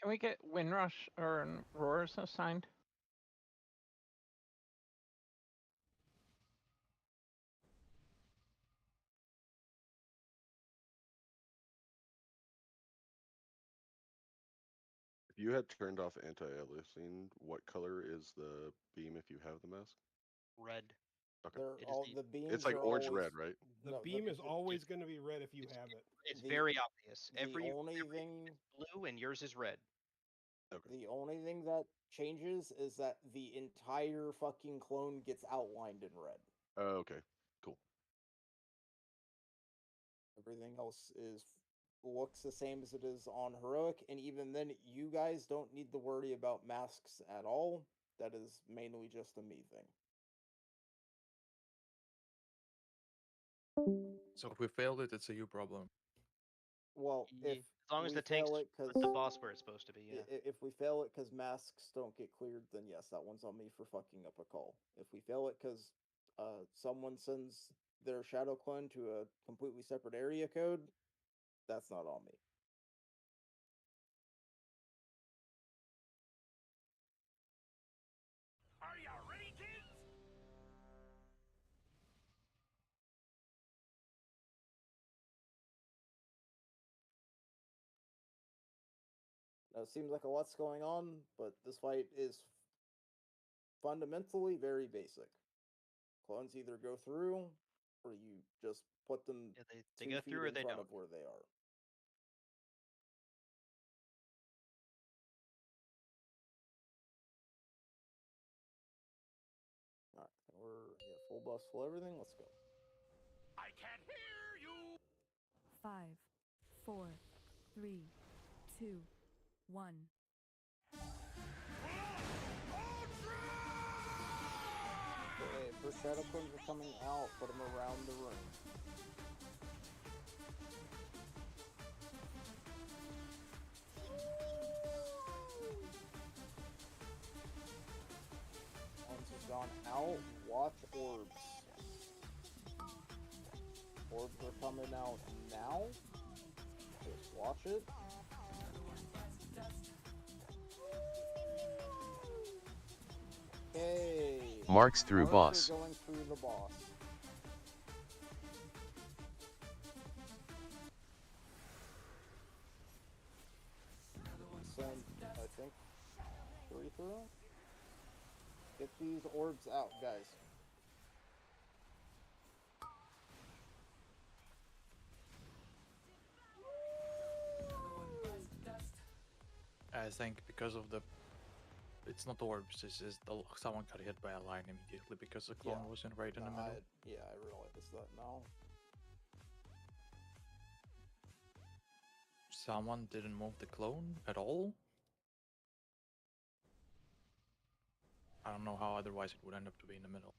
Can we get Windrush or Roars assigned? You had turned off anti-aliasing. What color is the beam if you have the mask? Red. Okay. They're It is all the- the beams. It's like are orange always, red, right? The no, beam is always going to be red if you have it. It's The- very obvious. the Every only thing blue and yours is red. The only thing that changes is that the entire fucking clone gets outlined in red. Oh, okay. Cool. Everything else looks the same as it is on heroic, and even then, you guys don't need to worry about masks at all. That is mainly just a me thing. So if we failed it, it's a you problem. Well, if as long as we the tank's fail it put because the boss where it's supposed to be, yeah. if we fail it because masks don't get cleared, then yes, that one's on me for fucking up a call. If we fail it because someone sends their shadow clone to a completely separate area code, that's not on me. Are you ready, kids? Now, it seems like a lot's going on, but this fight is fundamentally very basic. Clones either go through, or you just put them Yeah, they 2 go feet through or in they front don't. of where they are. Alright, we're full buffs, full everything. Let's go. I can't hear you. 5, 4, 3, 2, 1. Okay, first shadow clones are coming out. Put them around the room. Ones have gone out. Watch orbs. Orbs are coming out now. Just watch it. Okay. Marks through Marks boss. are going through the boss. Send, I think, 3 through. Get these orbs out, guys. I think because of the, it's not orbs. This is someone got hit by a line immediately because the clone was right in the middle. I realize that now. Someone didn't move the clone at all. I don't know how otherwise it would end up to be in the middle.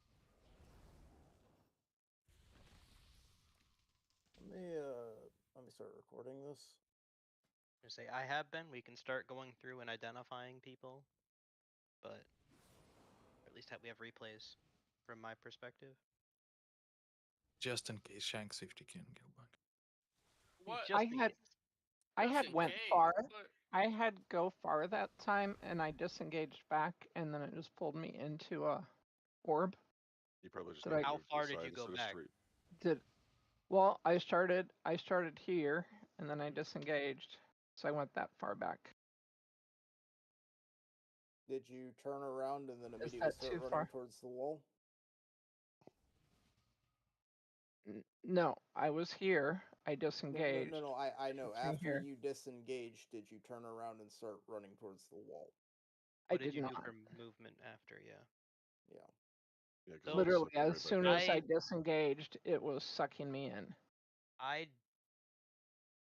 Let me start recording this. I say I have been. We can start going through and identifying people, but at least we have replays from my perspective. Just in case Shank Safety can go back. What? I had in went case, far. but- I had go far that time, and I disengaged back, and then it just pulled me into a orb. You probably just Did need I- to How move to far the did side you go instead of back? straight. Well, I started here, and then I disengaged, so I went that far back. Did you turn around and then Is immediately that start too running far? towards the wall? No, I was here. I disengaged. No, I know. It's in After here. you disengaged, did you turn around and start running towards the wall? I What did did you not. do for movement after? Yeah. Yeah. Yeah, 'cause So- it Literally, sucked you as right back soon in. as I disengaged, it was sucking me in. I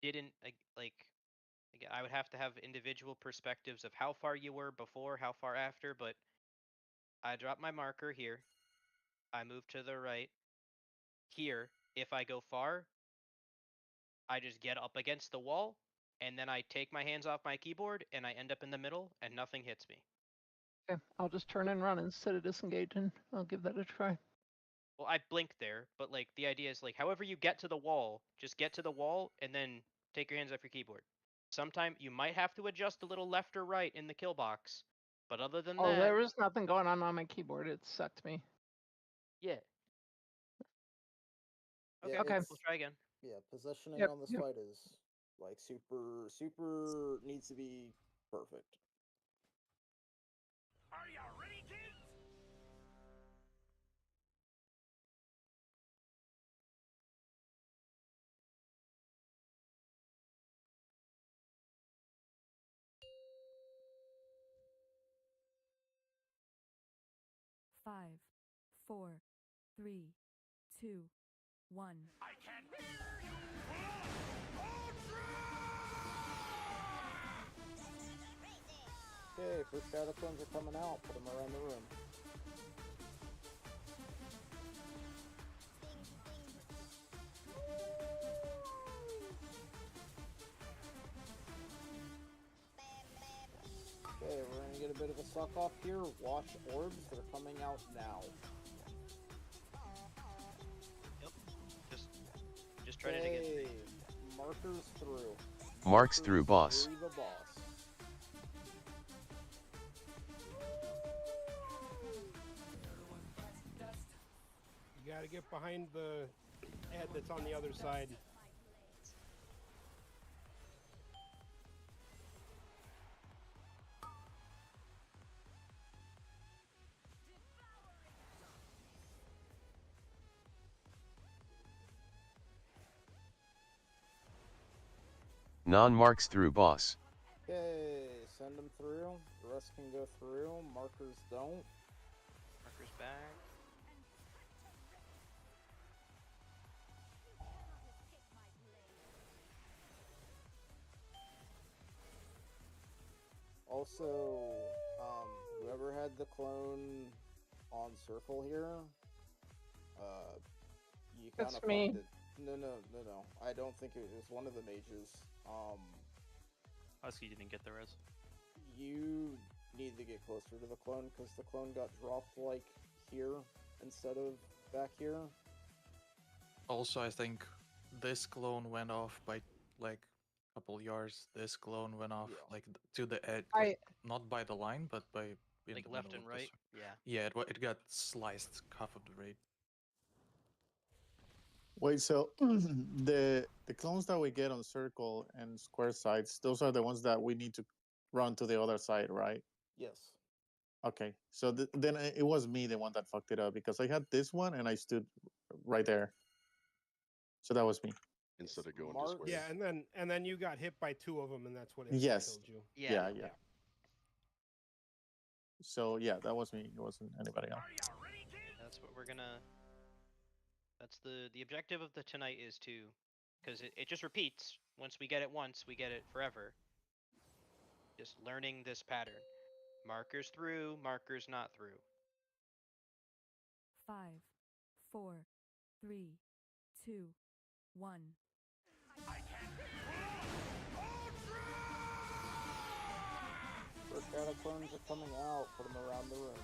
didn't like. I would have to have individual perspectives of how far you were before, how far after, but I dropped my marker here. I moved to the right. Here, if I go far, I just get up against the wall, and then I take my hands off my keyboard, and I end up in the middle, and nothing hits me. Okay, I'll just turn and run instead of disengaging. I'll give that a try. Well, I blinked there, but like the idea is like however you get to the wall, just get to the wall and then take your hands off your keyboard. Sometime you might have to adjust a little left or right in the kill box, but other than Oh, that, there was nothing going on my keyboard. It sucked me. yeah. Okay, Okay. we'll try again. Yeah, positioning Yep, on this yep. fight is like super needs to be Perfect. Are you ready, kids? Five, four, three, two, one. I can hear you! Okay, first shadow clones are coming out. Put them around the room. Okay, we're gonna get a bit of a suck off here. Watch orbs, they're coming out now. Yep. Just tried it against me. Markers through. Marks through boss. Through the boss. You gotta get behind the head that's on the other side. Non-marks through boss. Okay, send them through. The rest can go through. Markers don't. Markers back. Also, whoever had the clone on circle here, you kind It's of me. fucked it. No. I don't think it was one of the mages. Husky didn't get the res. You need to get closer to the clone because the clone got dropped like here instead of back here. Also, I think this clone went off by like a couple yards. This clone went off like to the edge, like, not by the line, but by in Like the left middle and of the right? circle. Yeah. Yeah, it got sliced half of the raid. Wait, so the clones that we get on circle and square sides, those are the ones that we need to run to the other side, right? Yes. Okay, so then it was me the one that fucked it up because I had this one and I stood right there. So that was me. Instead of going to Marks. square. Yeah, and then you got hit by two of them, and that's what Yes. killed you. Yeah. So yeah, that was me. It wasn't anybody else. That's what we're gonna. That's the objective of the tonight is to, because it just repeats. Once we get it once, we get it forever. Just learning this pattern. Markers through, markers not through. 5, 4, 3, 2, 1. First shadow clones are coming out. Put them around the room.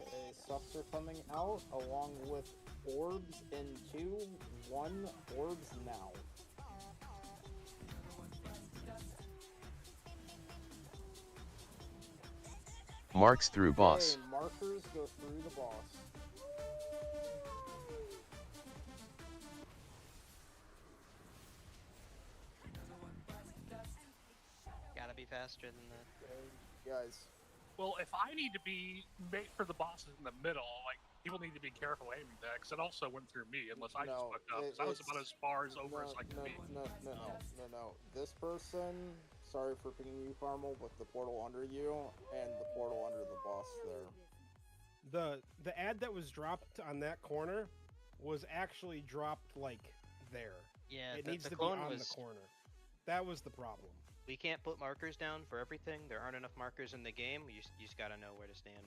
Okay, sucks are coming out along with orbs in 2, 1 orbs now. Marks through boss. Okay, markers go through the boss. Gotta be faster than that. Guys. Well, if I need to be made for the bosses in the middle, like people need to be careful aiming that, because it also went through me, unless I just fucked up. 'Cause I was about as far as over as I could be. No. This person, sorry for pinging you, Carmel, but the portal under you and the portal under the boss there. The ad that was dropped on that corner was actually dropped like there. Yeah, it the needs to be clone on was- the corner. That was the problem. We can't put markers down for everything. There aren't enough markers in the game. You just gotta know where to stand.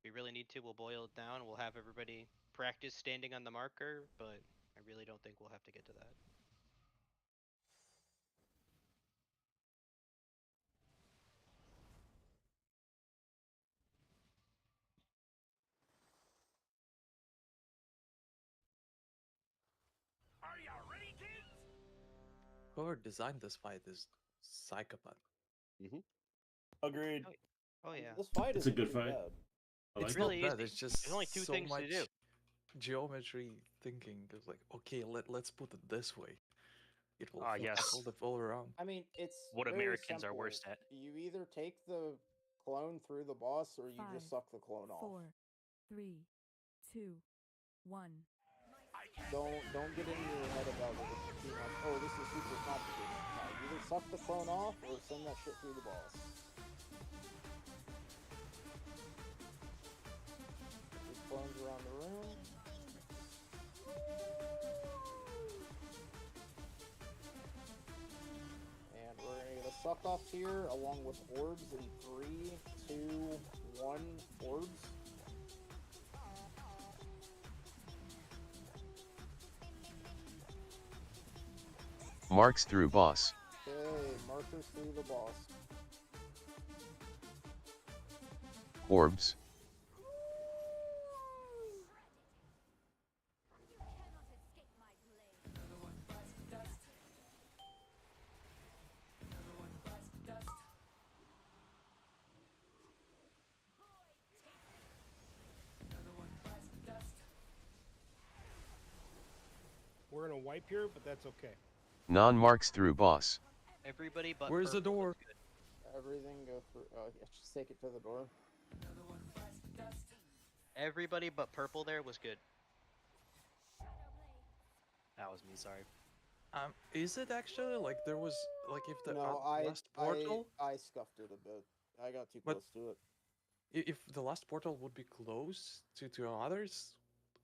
We really need to. We'll boil it down. We'll have everybody practice standing on the marker, but I really don't think we'll have to get to that. Are you ready, kids? Whoever designed this fight is psychopath. Agreed. Oh yeah. This fight It's a isn't good too fight. bad. I It's like not really bad. easy. It's just There's only two so things to much do. geometry thinking. It's like, okay, let's put it this way. It will yes. fold it all around. I mean, it's What very Americans are simple. worst at. You either take the clone through the boss, or you just 5, suck the clone off. 4, 3, 2, 1. Don't get into your head about it. It's too much. Oh, this is super complicated. No, you either suck the clone off or send that shit through the boss. These clones around the room. And we're gonna get a suck off here along with orbs in 3, 2, 1 orbs. Marks through boss. Okay, markers through the boss. Orbs. We're gonna wipe here, but that's okay. Non-marks through boss. Everybody but Where's the purple door? was good. Everything go through. Yeah, just take it to the door. Everybody but purple there was good. That was me. Sorry. Is it actually like there was like if the No, last portal? I scuffed it a bit. I got too But- close to it. If the last portal would be close to others,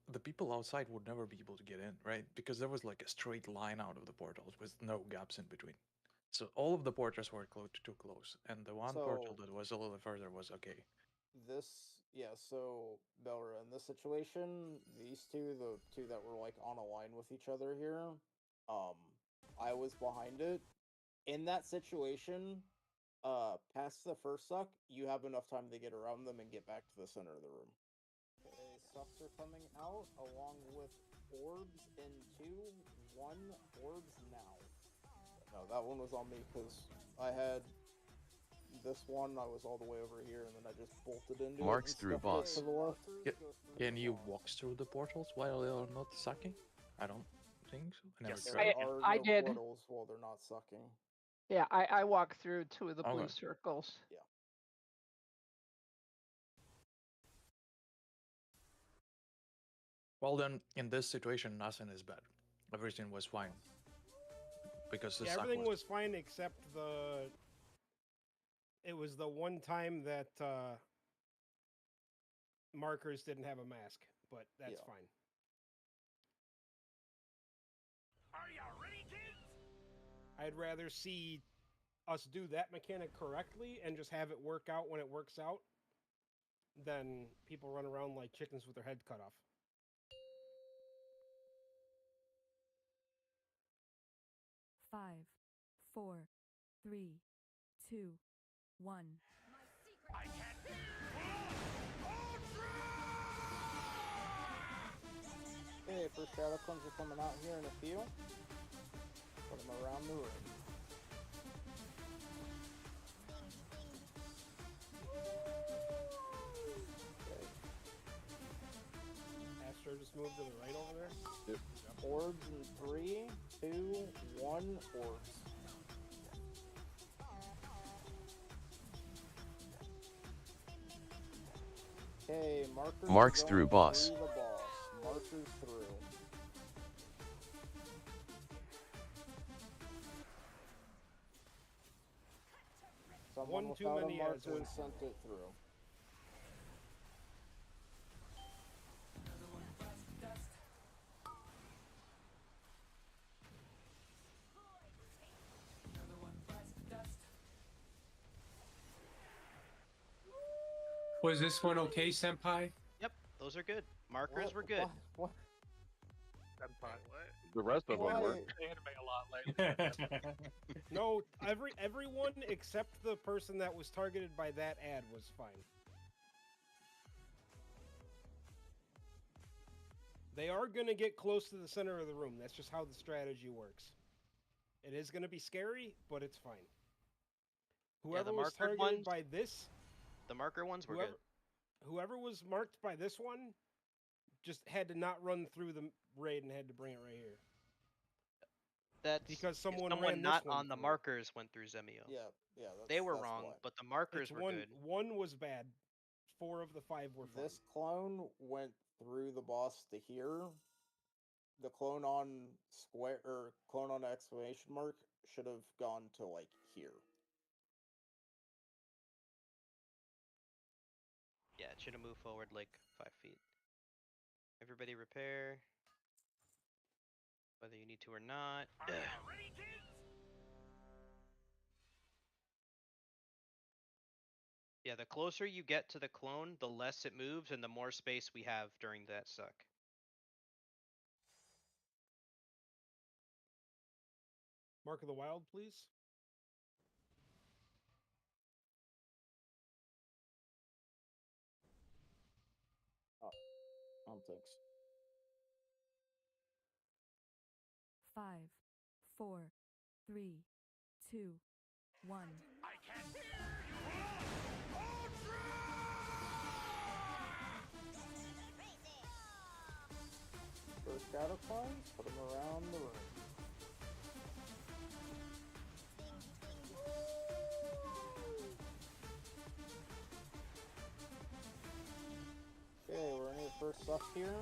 the people outside would never be able to get in, right? Because there was like a straight line out of the portals with no gaps in between. So all of the portals were too close, and the one portal So- that was a little further was okay. So Belra, in this situation, these two, the two that were like on a line with each other here, I was behind it. In that situation, past the first suck, you have enough time to get around them and get back to the center of the room. Okay, sucks are coming out along with orbs in 2, 1 orbs now. No, that one was on me because I had this one, I was all the way over here, and then I just bolted into Marks it. and through stuffed it boss. to the left. Can you walk through the portals while they are not sucking? I don't think so. I never Yes. tried. There are I no did. portals while they're not sucking. Yeah, I walked through 2 of the blue Okay. circles. Yeah. Well then, in this situation, nothing is bad. Everything was fine. Because the Yeah, suck everything was... was fine except the. It was the one time that markers didn't have a mask, but that's Yeah. fine. Are you ready, kids? I'd rather see us do that mechanic correctly and just have it work out when it works out than people run around like chickens with their head cut off. Five, 4, 3, 2, 1. I can't. Okay, first shadow clones are coming out here in a few. Put them around the room. Okay. Astro just moved to the right over there. Yep. Orbs in 3, 2, 1 orbs. Okay, markers. Marks are through going boss. Through the boss. Markers through. Someone One too without many a ads, marker one. sent it through. Was this one okay, Senpai? Yep, those are good. Markers were good. What? The rest of them Why? were. Anime a lot lately. No, everyone except the person that was targeted by that ad was fine. They are going to get close to the center of the room. That's just how the strategy works. It is going to be scary, but it's fine. Whoever the was markered targeted ones. by this, The marker ones were whoever, good. whoever was marked by this one, just had to not run through the raid and had to bring it right here. That's because if someone someone ran not this one on the through. markers went through Zemio. Yeah, They were that's wrong, why. but the markers It's were one. good. One was bad. 4 of the 5 were fine. This clone went through the boss to here. The clone on square or clone on exclamation mark should have gone to like here. Yeah, it should have moved forward like 5 feet. Everybody repair. Whether you need to or not. Yeah, the closer you get to the clone, the less it moves and the more space we have during that suck. Mark of the Wild, please. Oh, thanks. 5, 4, 3, 2, 1. First shadow clones, put them around the room. Okay, we're in your first suck here.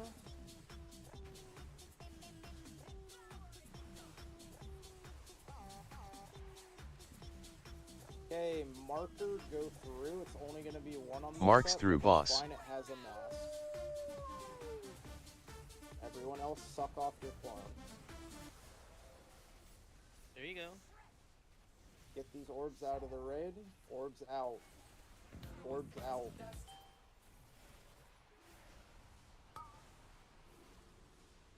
Okay, marker, go through. It's only going to be one on the Marks set, through but it's boss. fine, it has a mask. Everyone else suck off your clone. There you go. Get these orbs out of the raid. Orbs out. Orbs out.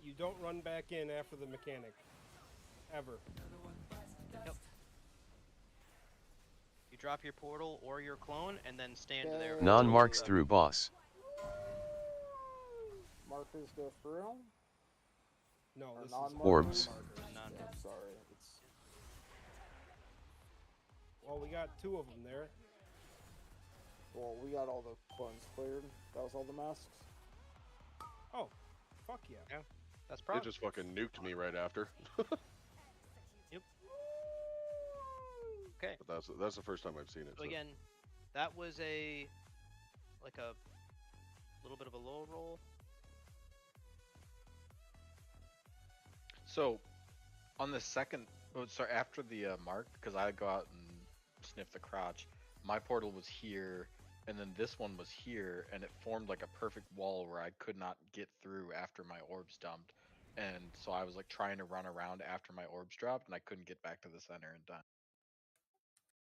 You don't run back in after the mechanic. Ever. Yep. You drop your portal or your clone and then stand there. Non-marks through boss. Markers go through. No, or this non-markers. Orbs. Yeah, sorry. It's... Well, we got 2 of them there. Well, we got all the clones cleared. That was all the masks. Oh, fuck yeah. Yeah, that's It probably. just fucking nuked me right after. Yep. Okay. But that's the first time I've seen it. So again, that was a little bit of a low roll. So, on the second, after the mark, because I go out and sniff the crotch, my portal was here, and then this one was here, and it formed like a perfect wall where I could not get through after my orbs dumped. And so I was like trying to run around after my orbs dropped, and I couldn't get back to the center in time.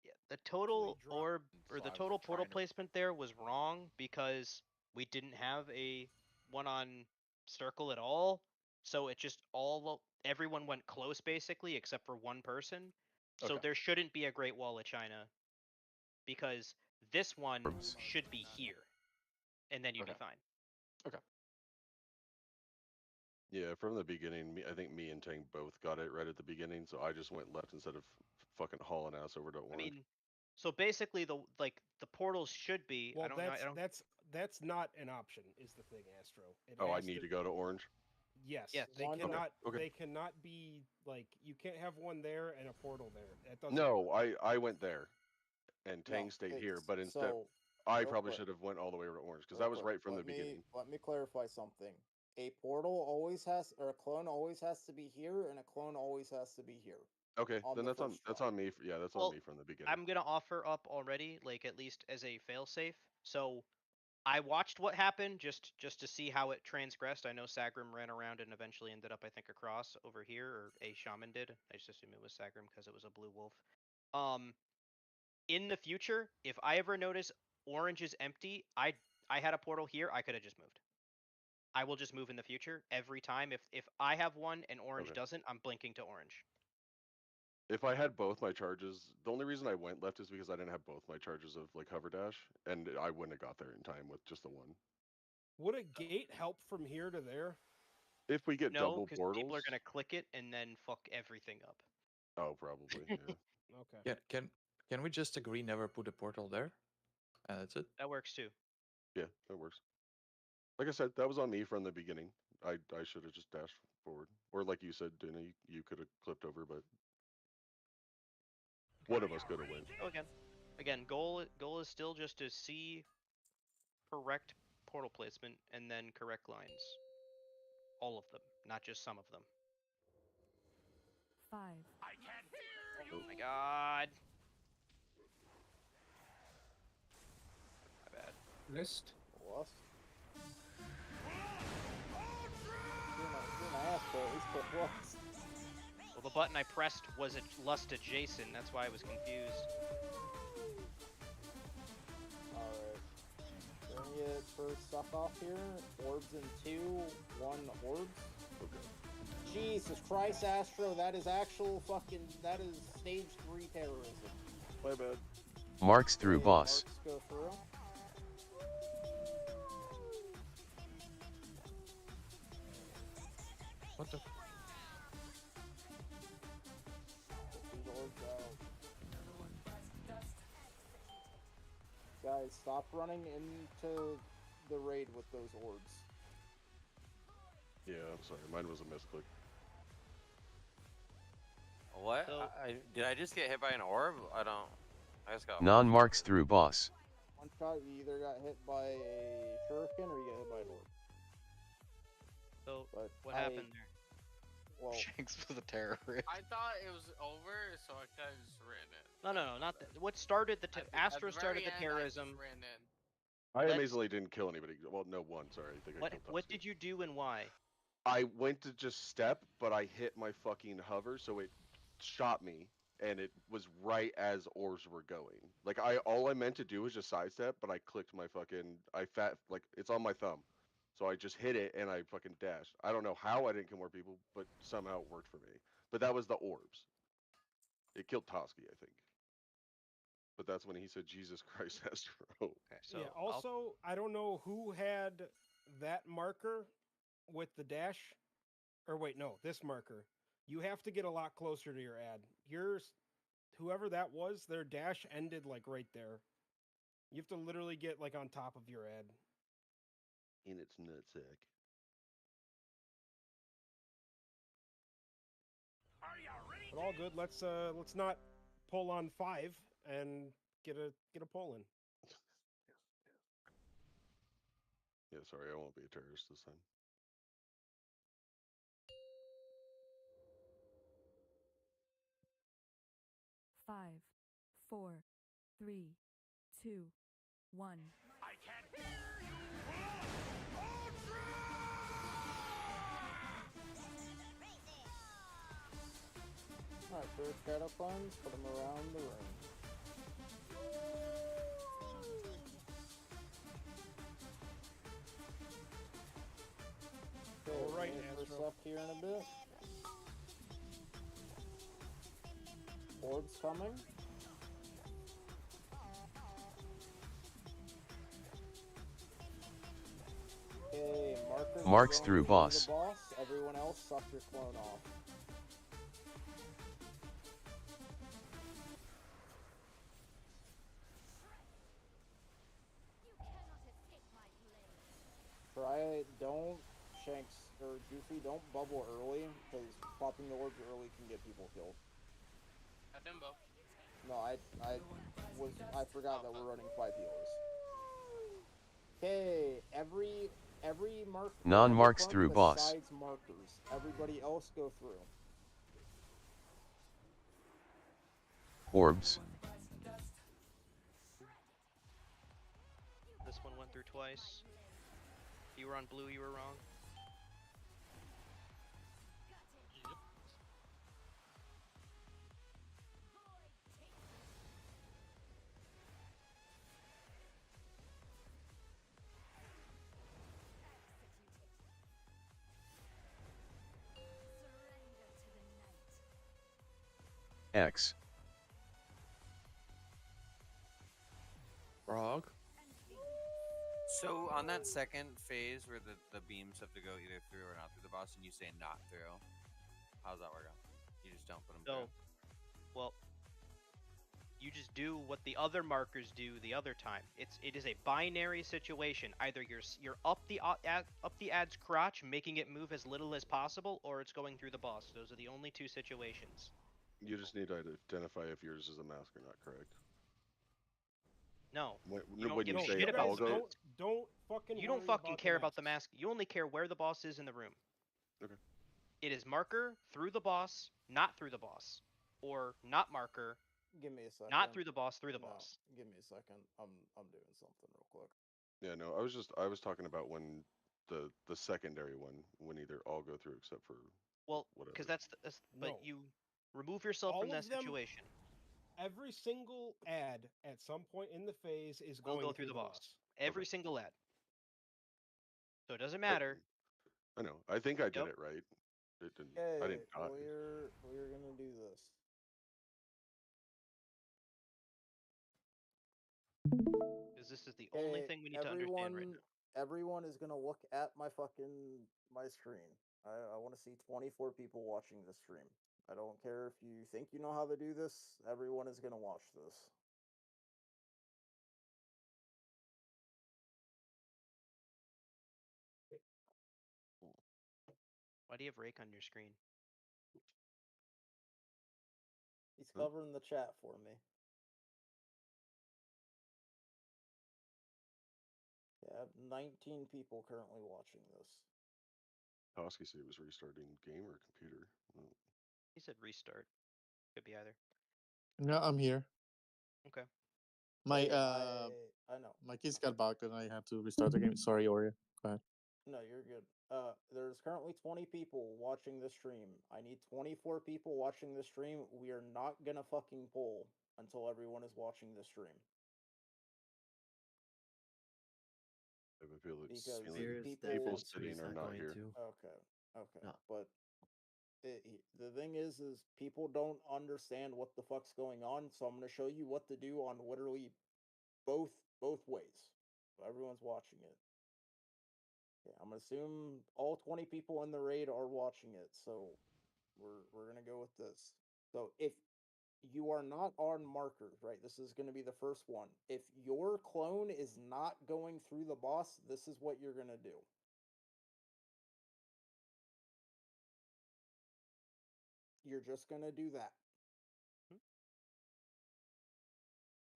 Yeah, the total orb or So the I was total portal trying to- placement there was wrong because we didn't have a one on circle at all. So it just everyone went close basically except for one person. So Okay. there shouldn't be a Great Wall of China because this one should be here, and then you'd be fine. Okay. Yeah, from the beginning, I think me and Tang both got it right at the beginning, so I just went left instead of fucking hauling ass over to orange. I mean, so basically the portals should be. Well, I don't know. I don't. that's not an option. Is the thing, Astro? It I has need to go to orange. Yes. Yes. They One- cannot. Okay. They cannot be like you can't have one there and a portal there. That doesn't. No, I went there, and Tang No, stayed it's- here, but instead so, I real probably quick. should have went all the way over to orange because Real that was quick, right from the let me- beginning. Let me clarify something. A portal always has, or a clone always has to be here, and a clone always has to be here. Okay, on then the that's on first try. me. Yeah, that's Well, on me from the beginning. I'm gonna offer up already, like at least as a failsafe. So I watched what happened just to see how it transgressed. I know Sagrim ran around and eventually ended up, I think, across over here, or a shaman did. I just assume it was Sagrim because it was a blue wolf. In the future, if I ever notice orange is empty, I had a portal here, I could have just moved. I will just move in the future every time. If I have one and orange Okay. doesn't, I'm blinking to orange. If I had both my charges, the only reason I went left is because I didn't have both my charges of like hover dash, and I wouldn't have got there in time with just the one. Would a gate help from here to there? If we get No, double because portals, people are gonna click it and then fuck everything up. oh, probably. Yeah. Okay. Yeah, Can we just agree never put a portal there? And that's it. That works too. Yeah, that works. Like I said, that was on me from the beginning. I should have just dashed forward, or like you said, Dana, you could have clipped over, but one of us could have went. Oh, again, goal is still just to see correct portal placement and then correct lines. All of them, not just some of them. 5. Oh my god. My bad. List. Lost. My ass, but at least put once. Well, the button I pressed was lust adjacent. That's why I was confused. Alright. Bring it first stuff off here. Orbs in 2, 1 orbs. Okay. Jesus Christ, Astro, that is actual fucking, that is stage 3 terrorism. My bad. Marks through Okay, boss. Marks go through. What the? These orbs out. Guys, stop running into the raid with those orbs. Yeah, I'm sorry. Mine was a misclick. What? Did I just get hit by an orb? I just got Non-marks through boss. One shot, you either got hit by a shuriken or you got hit by an orb. So, But what happened there? Well, Shanks was a terrorist. I thought it was over, so I kind of just ran in. No, not that. What started the Astro At the started very the end, terrorism. I just ran in. I Let's- amazingly didn't kill anybody. Well, no one. Sorry, I think I killed What did you do and why? I went to just step, but I hit my fucking hover, so it shot me, and it was right as orbs were going. Like all I meant to do was just sidestep, but I clicked my fucking, like it's on my thumb, so I just hit it and I fucking dashed. I don't know how I didn't kill more people, but somehow it worked for me. But that was the orbs. It killed Toski, I think. But that's when he said, "Jesus Christ, Astro." Okay, so yeah. Also, I don't know who had that marker with the dash, or wait, no, this marker. You have to get a lot closer to your ad. Yours, whoever that was, their dash ended like right there. You have to literally get like on top of your ad. In its nutsack. But all good. Let's not pull on 5 and get a pull in. Yeah, sorry, I won't be a terrorist this time. Five, 4, 3, 2, 1. Alright, first shadow funds, put them around the room. Okay, All right, wait for Astro. stuff here in a bit. Orbs coming. Okay, Marks going through to boss. The boss. Everyone else, suck your clone off. Don't, Shanks, or Goofy, don't bubble early, because popping the orbs early can get people killed. At Dimbo. No, I forgot that we're running 5 healers. Okay, every mark. Non-marks through boss. Besides markers, everybody else go through. Orbs. This one went through twice. You were on blue, you were wrong. X. Frog. So on that second phase where the beams have to go either through or not through the boss, and you say not through, how's that work out? You just don't put them through. Well, You just do what the other markers do the other time. It is a binary situation. Either you're up the ad's crotch, making it move as little as possible, or it's going through the boss. Those are the only two situations. You just need to identify if yours is a mask or not, correct? No. When, You don't when give you a say shit about the algo, mask. Don't fucking. You don't worry fucking about care the about the masks. mask. You only care where the boss is in the room. Okay. It is marker through the boss, not through the boss, or not marker, Give me a second. not through the boss, through the No, boss. give me a second. I'm doing something real quick. Yeah, no, I was talking about when the secondary one, when either all go through except for Well, whatever. because that's but No. you remove yourself All from that of them- situation. Every single ad at some point in the phase is Will going go through the boss. boss. Every single ad. So it doesn't matter. I know. I think I did Yep. it right. It didn't. Okay, I didn't die. we're gonna do this. Because this is the only thing we need to understand right now. Everyone is gonna look at my screen. I want to see 24 people watching this stream. I don't care if you think you know how to do this. Everyone is gonna watch this. Why do you have Rake on your screen? He's covering the chat for me. Yeah, I have 19 people currently watching this. Toski said he was restarting game or computer. Well, He said restart. Could be either. No, I'm here. Okay. My Hey, I know. my keys got bugged and I had to restart the game. Sorry, Oria. Go ahead. No, you're good. There's currently 20 people watching the stream. I need 24 people watching the stream. We are not gonna fucking poll until everyone is watching the stream. I have a feeling Because people sitting are not here. Okay. No. But the thing is people don't understand what the fuck's going on. So I'm gonna show you what to do on literally both ways. So everyone's watching it. Yeah, I'm gonna assume all 20 people in the raid are watching it. So we're gonna go with this. So if you are not on markers, right? This is going to be the first one. If your clone is not going through the boss, this is what you're going to do. You're just going to do that.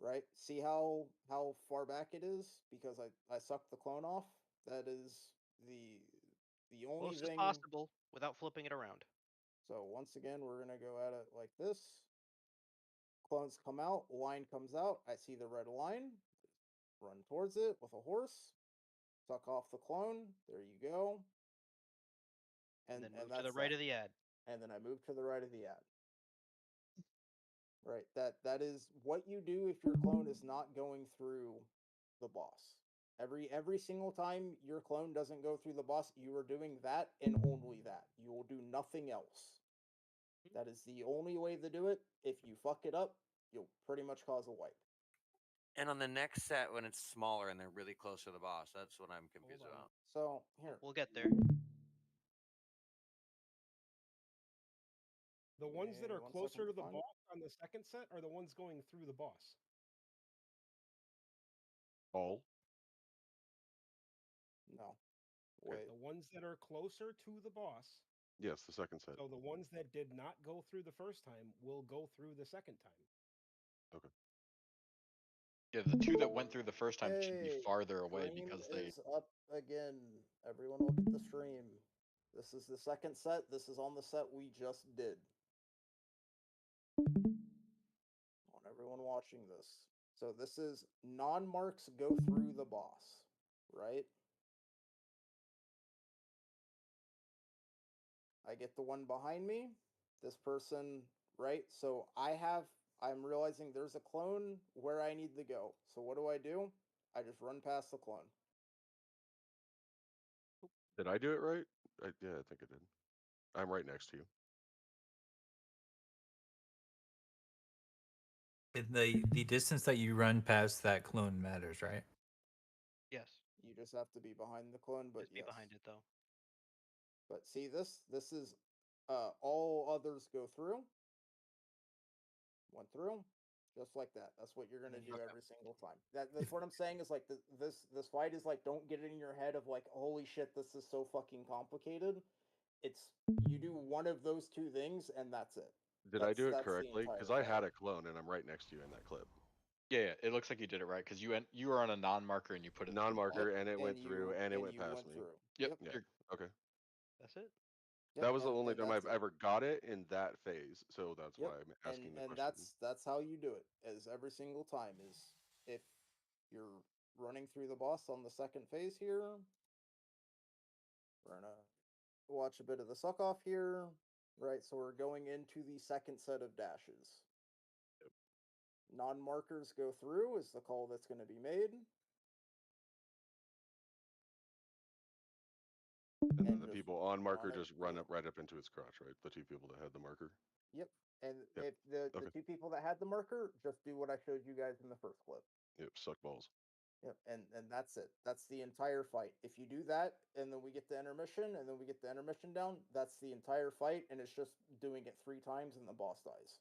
Right? See how far back it is? Because I sucked the clone off. That is the only Close as thing possible without flipping it around. So once again, we're going to go at it like this. Clones come out, line comes out. I see the red line. Run towards it with a horse. Suck off the clone. There you go. And then move to the right of the ad. And then I move to the right of the ad. Right. That is what you do if your clone is not going through the boss. Every single time your clone doesn't go through the boss, you are doing that and only that. You will do nothing else. That is the only way to do it. If you fuck it up, you'll pretty much cause a wipe. And on the next set, when it's smaller and they're really close to the boss, that's what I'm confused about. So here, we'll get there. The ones that are closer to the boss on the second set are the ones going through the boss. All? No. Okay. The ones that are closer to the boss. Yes, the second set. So the ones that did not go through the first time will go through the second time. Okay. Yeah, the two that went through the first time should be Hey, farther away stream because they. is up again. Everyone look at the stream. This is the second set. This is on the set we just did. On everyone watching this. So this is non-marks go through the boss, right? I get the one behind me. This person, right? So I'm realizing there's a clone where I need to go. So what do? I just run past the clone. Did I do it right? Yeah, I think I did. I'm right next to you. The distance that you run past that clone matters, right? Yes. You just have to be behind the clone, but Just be behind it though. But see this is all others go through. Went through. Just like that. That's what you're gonna do Okay. every single time. That's what I'm saying is like this fight is like, don't get it in your head of like, holy shit, this is so fucking complicated. It's you do one of those two things and that's it. Did I do it That's the correctly? entire Because I had fight. a clone and I'm right next to you in that clip. Yeah, it looks like you did it right because you were on a non-marker and you put it through the wall. Non-marker, and it went And through, and it and went you past went me. through. Yep. Yeah. You're, Okay. That's it. Yep, That was the only and time that's I've it. ever got it in that phase, so that's Yep. why I'm asking the And question. that's how you do it. As every single time is if you're running through the boss on the second phase here, we're gonna watch a bit of the suck off here. Right, so we're going into the second set of dashes. Yep. Non-markers go through is the call that's going to be made. And then And the just people on marker run it just run through. up right up into its crotch, right? The two people that had the marker. Yep. And Yep. if the Okay. two people that had the marker, just do what I showed you guys in the first clip. Yep. Suck balls. Yep, and that's it. That's the entire fight. If you do that, and then we get the intermission, and then we get the intermission down, that's the entire fight, and it's just doing it 3 times, and the boss dies.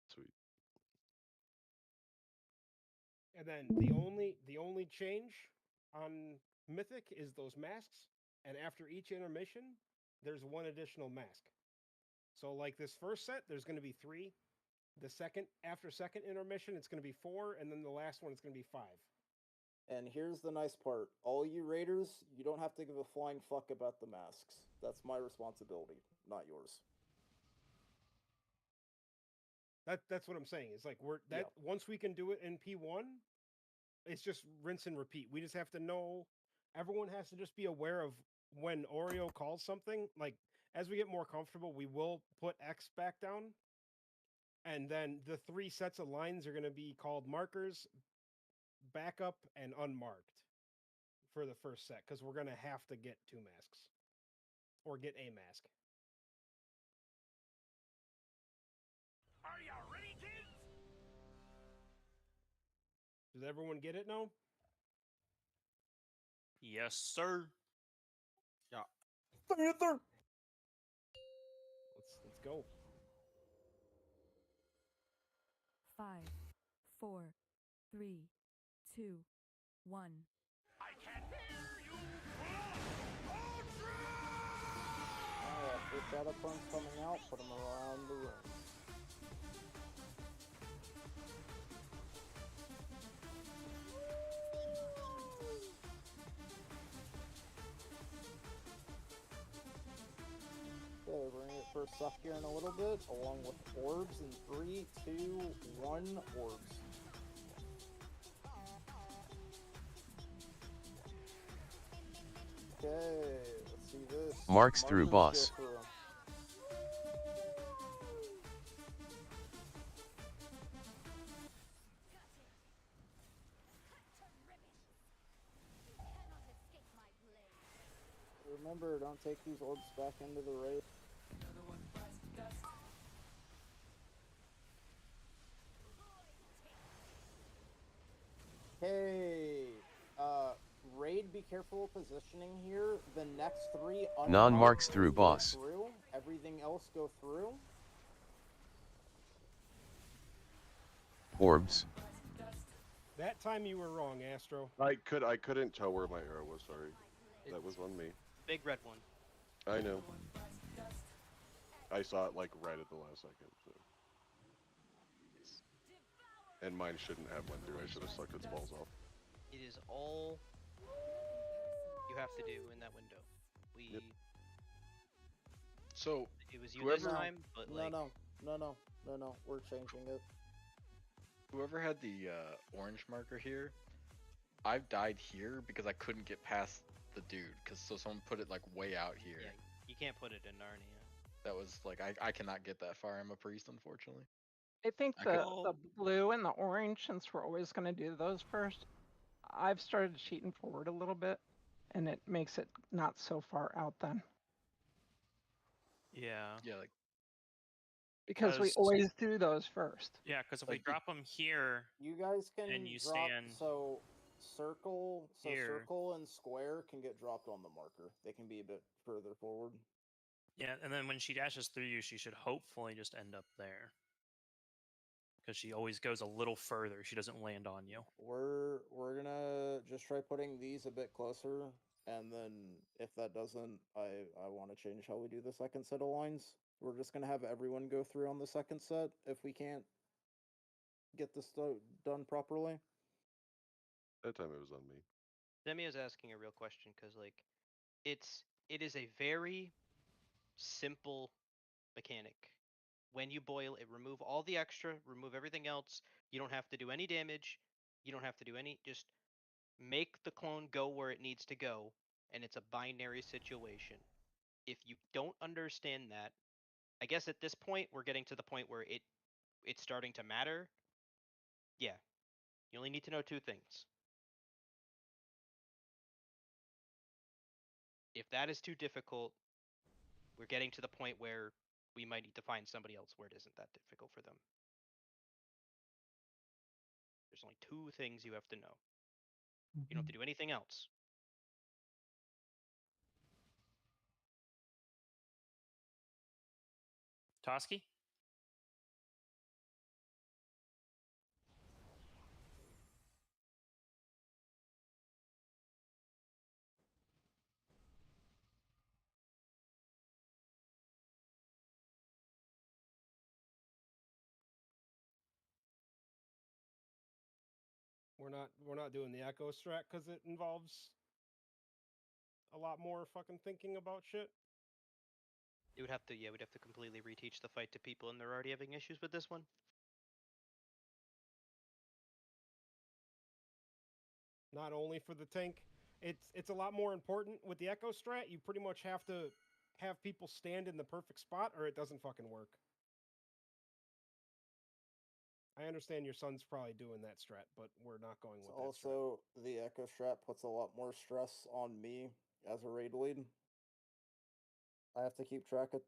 Sweet. And then the only change on Mythic is those masks, and after each intermission, there's one additional mask. So like this first set, there's going to be 3. The second after second intermission, it's going to be 4, and then the last one, it's going to be 5. And here's the nice part. All you raiders, you don't have to give a flying fuck about the masks. That's my responsibility, not yours. That's what I'm saying. It's like once we can do it in P1, it's just rinse and repeat. We just have to know. Everyone has to just be aware of when Oreo calls something. Like as we get more comfortable, we will put X back down, and then the 3 sets of lines are going to be called markers, backup, and unmarked for the first set because we're going to have to get 2 masks or get a mask. Are you ready, kids? Does everyone get it now? Yes, sir. Yeah. Let's go. 5, 4, 3, 2, 1. I can hear you. Alright, first shadow clones coming out, put them around the room. Okay, we're gonna get first suck here in a little bit, along with orbs in 3, 2, 1, orbs. Okay, let's see this. Marks through Markers boss. go through. Remember, don't take these orbs back into the raid. Okay, raid, be careful of positioning here. The next 3 Non-marks through go boss. through. Everything else go through. Orbs. That time you were wrong, Astro. I couldn't tell where my arrow was. Sorry, that was on me. Big red one. I know. I saw it like right at the last second. So. And mine shouldn't have went through. I should have sucked its balls off. It is all you have to do in that window. We. Yep. So it was you this time, but like No, we're changing it. whoever had the orange marker here, I've died here because I couldn't get past the dude because someone put it like way out here. yeah, you can't put it in Narnia. That was like I cannot get that far. I'm a priest, unfortunately. I think I the blue and the orange, since we're always going to do those first, I've started cheating forward a little bit, and it makes it not so far out then. Yeah. Yeah, like because we always do those first. Yeah, because if we drop them here, you guys can and you drop. stand So circle here. and square can get dropped on the marker. They can be a bit further forward. Yeah, and then when she dashes through you, she should hopefully just end up there. because she always goes a little further. She doesn't land on you. We're gonna just try putting these a bit closer, and then if that doesn't, I want to change how we do the second set of lines. We're just gonna have everyone go through on the second set if we can't get this done properly. That time it was on me. Demi is asking a real question because like it is a very simple mechanic. When you boil it, remove all the extra, remove everything else. You don't have to do any damage. You don't have to do any, just make the clone go where it needs to go, and it's a binary situation. If you don't understand that, I guess at this point we're getting to the point where it's starting to matter. Yeah. You only need to know two things. If that is too difficult, we're getting to the point where we might need to find somebody else where it isn't that difficult for them. There's only two things you have to know. You don't have to do anything else. Toski? We're not doing the echo strat because it involves a lot more fucking thinking about shit. It would have to, yeah, we'd have to completely reteach the fight to people, and they're already having issues with this one. Not only for the tank, it's a lot more important with the echo strat. You pretty much have to have people stand in the perfect spot, or it doesn't fucking work. I understand your son's probably doing that strat, but we're not going with that strat. Also, the echo strat puts a lot more stress on me as a raid lead. I have to keep track of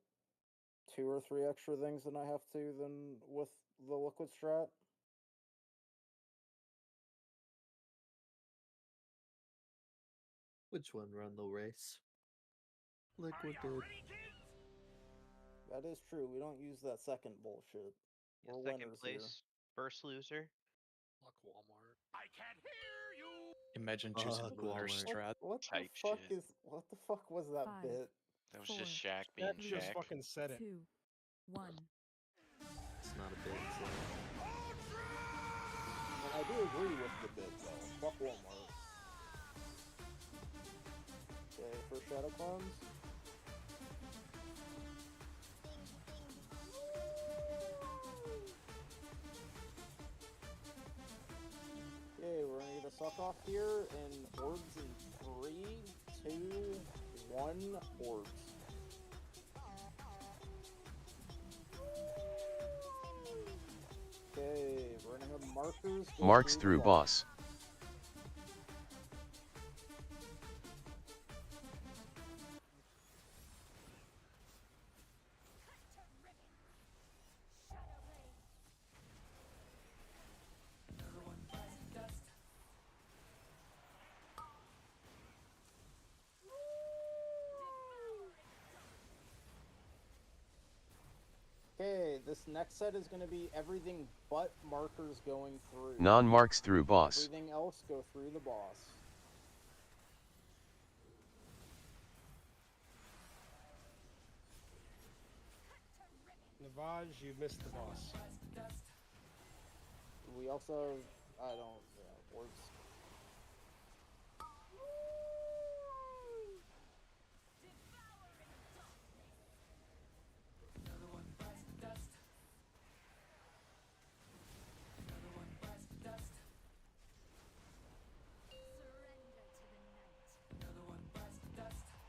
2 or 3 extra things than I have to than with the liquid strat. Which one ran the race? Liquid did. That is true. We don't use that second bullshit. Yeah, We're second winners place, here. first loser. Fuck Walmart. I can't hear you. Imagine choosing loser strat. What the Type fuck shit. what the fuck was that 5, bit? That was 4, just Shaq being That just Shaq. fucking said it. 2, 1. It's not a bit. So. And I do agree with the bit though. Fuck Walmart. Okay, for Shadow Clones. Okay, we're gonna get a suck off here in orbs in 3, 2, 1, orbs. Okay, we're gonna have markers. Go Marks the through boss. Okay, this next set is going to be everything but markers going through. Non-marks through boss. Everything else go through the boss. Navaj, you missed the boss. We also, I don't, yeah, orbs.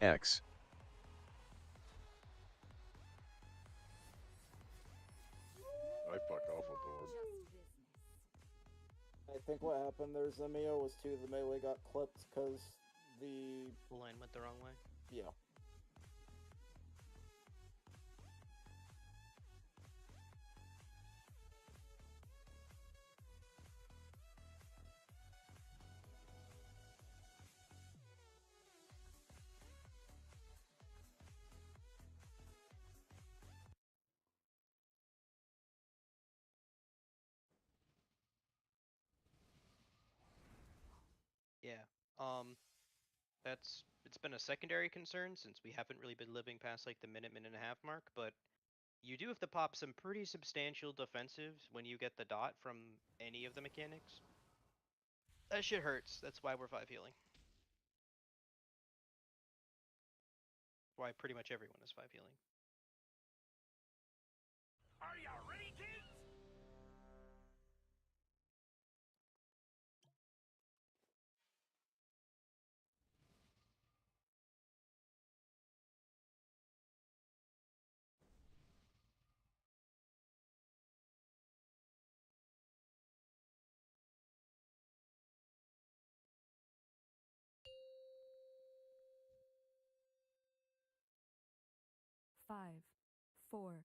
X. I fuck off with the orb. I think what happened there, Zemio, was too the melee got clipped because the line went the wrong way. Yeah. It's been a secondary concern since we haven't really been living past like the minute and a half mark, but you do have to pop some pretty substantial defensives when you get the dot from any of the mechanics. That shit hurts. That's why we're 5 healing. Why pretty much everyone is 5 healing. Are you ready, kids? Five, four,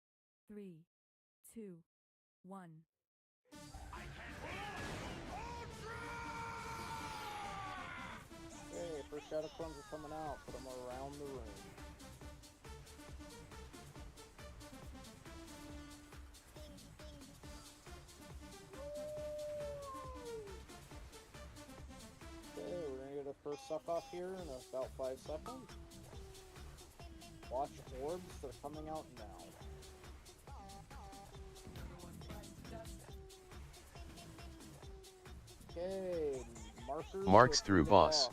three, two, one. Hey, first shadow clones are coming out. Put them around the room. Okay, we're gonna get a first suck off here in about 5 seconds. Watch orbs, they're coming out now. Okay, markers. Marks are through the boss.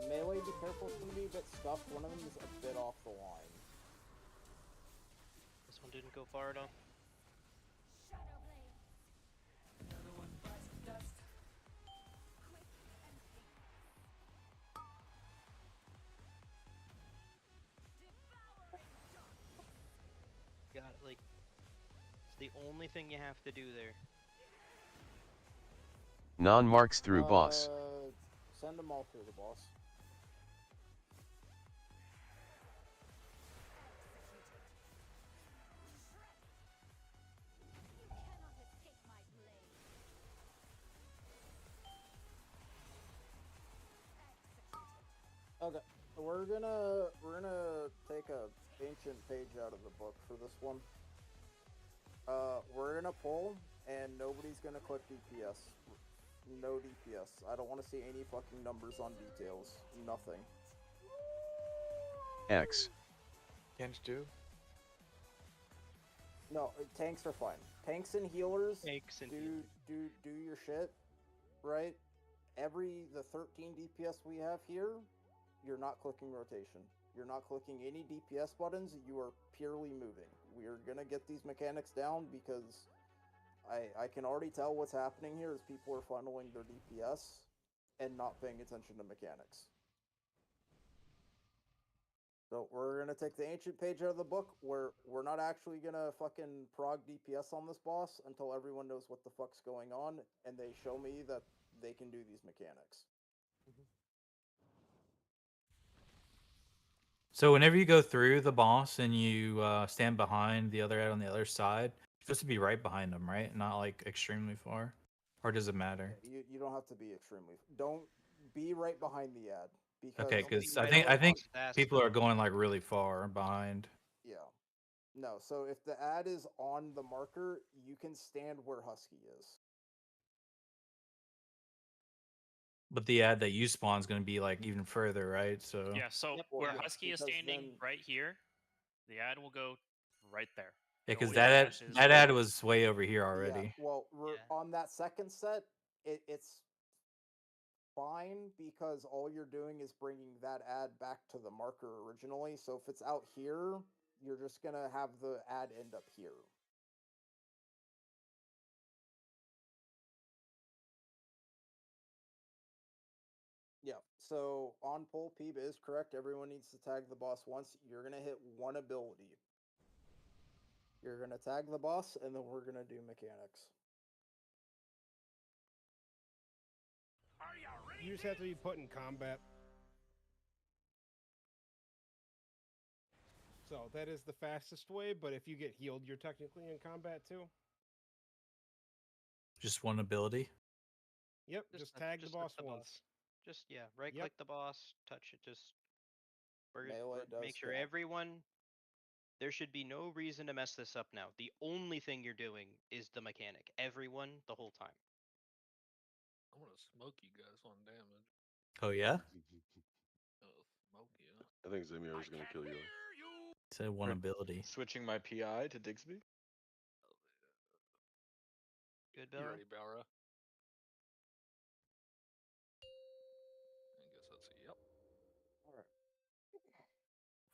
Melee, be careful, it's gonna be a bit scuffed. One of them is a bit off the line. This one didn't go far enough. Got it, like, it's the only thing you have to do there. Non-marks through boss. Send them all through the boss. Okay, we're gonna take a ancient page out of the book for this one. We're gonna pull, and nobody's gonna click DPS. No DPS. I don't want to see any fucking numbers on details. Nothing. X. Can't do. No, tanks are fine. Tanks and healers. Tanks and do your shit, right? The 13 DPS we have here, you're not clicking rotation. You're not clicking any DPS buttons. You are purely moving. We are gonna get these mechanics down because I can already tell what's happening here is people are funneling their DPS and not paying attention to mechanics. So we're gonna take the ancient page out of the book where we're not actually gonna fucking prog DPS on this boss until everyone knows what the fuck's going on and they show me that they can do these mechanics. So whenever you go through the boss and you stand behind the other ad on the other side, you're supposed to be right behind them, right? Not like extremely far, or does it matter? You don't have to be extremely. Don't be right behind the ad because Okay, because I melee think boss- people are going like really far behind. Yeah. No, so if the ad is on the marker, you can stand where Husky is. But the ad that you spawn is going to be like even further, right? So Yeah, so Yep, where yeah, Husky is because standing then- right here, the ad will go right there. yeah, It because always that dashes ad right- was way over here already. Yeah, well, on that second set, it's fine because all you're doing is bringing that ad back to the marker originally. So if it's out here, you're just gonna have the ad end up here. Yeah, so on pull, Peeb is correct. Everyone needs to tag the boss once. You're gonna hit one ability. You're gonna tag the boss, and then we're gonna do mechanics. You just have to be put in combat. So that is the fastest way, but if you get healed, you're technically in combat too. Just one ability. Yep, just tag the just boss the once. boss. Just right click the boss, touch it, make sure count. everyone. There should be no reason to mess this up now. The only thing you're doing is the mechanic. Everyone, the whole time. I'm gonna smoke you guys on damage. Oh yeah. Oh, smoke you. I think Zimir is gonna kill you. Said one ability. Switching my PI to Digsby. Good, You Bella? ready, Balra? I guess that's a yep. Alright.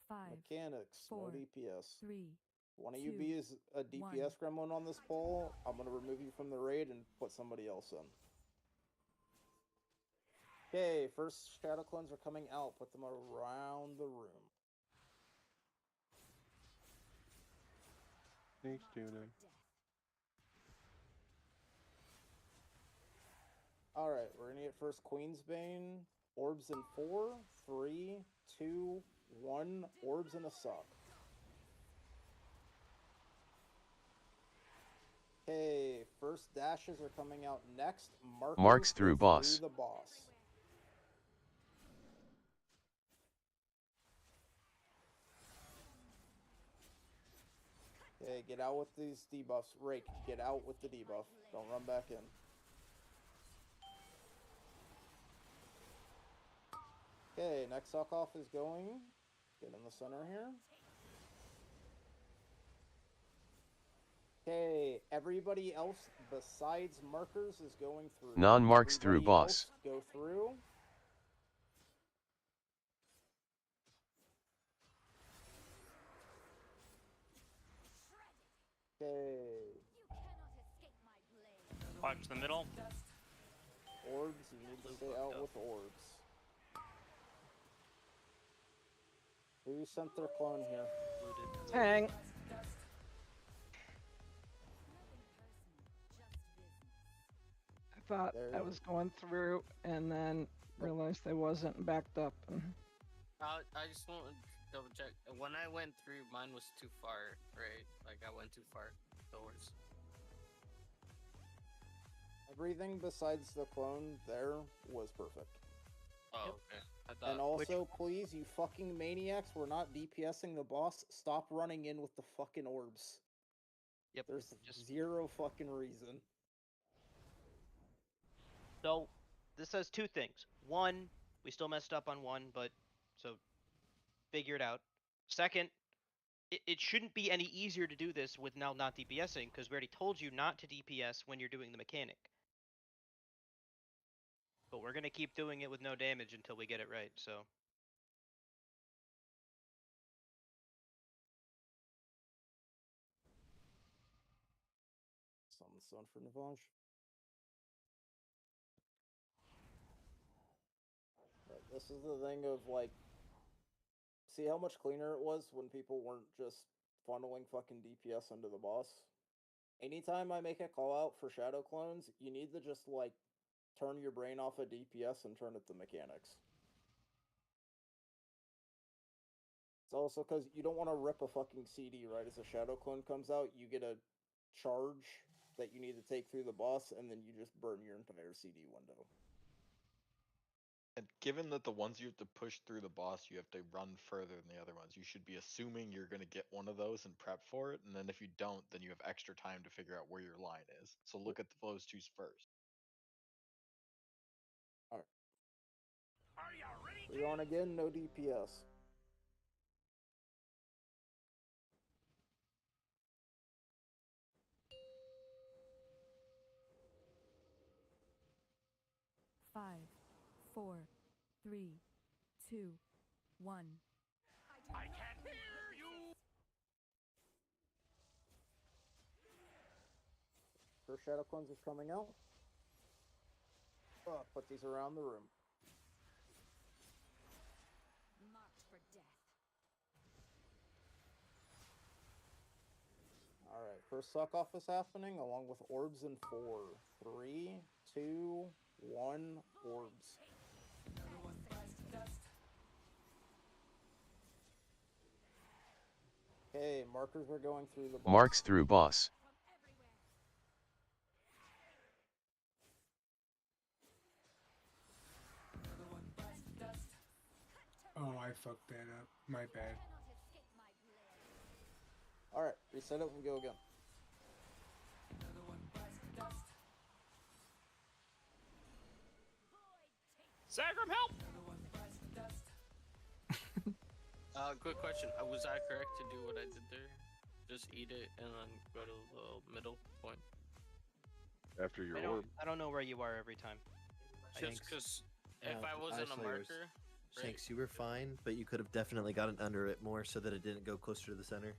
5, Mechanics, no 4, DPS. 3, One of you 2, be is a DPS gremlin on this poll. I'm gonna remove you from the raid and put somebody else in. Okay, first shadow clones are coming out. Put them around the room. Thanks, Tuna. Alright, we're gonna get first Queensbane. Orbs in 4, 3, 2, 1. Orbs in a sock. Okay, first dashes are coming out next. Marks through go boss. Through the boss. Okay, get out with these debuffs. Rake, get out with the debuff. Don't run back in. Okay, next suck off is going. Get in the center here. Okay, everybody else besides markers is going through. Non-marks through Everybody boss. else go through. Okay. Watch the middle. Orbs, you need to stay out with orbs. Who sent their clone here? Tang. I thought I was going through and then realized I wasn't and backed up. And I just want to double check. When I went through, mine was too far, right? Like I went too far towards. Everything besides the clone there was perfect. Oh, okay. I thought. And also, please, you fucking maniacs, we're not DPSing the boss. Stop running in with the fucking orbs. Yep. There's zero fucking reason. So, this says two things. One, we still messed up on one, but so figure it out. Second, it shouldn't be any easier to do this with now not DPSing, because we already told you not to DPS when you're doing the mechanic. But we're gonna keep doing it with no damage until we get it right, so. Summon Stone for Navage. But this is the thing of, like, see how much cleaner it was when people weren't just funneling fucking DPS into the boss? Anytime I make a call out for shadow clones, you need to just, like, turn your brain off of DPS and turn it to mechanics. It's also because you don't want to rip a fucking CD, right? As a shadow clone comes out, you get a charge that you need to take through the boss, and then you just burn your entire CD window. And given that the ones you have to push through the boss, you have to run further than the other ones, you should be assuming you're going to get one of those and prep for it, and then if you don't, then you have extra time to figure out where your line is. So look at those two first. Alright. We're on again, no DPS. Five, 4, 3, 2, 1. I can't hear you! First shadow cleanse is coming out. Put these around the room. Marked for death. Alright, first suck off is happening along with orbs in 4. 3, 2, 1, orbs. Okay, markers are going through the boss. Marks through boss. Oh, I fucked that up. My bad. Alright, reset it and go again. Zagram, help! Quick question. Was I correct to do what I did there? Just eat it and then go to the middle point? After your I don't, orb. I don't know where you are every time. Just because if I wasn't a saw yours. marker, Shanks, you were fine, but you could have definitely gotten under it more so that it didn't go closer to the center.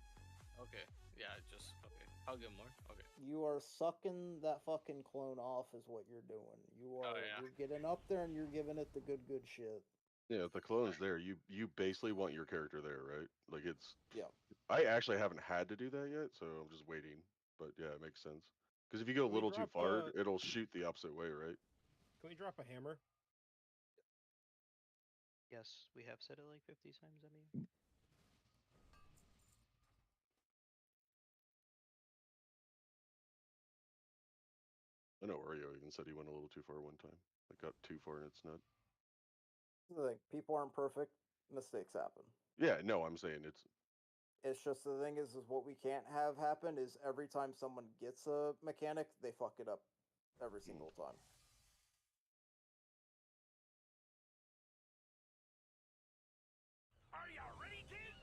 okay, yeah, just okay. I'll get more. Okay. You are sucking that fucking clone off, is what you're doing. You are. yeah. You're getting up there and you're giving it the good shit. Yeah, if the clone's there, you basically want your character there, right? Like it's. Yeah. I actually haven't had to do that yet, so I'm just waiting. But yeah, it makes sense. Because if you go a Can we little too drop, far, it'll shoot the opposite way, right? Can we drop a hammer? Yes, we have said it like 50 times, I mean. I know Oreo even said he went a little too far one time. Like got too far in its nut. The thing, people aren't perfect. Mistakes happen. Yeah, no, I'm saying it's. It's just the thing is what we can't have happen is every time someone gets a mechanic, they fuck it up every single time. Are you ready, kids?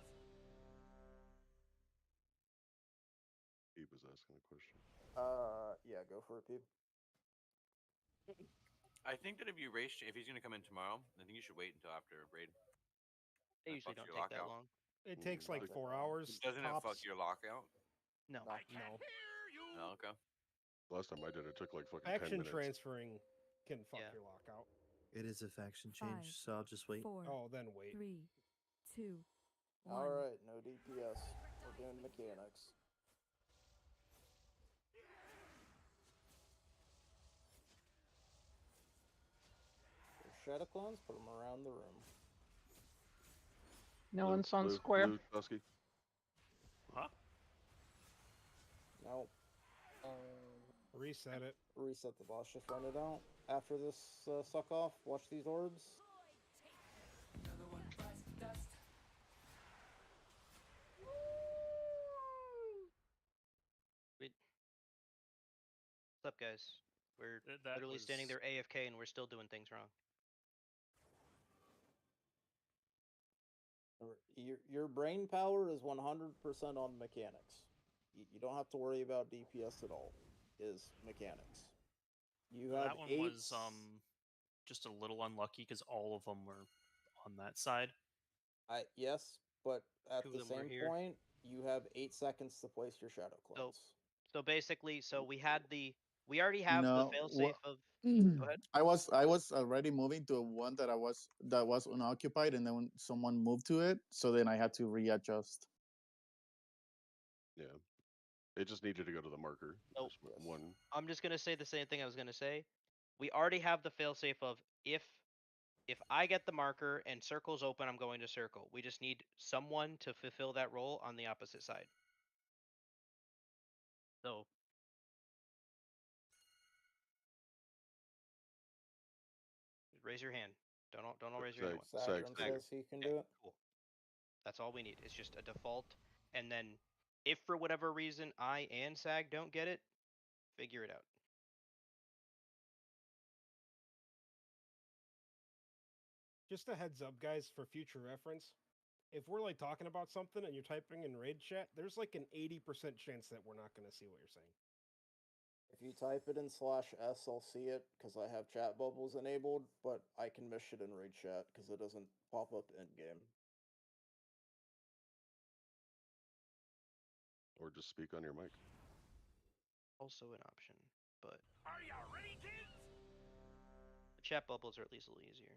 He was asking a question. Yeah, go for it, Peep. I think that if he's gonna come in tomorrow, I think you should wait until after raid. They That usually fucks don't your take that lockout. long. It takes like 4 hours. Doesn't it fuck tops. your lockout? No. No. Oh, okay. Last time I did it took like fucking 10 Action minutes. transferring can fuck Yeah. your lockout. It is a faction change, 5, so I'll just wait. 4, Oh, then wait. 3, 2, 1. All right, no DPS. We're doing mechanics. Shadow clones, put them around the room. No one's on square. Blue, Dusky. Huh? No. Reset it. Reset the boss. Just run it out. After this suck off, watch these orbs. What's up, guys? We're That literally standing was- there AFK and we're still doing things wrong. Your brain power is 100% on mechanics. You don't have to worry about DPS at all. Is mechanics. You have That one was just a little unlucky because all of them were on that side. Yes, but at Two of the them were same here. point, you have 8 seconds to place your shadow clones. So basically, we already have No, the failsafe of. Go ahead. I was already moving to one that was unoccupied, and then someone moved to it, so then I had to readjust. Yeah. It just needed to go to the marker. Oh, Just one. I'm just gonna say the same thing I was gonna say. We already have the failsafe of if I get the marker and circle's open, I'm going to circle. We just need someone to fulfill that role on the opposite side. So raise your hand. Don't all raise your hand. at once. Sacrum says he can do it. Cool. That's all we need. It's just a default. And then if for whatever reason I and Sag don't get it, figure it out. Just a heads up, guys, for future reference. If we're like talking about something and you're typing in raid chat, there's like an 80% chance that we're not going to see what you're saying. If you type it in /s, I'll see it because I have chat bubbles enabled, but I can miss it in raid chat because it doesn't pop up in game. Or just speak on your mic. Also an option, but Are you ready, kids? the chat bubbles are at least a little easier.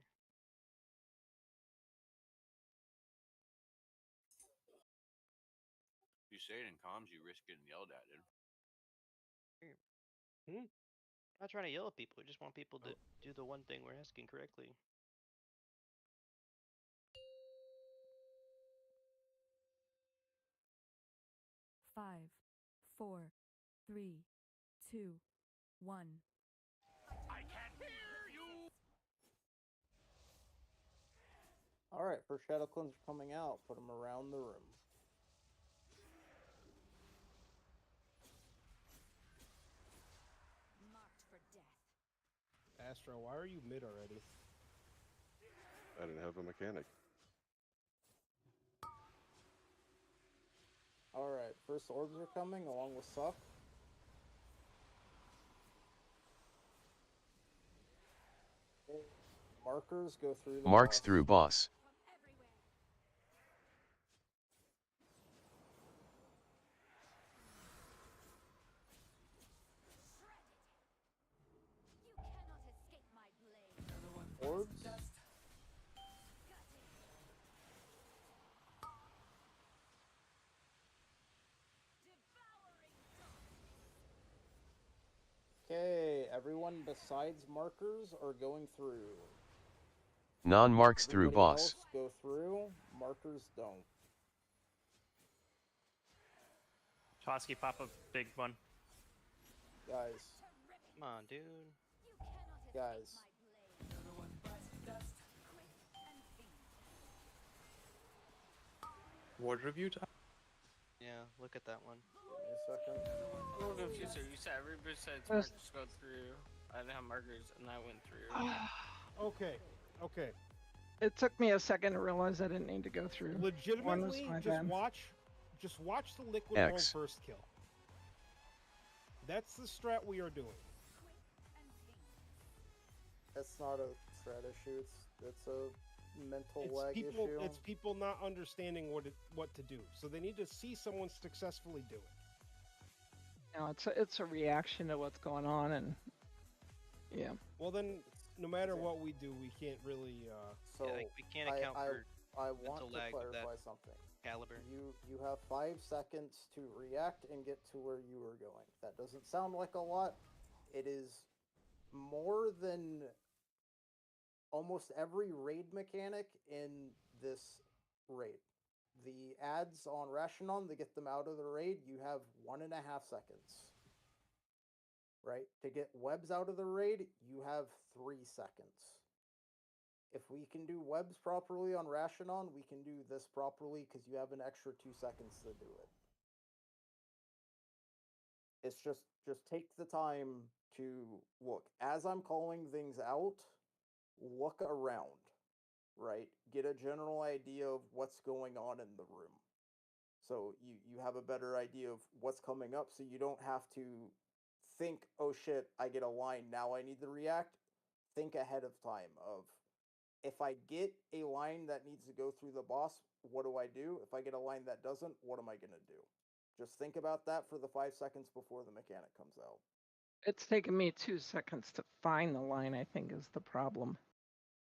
You say it in comms, you risk getting yelled at, dude. I'm not trying to yell at people. I just want people to do the one thing we're asking correctly. Five, 4, 3, 2, 1. I can't hear you. All right, first shadow clones are coming out. Put them around the room. Marked for death. Astro, why are you mid already? I didn't have a mechanic. Alright, first orbs are coming along with Suck. Markers go through the Marks boss. through boss. Orbs. Okay, everyone besides markers are going through. Non-marks through Everybody boss. else go through. Markers don't. Toski, pop a big one. Guys. Come on, dude. Guys. Ward review time? Yeah, look at that one. Give me a second. I'm a little confused here. You said everybody said There's- markers go through. I didn't have markers, and I went through. Okay, okay. It took me a second to realize I didn't need to go through. One was Legitimately, my just bad. watch the liquid X. roll first kill. That's the strat we are doing. It's not a strat issue. It's a mental It's lag people. issue. It's people not understanding what to do. So they need to see someone successfully do it. No, it's a reaction to what's going on, and yeah. Well, then, no matter what we do, we can't really. So Yeah, like, we can't account for I want mental to lag of that clarify something. caliber. You have 5 seconds to react and get to where you are going. That doesn't sound like a lot. It is more than almost every raid mechanic in this raid. The ads on Rationon to get them out of the raid, you have 1.5 seconds. Right? To get webs out of the raid, you have 3 seconds. If we can do webs properly on Rationon, we can do this properly because you have an extra 2 seconds to do it. It's just take the time to look. As I'm calling things out, look around, right? Get a general idea of what's going on in the room. So you have a better idea of what's coming up so you don't have to think, oh shit, I get a line, now I need to react. Think ahead of time of, if I get a line that needs to go through the boss, what do I do? If I get a line that doesn't, what am I going to do? Just think about that for the 5 seconds before the mechanic comes out. It's taken me 2 seconds to find the line, I think, is the problem.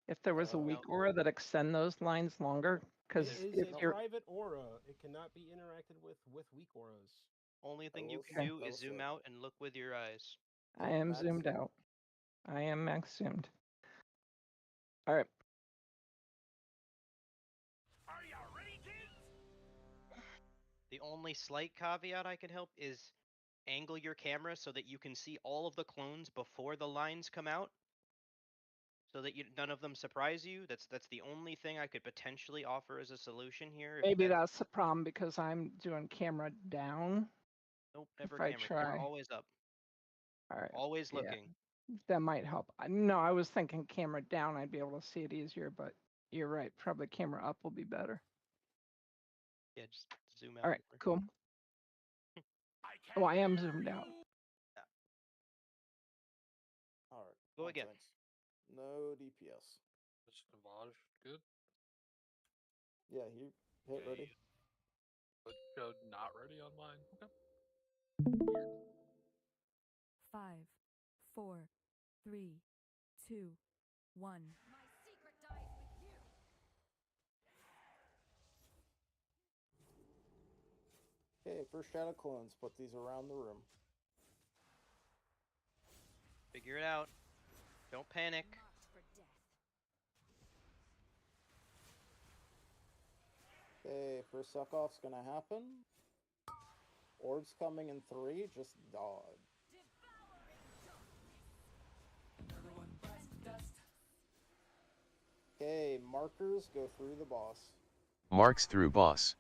If there was a weak aura that extend those lines longer, because It if is a you're private aura. It cannot be interacted with weak auras. Only thing you can Okay. do is zoom out and look with your eyes. I am zoomed out. I am max zoomed. All right. The only slight caveat I can help is angle your camera so that you can see all of the clones before the lines come out, so that none of them surprise you. That's the only thing I could potentially offer as a solution here. if Maybe that's the problem because I'm doing camera down. Nope, never if I camera. try. Camera always up. All right. Always Yeah. looking. That might help. No, I was thinking camera down, I'd be able to see it easier, but you're right. Probably camera up will be better. Yeah, just zoom out. All right, cool. Oh, I am zoomed out. All right. Go one again. sec. No DPS. Is Navage good? Yeah, he hit ready. But not ready on mine. Okay. 5, 4, 3, 2, 1. Okay, first shadow clones. Put these around the room. Figure it out. Don't panic. Okay, first suck off's gonna happen. Orbs coming in 3, just dodge. Okay, markers go through the boss. Marks through boss.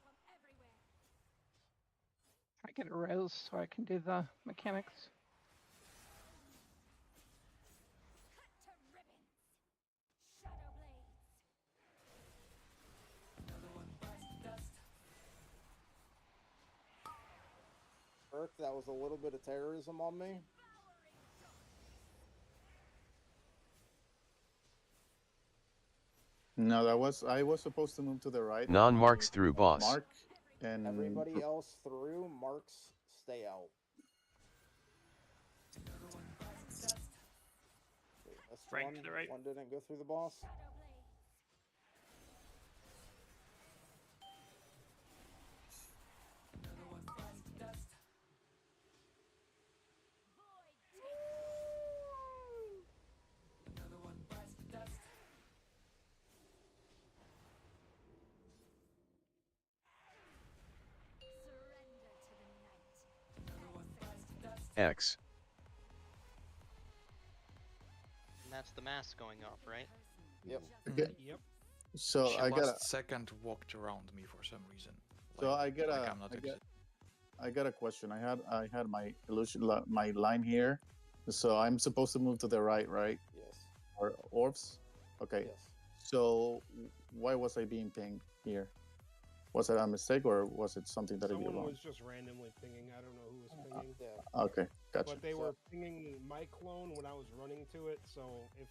I get a res so I can do the mechanics. Eric, that was a little bit of terrorism on me. No, I was supposed to move to the right. Non-marks through boss. Mark and Everybody else through. Marks, stay out. Wait, that's Right one. to the right. One didn't go through the boss. X. And that's the mask going off, right? Yep. Okay. Yep. So She I got last second walked around me for some reason. So I get like a I'm not I got a question. I had my illusion my line here, so I'm supposed to move to the right, right? Yes. Or orbs? Okay. Yes. So why was I being pinged here? Was it a mistake or was it something that I did Someone wrong? was just randomly pinging. I don't know who was pinging. Yeah. Okay, gotcha. But they were pinging my clone when I was running to it, so if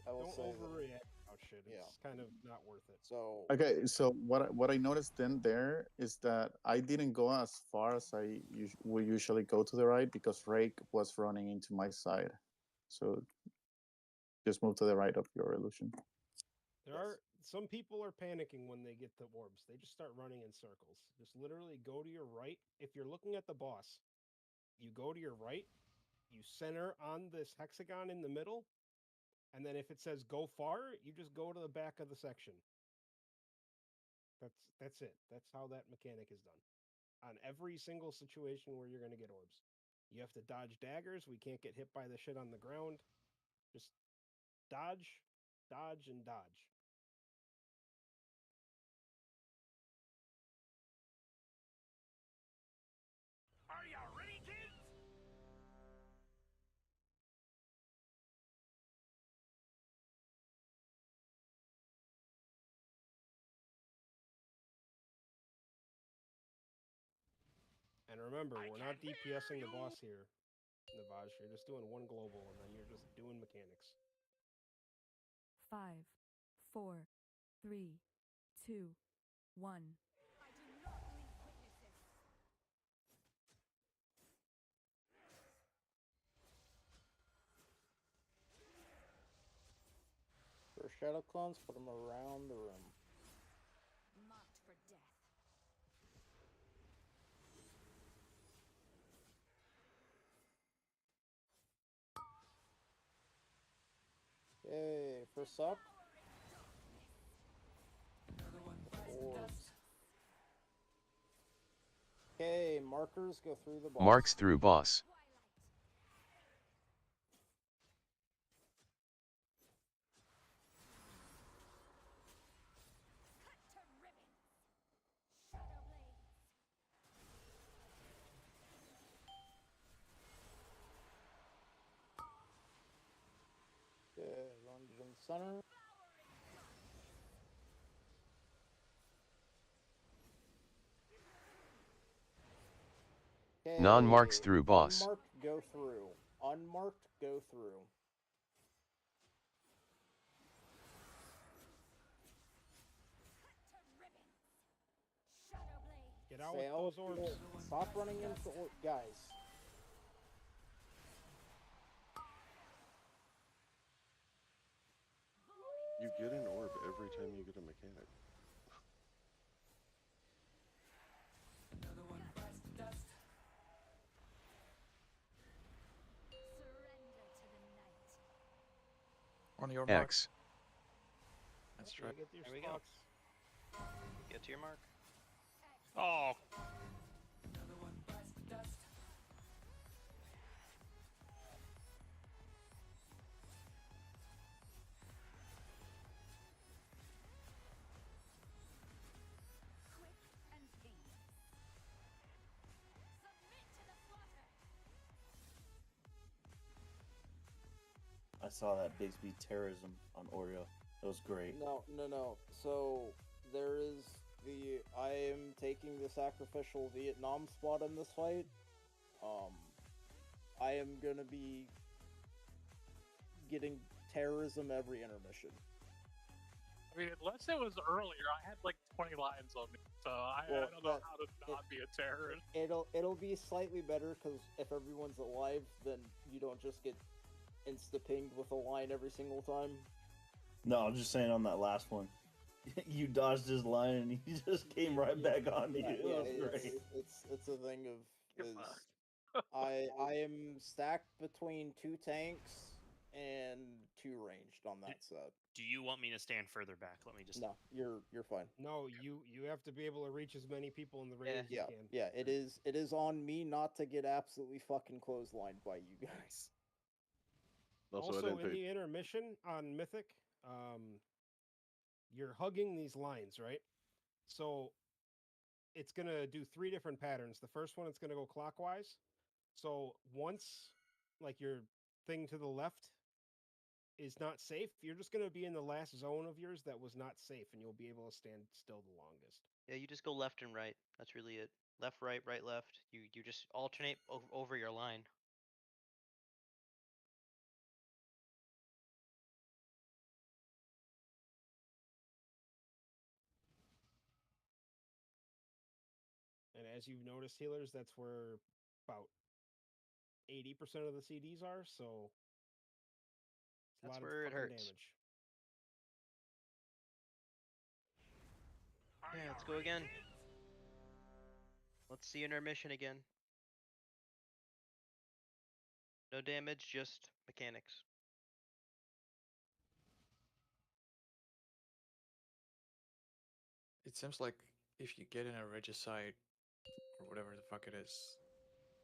I will don't say that- overreact about shit, it's kind of not worth it. So Okay, so what I noticed then there is that I didn't go as far as I would usually go to the right because Rake was running into my side. So just move to the right of your illusion. There are some people are panicking when they get the orbs. They just start running in circles. Just literally go to your right. If you're looking at the boss, you go to your right, you center on this hexagon in the middle, and then if it says go far, you just go to the back of the section. That's it. That's how that mechanic is done. On every single situation where you're gonna get orbs. You have to dodge daggers. We can't get hit by the shit on the ground. Just dodge, dodge, and dodge. Are you ready, kids? And remember, we're not DPSing the boss here, Navaj. You're just doing one global, and then you're just doing mechanics. 5, 4, 3, 2, 1. for shadow clones, put them around the room. Marked for death. Yay! First up. Orbs. Okay, markers go through the boss. Marks through boss. Okay, run to the center. Okay, Non-marks through boss. Unmarked, go through. Unmarked, go through. Get out Stay with out those with the orbs. Stop running into guys. You get an orb every time you get a mechanic. On your mark. X. That's right. Get your There we go. spots. Get to your mark. Oh, I saw that Bigsby terrorism on Oreo. It was great. No. So there is I am taking the sacrificial Vietnam spot in this fight. I am gonna be getting terrorism every intermission. I mean, unless it was earlier, I had like 20 lines on me, so I don't know how to not be a terrorist. It'll be slightly better because if everyone's alive, then you don't just get insta-pinged with a line every single time. No, I'm just saying on that last one. You dodged his line and he just came right back on you. It was great. It's a thing of I am stacked between 2 tanks and 2 ranged on that set. Do you want me to stand further back? Let me just. No, you're fine. No, you have to be able to reach as many people in the raid as you can. Yeah, it is on me not to get absolutely fucking clotheslined by you guys. Also, in the intermission on Mythic, you're hugging these lines, right? So it's gonna do 3 different patterns. The first one, it's gonna go clockwise. So once, like, your thing to the left is not safe, you're just gonna be in the last zone of yours that was not safe, and you'll be able to stand still the longest. Yeah, you just go left and right. That's really it. Left, right, right, left. You just alternate over your line. And as you've noticed, healers, that's where about 80% of the CDs are, so it's a That's lot where of it fucking hurts. damage. Yeah, let's go again. Let's see intermission again. No damage, just mechanics. It seems like if you get in a regicide or whatever the fuck it is,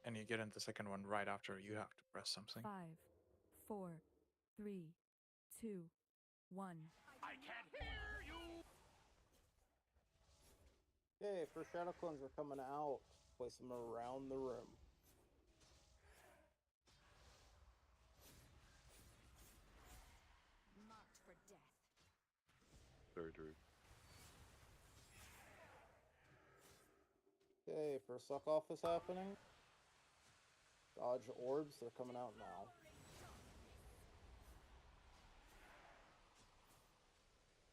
and you get into the second one right after, you have to press something. 5, 4, 3, 2, 1. I can't hear you! Okay, first Shadow Clones are coming out. Place them around the room. Marked for death. Very true. Okay, first suck off is happening. Dodge orbs, they're coming out now.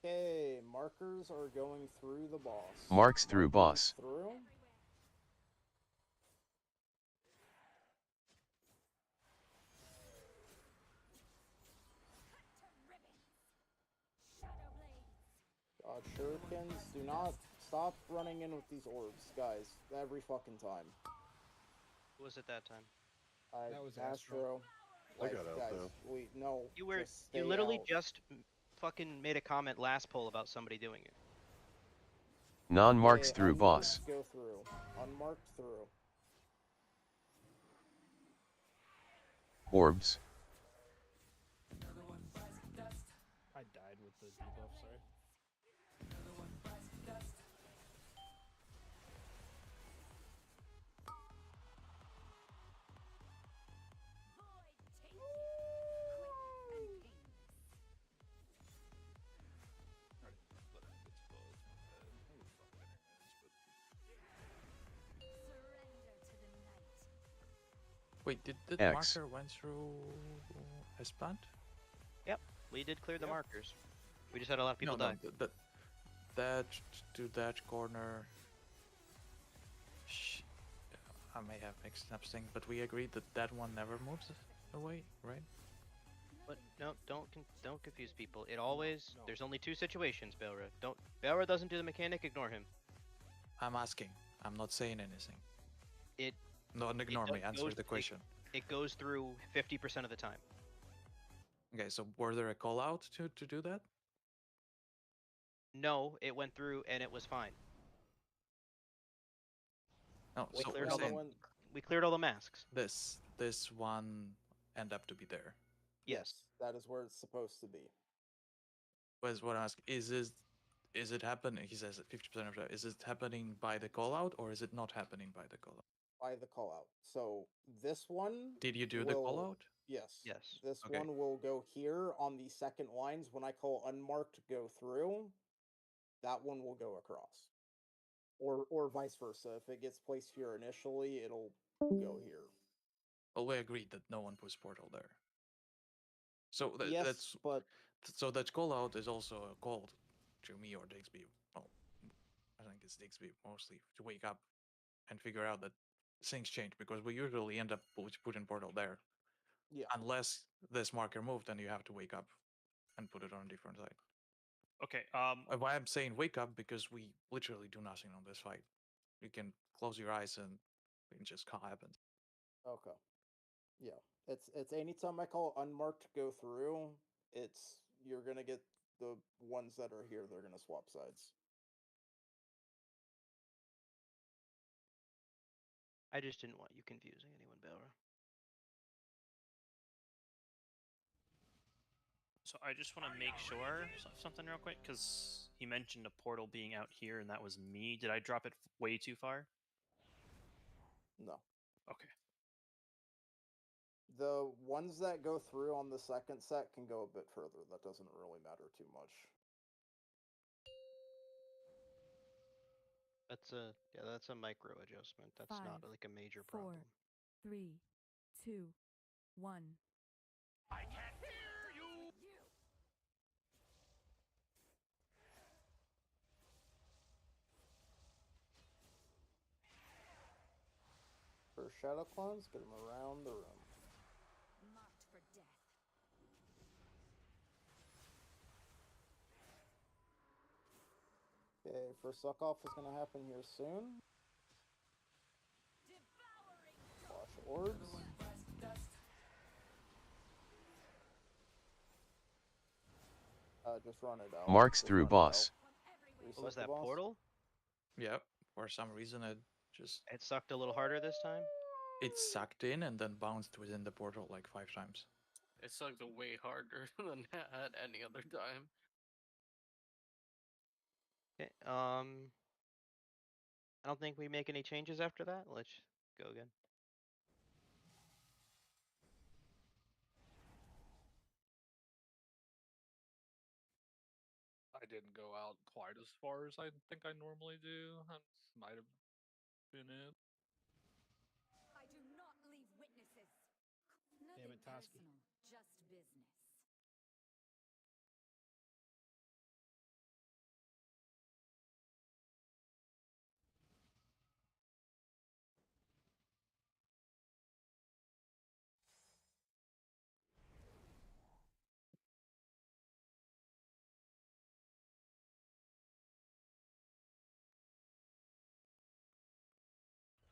Okay, markers are going through the boss. Marks through boss. Through. Dodge shurikens. Do not stop running in with these orbs, guys. Every fucking time. Who was it that time? That was Astro. I got out, guys, though. You literally just fucking made a comment last poll about somebody doing it. Non-marks through boss. Go through. Unmarked through. Orbs. I died with the debuff, sorry. Wait, did the X. marker went through as planned? Yep, we did clear the markers. We just had a lot of people no, die. That to that corner. I may have mixed up things, but we agreed that that one never moves away, right? But no, don't confuse people. It always there's only 2 situations, Belra. Belra doesn't do the mechanic, ignore him. I'm asking. I'm not saying anything. It Don't ignore me. Answer the question. It goes through 50% of the time. Okay, so were there a call out to do that? No, it went through and it was fine. No, We so cleared we're all saying we cleared all the masks. this one end up to be there. Yes. That is where it's supposed to be. Was what I ask is it happening? He says 50% of that. Is it happening by the call out or is it not happening by the call out? By the call out. So this one. Did you do the call out? Yes. Yes. This Okay. one will go here on the second lines. When I call unmarked go through, that one will go across. or vice versa. If it gets placed here initially, it'll go here. Well, we agreed that no one puts portal there. So Yes, that's but so that call out is also a call to me or Diggsby. Well, I think it's Diggsby mostly to wake up and figure out that things change because we usually end up putting portal there. Yeah. Unless this marker moved, then you have to wake up and put it on a different side. Okay. Why I'm saying wake up because we literally do nothing on this fight. You can close your eyes and it just can't happen. Okay. Yeah. It's anytime I call unmarked go through, you're gonna get the ones that are here, they're gonna swap sides. I just didn't want you confusing anyone, Belra. So I just want to make sure something real quick because he mentioned a portal being out here, and that was me. Did I drop it way too far? No. Okay. The ones that go through on the second set can go a bit further. That doesn't really matter too much. That's a micro adjustment. That's not 5, like a major 4, problem. 3, 2, 1. I can't hear you! For Shadow Clones, get them around the room. Marked for death. Okay, first suck off is gonna happen here soon. Watch orbs. Just run it out. Marks Just through run it boss. out. What was Reset the that boss. portal? Yep. For some reason, it sucked a little harder this time. It sucked in and then bounced within the portal like 5 times. It sucked way harder than at any other time. Okay, I don't think we make any changes after that. Let's go again. I didn't go out quite as far as I think I normally do. That might have been it. I do not leave witnesses. Damn it, Toski. Personal, just business.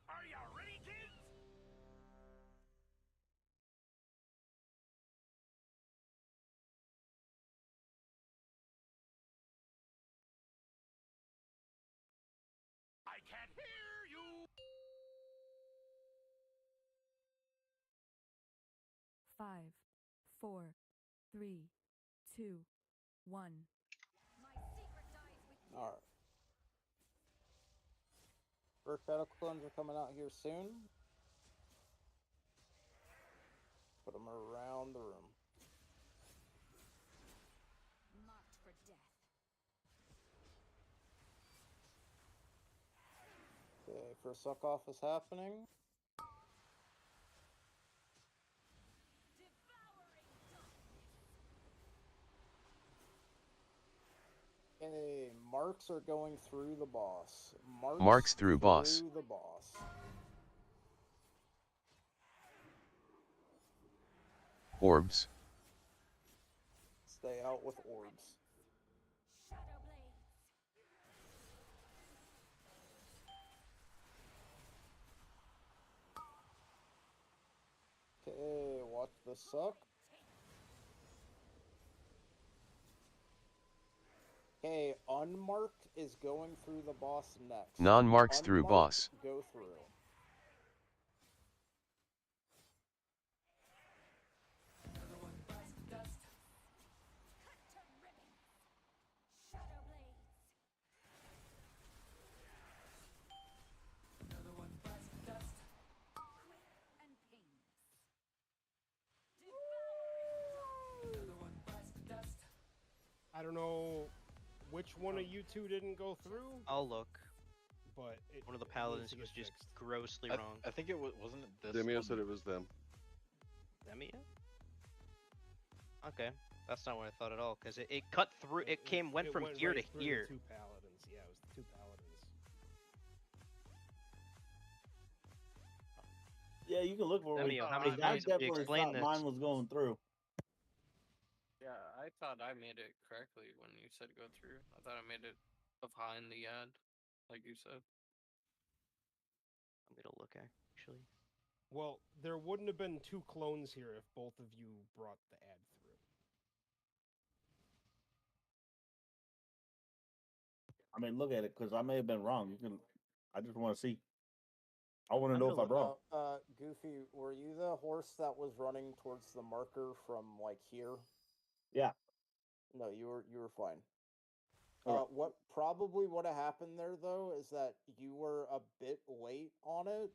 Are you ready, kids? I can't hear you! 5, 4, 3, 2, 1. Alright. First Shadow Clones are coming out here soon. Put them around the room. Marked for death. Okay, first suck off is happening. Okay, marks are going through the boss. Marks through boss. the boss. Orbs. Stay out with orbs. Okay, watch the suck. Okay, unmarked is going through the boss next. Non-marks through Unmarked, boss. Go through. I don't know which one of you two didn't go through. I'll look. but One of the it needs paladins to was get just fixed. grossly wrong. I think it wasn't it this Demio one? said it was them. Demia? Okay, that's not what I thought at all. Because it cut through. It went from here right to through here. The two paladins. Yeah, it was the two paladins. Yeah, you can look for it. Demio, how The many guy times have we definitely explained thought mine this? was going through. Yeah, I thought I made it correctly when you said go through. I thought I made it behind the ad, like you said. I'm gonna look actually. Well, there wouldn't have been two clones here if both of you brought the ad through. I mean, look at it, because I may have been wrong. You can. I just want to see. I want to I'm know gonna if I look- brought. Goofy, were you the horse that was running towards the marker from like here? Yeah. No, you were fine. Okay. What probably would have happened there though is that you were a bit late on it.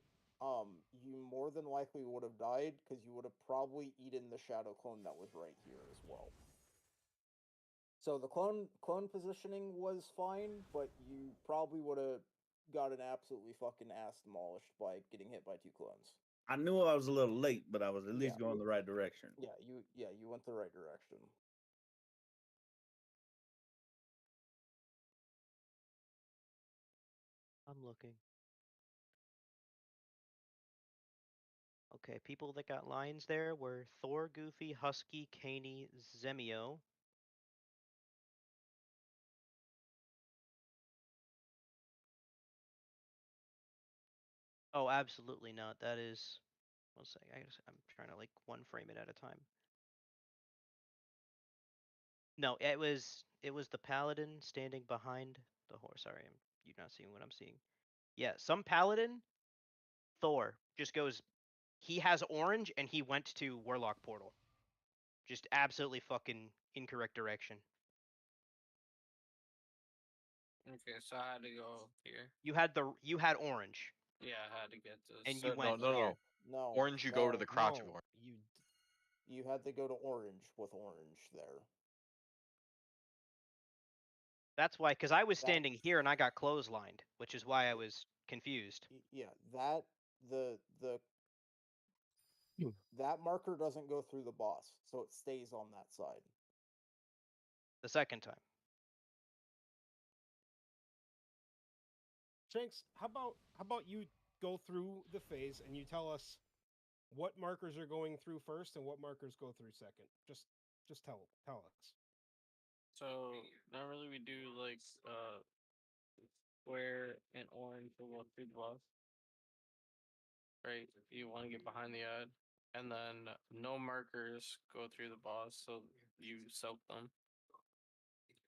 You more than likely would have died because you would have probably eaten the shadow clone that was right here as well. So the clone positioning was fine, but you probably would have gotten absolutely fucking ass demolished by getting hit by two clones. I knew I was a little late, but I was at least going the right direction. Yeah, you went the right direction. I'm looking. Okay, people that got lines there were Thor, Goofy, Husky, Caney, Zemio. Oh, absolutely not. That is. One sec. I'm trying to like one frame it at a time. No, it was the paladin standing behind the horse. Sorry, you're not seeing what I'm seeing. Yeah, some paladin, Thor, just goes. He has orange and he went to Warlock portal. Just absolutely fucking incorrect direction. Okay, so I had to go here. You had orange. Yeah, I had to get this. And you went no. here. No. Orange, you go to the crotch of no. orange. You had to go to orange with orange there. That's why, because I was standing here and I got clotheslined, which is why I was confused. Yeah, that that marker doesn't go through the boss, so it stays on that side. The second time. Shanks, how about you go through the phase and you tell us what markers are going through first and what markers go through second. Just tell us. So normally we do like square and orange will go through the boss. Right? You want to get behind the ad. And then no markers go through the boss, so you soak them.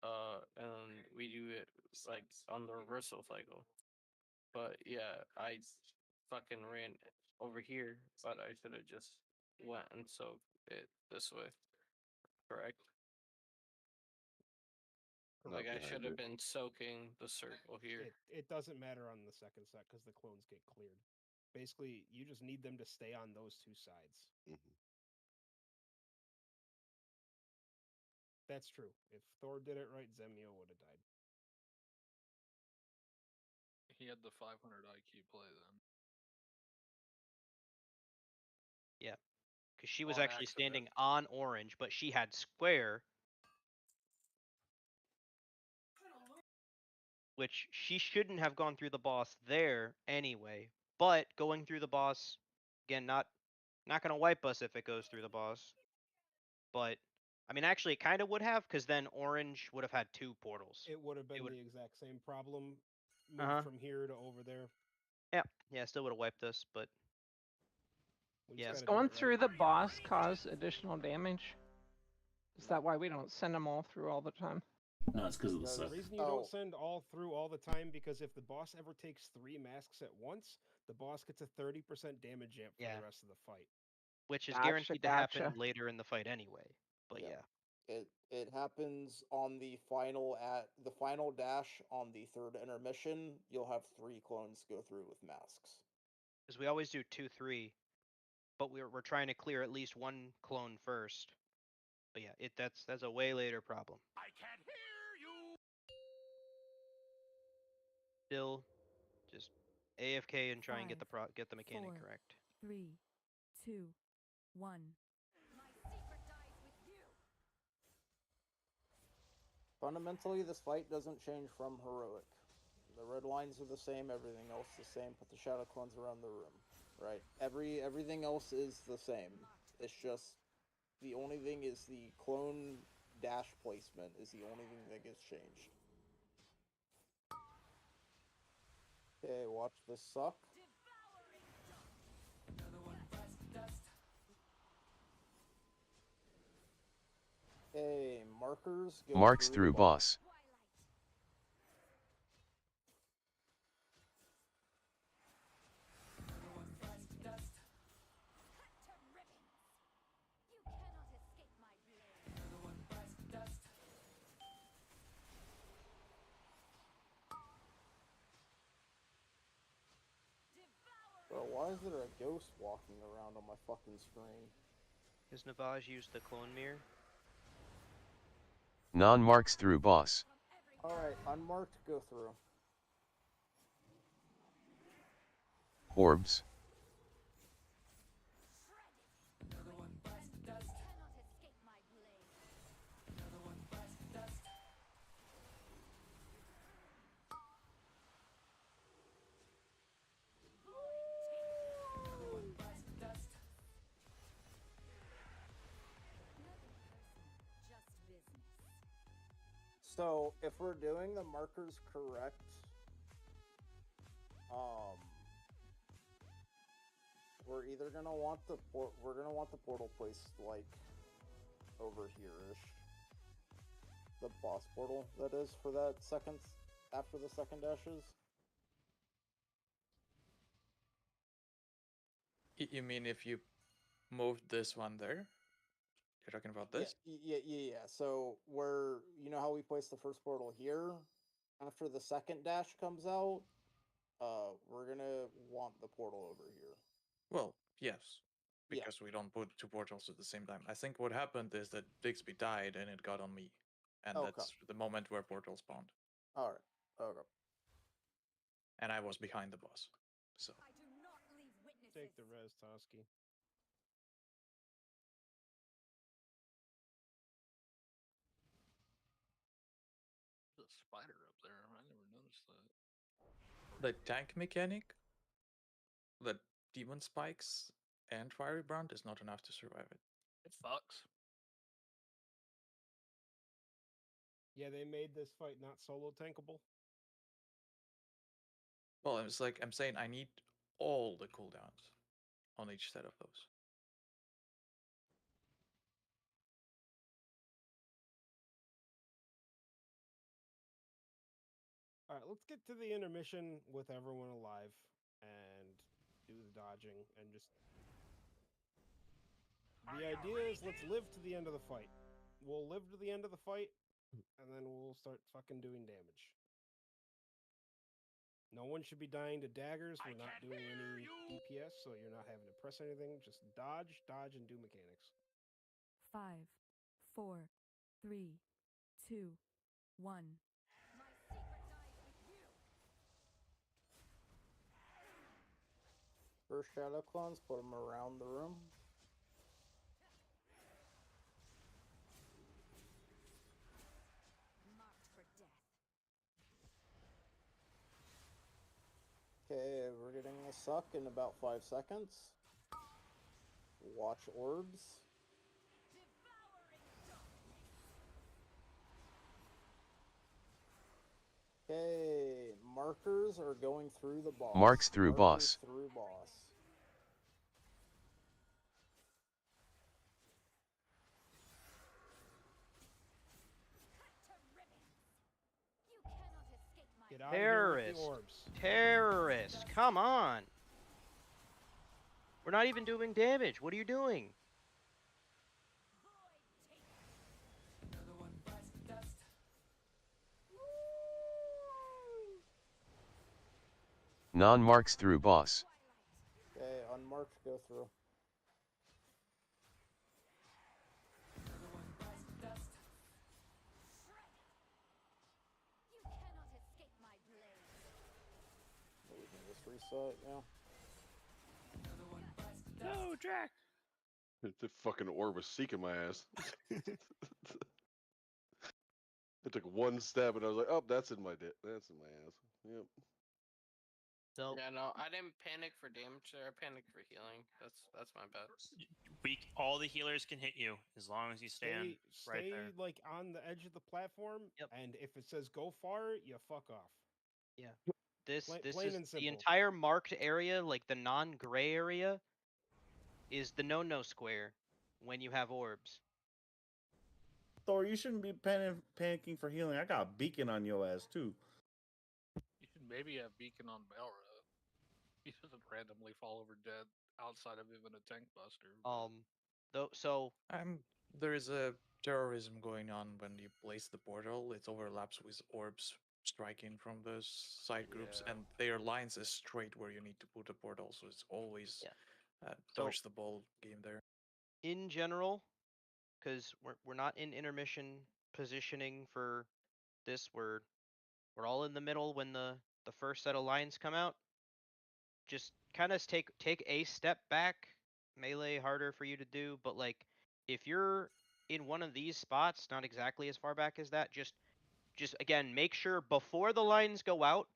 And we do it like on the reversal cycle. But yeah, I fucking ran over here, but I should have just went and soaked it this way. Correct? Like I should have been soaking the circle here. It doesn't matter on the second set because the clones get cleared. Basically, you just need them to stay on those two sides. That's true. If Thor did it right, Zemio would have died. He had the 500 IQ play then. Yeah, because she was On actually accident. standing on orange, but she had square, which she shouldn't have gone through the boss there anyway. But going through the boss, again, not gonna wipe us if it goes through the boss. But I mean, actually, it kind of would have, because then orange would have had two portals. It would have been the exact same problem. Moved Uh-huh. from here to over there. Yeah, still would have wiped us, but yeah. Does going through the boss cause additional damage? Is that why we don't send them all through all the time? No, it's because of the The suck. reason you don't send all through all the time because if the boss ever takes 3 masks at once, the boss gets a 30% damage amp for the rest of the fight. Which is Gotcha, guaranteed to happen gotcha. later in the fight anyway. But yeah. It happens on the final dash on the third intermission. You'll have 3 clones go through with masks. Because we always do 2-3, but we're trying to clear at least one clone first. But yeah, that's a way later problem. I can't hear you. Still Just AFK and try and get the 5, get the mechanic 4, correct. 3, 2, 1. Fundamentally, this fight doesn't change from heroic. The red lines are the same, everything else the same. Put the shadow clones around the room, right? Everything else is the same. It's just the only thing is the clone dash placement is the only thing that gets changed. Okay, watch this suck. Okay, markers go Marks through through the boss. Bro, why is there a ghost walking around on my fucking screen? Because Navaj used the clone mirror. Non-marks through boss. Alright, unmarked, go through. Orbs. So, if we're doing the markers correct, we're either gonna want the portal placed like over here-ish. The boss portal, that is, for that second after the second dashes. You mean if you moved this one there? You're talking about this? Yeah. So where you know how we placed the first portal here, after the second dash comes out, we're gonna want the portal over here. Well, yes. Yeah. Because we don't put two portals at the same time. I think what happened is that Bixby died and it got on me. And Okay. that's the moment where portal spawned. Alright. Okay. And I was behind the boss. So Take the res, Toski. There's a spider up there. I never noticed that. the tank mechanic, the demon spikes and fiery brand is not enough to survive it. It fucks. Yeah, they made this fight not solo tankable. Well, it's like I'm saying I need all the cooldowns on each set of those. All right, let's get to the intermission with everyone alive and do the dodging and just. The idea is let's live to the end of the fight. We'll live to the end of the fight, and then we'll start fucking doing damage. No one should be dying to daggers. We're not doing any DPS, so you're not having to press anything. Just dodge, and do mechanics. 5, 4, 3, 2, 1. First shadow clones, put them around the room. Okay, we're getting a suck in about 5 seconds. Watch orbs. Okay, markers are going through the boss. Marks through boss. Through boss. Get out of here with the Terrorist. orbs. Terrorist. Come on. We're not even doing damage. What are you doing? Non-marks through boss. Okay, unmarked, go through. reset. Yeah. No, Jack. The fucking orb was seeking my ass. It took one step, and I was like, "Oh, that's in my that's in my ass." Yep. So Yeah, no, I didn't panic for damage there. I panicked for healing. That's my bad. All the healers can hit you as long as you stand Stay right there. like on the edge of the platform, Yep. and if it says go far, you fuck off. yeah, this Plain is and the simple. entire marked area, like the non-gray area, is the no square when you have orbs. Thor, you shouldn't be panicking for healing. I got a beacon on your ass too. You should maybe have Beacon on Belra. He doesn't randomly fall over dead outside of even a tank buster. So there is a terrorism going on when you place the portal. It overlaps with orbs striking from those side groups, Yeah. and their lines is straight where you need to put a portal. So it's always So- dodge the ball game there. in general, because we're not in intermission positioning for this, we're all in the middle when the first set of lines come out. Just kind of take a step back. Melee harder for you to do, but like if you're in one of these spots, not exactly as far back as that, just again make sure before the lines go out,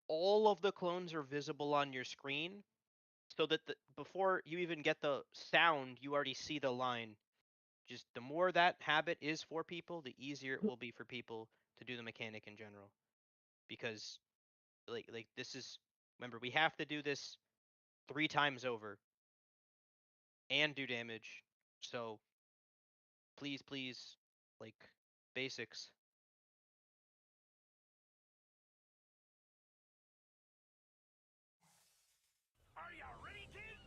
all of the clones are visible on your screen, so that before you even get the sound, you already see the line. Just the more that habit is for people, the easier it will be for people to do the mechanic in general. Because like this is, remember, we have to do this 3 times over and do damage. So please, like basics. Are you ready, kids?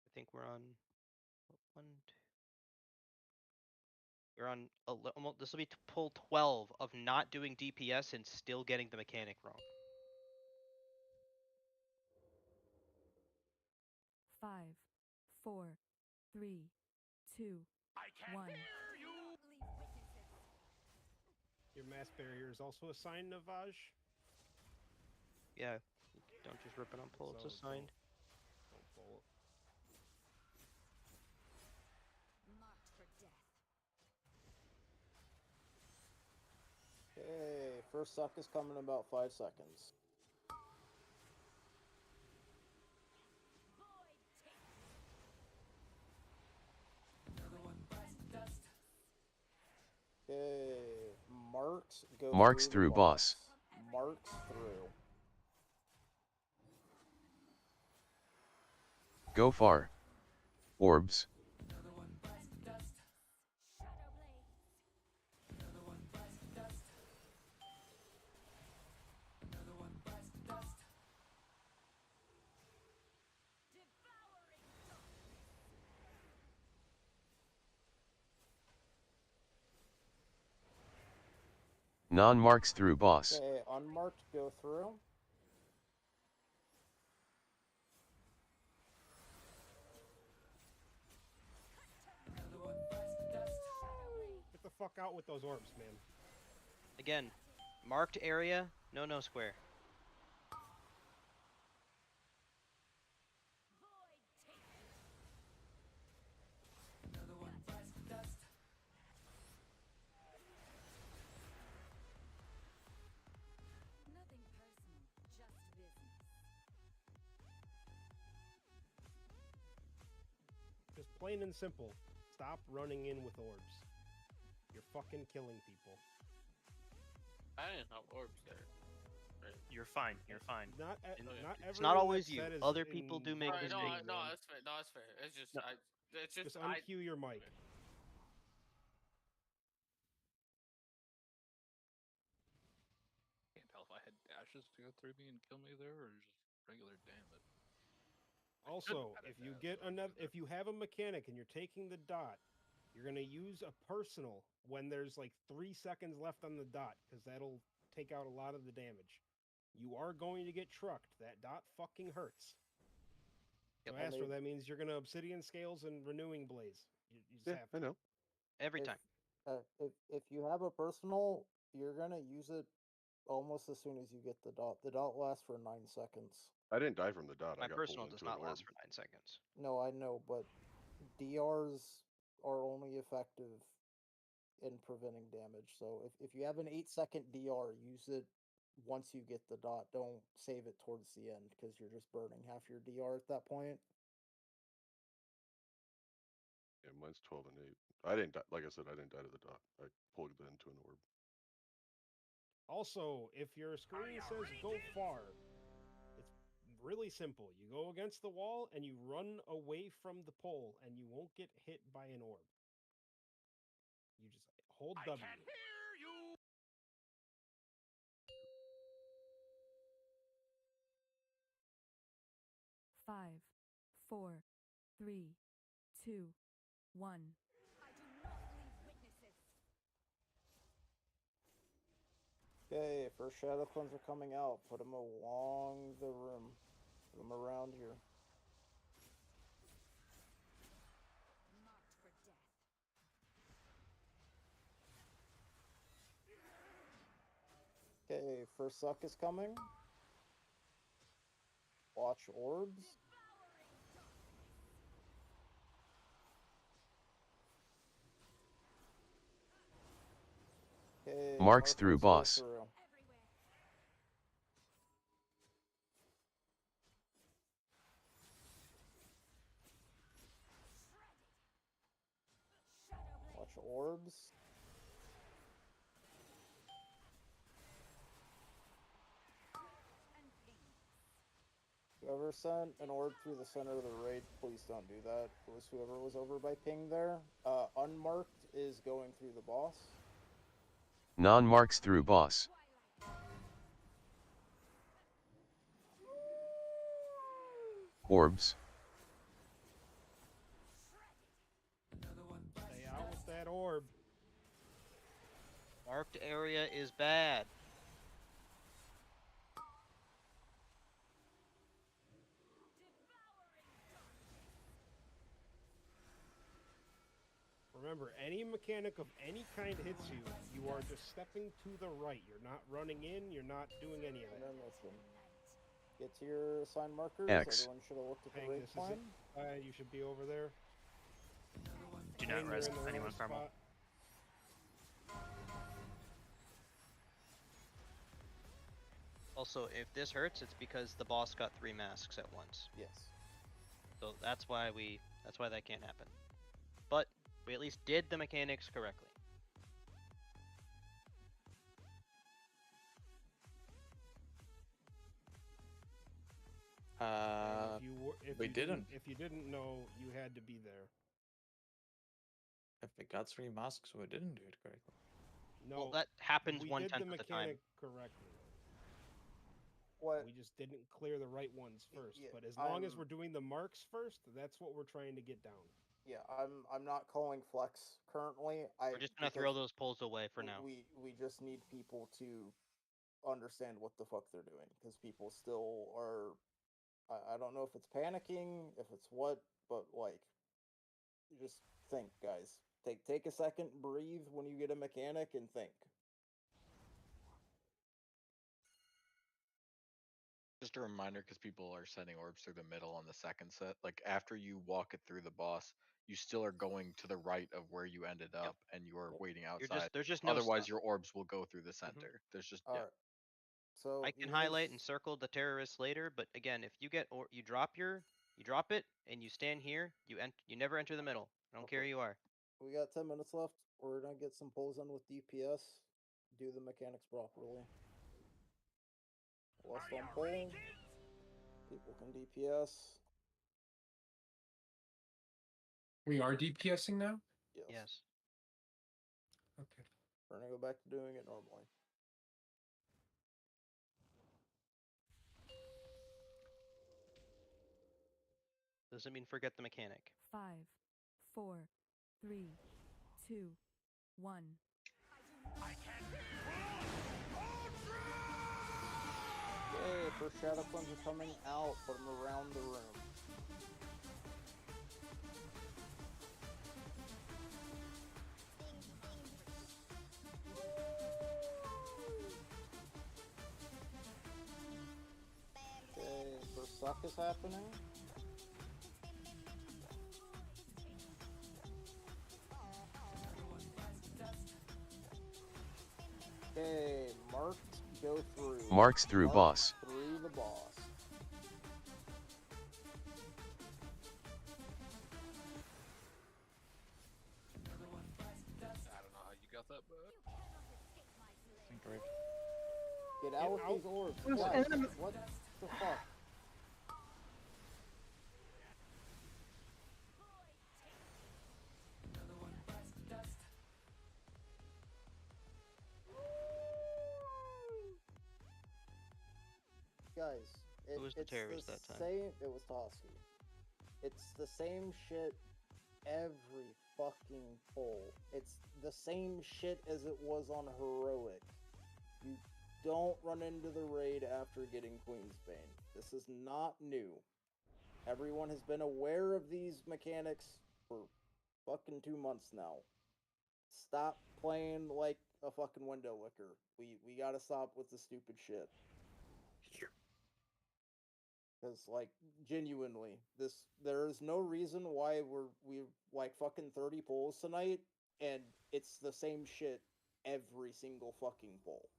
I think we're on one, two. We're on almost. This will be pull 12 of not doing DPS and still getting the mechanic wrong. 5, 4, 3, 2, I can 1. hear you. Your mass barrier is also a sign, Navaj. Yeah, don't just rip it on pull. It's assigned. Don't pull it. Marked for death. Okay, first suck is coming in about 5 seconds. Okay, marks go Marks through the through boss. Marks through. Go far. Orbs. Non-marks through boss. Okay, unmarked go through. Get the fuck out with those orbs, man. Again, marked area, no square. Nothing personal, just business. Just plain and simple. Stop running in with orbs. You're fucking killing people. I didn't have orbs there. Right. You're fine. You're fine. Not It's not everyone always that's you. said is Other people do make Right, mistakes. no, that's fair. No, that's fair. It's just No. it's just Just uncue your mic. Can't tell if I had dashes to go through me and kill me there, or just regular damage. Also, if you get another, if you have a mechanic and you're taking the dot, you're gonna use a personal when there's like 3 seconds left on the dot, because that'll take out a lot of the damage. You are going to get trucked. That dot fucking hurts. So Yep. Astro, that means you're gonna Obsidian Scales and Renewing Blaze. You just have to. I know. Every If- time. If you have a personal, You're gonna use it almost as soon as you get the dot. The dot lasts for 9 seconds. I didn't die from the dot. My I got personal pulled does into an not orb. last for 9 seconds. No, I know, but DRs are only effective in preventing damage. So if you have an 8-second DR, use it once you get the dot. Don't save it towards the end because you're just burning half your DR at that point. Yeah, mine's 12 and 8. I didn't die. Like I said, I didn't die to the dot. I pulled it into an orb. Also, if your screen says go far, it's really simple. You go against the wall and you run away from the pole and you won't get hit by an orb. You just hold W. Five, 4, 3, 2, 1. I do not leave witnesses. Okay, first shadow cleanser coming out. Put them along the room. Put them around here. Marked for death. Okay, first suck is coming. Watch orbs. Okay, Marks through markers go boss. through. Watch orbs. Whoever sent an orb through the center of the raid, please don't do that. It was whoever was over by ping there. Unmarked is going through the boss. Non-marks through boss. Orbs. Stay out with that orb. Marked area is bad. Remember, any mechanic of any kind hits you, you are just stepping to the right. You're not running in, you're not doing any of And that. then listen. Get to your assigned markers. X. Everyone should have looked at the Ping, raid this is plan. it. You should be over there. Do Ping, not you're rest in the anyone, right Carmel. spot. Also, if this hurts, it's because the boss got 3 masks at once. Yes. So that's why that can't happen. But we at least did the mechanics correctly. And if we you didn't. If you didn't know, you had to be there. If we got 3 masks, we didn't do it correctly. No, Well, that happens we 1/10 did the of the time. mechanic correctly. What? We just didn't clear the right ones first. Yeah, But as long as I'm- we're doing the marks first, that's what we're trying to get down. Yeah, I'm not calling flex currently. We're just gonna throw those poles away for now. We just need people to understand what the fuck they're doing because people still are. I don't know if it's panicking, if it's what, but like, just think, guys. Take a second, breathe when you get a mechanic, and think. Just a reminder, because people are sending orbs through the middle on the second set. Like after you walk it through the boss, you still are going to the right of where you ended up, and you are waiting outside. There's just no Otherwise, stop. your orbs will go through the center. There's just All right. So I can highlight and circle the terrorists later, but again, if you get or you drop it and you stand here, you never enter the middle. I don't care who you are. We got 10 minutes left. We're gonna get some pulls in with DPS. Do the mechanics properly. Last on pull. People can DPS. We are DPSing now? Yes. Okay. We're gonna go back to doing it normally. Doesn't mean forget the mechanic. 5, 4, 3, 2, 1. Okay, first shadow cleanser coming out. Put them around the room. suck is happening? Okay, marked, go through. Marks through Marked boss. Through the boss. I don't know how you got that, but Think right. Get out with these orbs. Who's Guys, in the- what the fuck? Guys, Who was the it's terrorist the that time? same. It was Toski. It's the same shit every fucking poll. It's the same shit as it was on Heroic. You don't run into the raid after getting Queensbane. This is not new. Everyone has been aware of these mechanics for fucking 2 months now. Stop playing like a fucking window licker. We gotta stop with the stupid shit. Because, like, genuinely, there is no reason why we're like fucking 30 polls tonight, and it's the same shit every single fucking poll.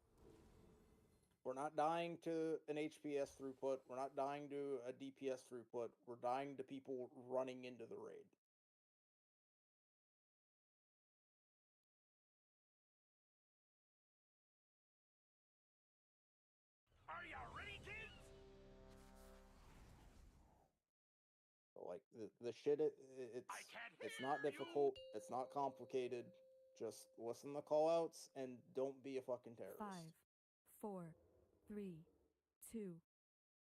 We're not dying to an HPS throughput. We're not dying to a DPS throughput. We're dying to people running into the raid. Are you ready, kids? Like the shit, it's not difficult. It's not complicated. Just listen to callouts and don't be a fucking terrorist. 5, 4, 3, 2,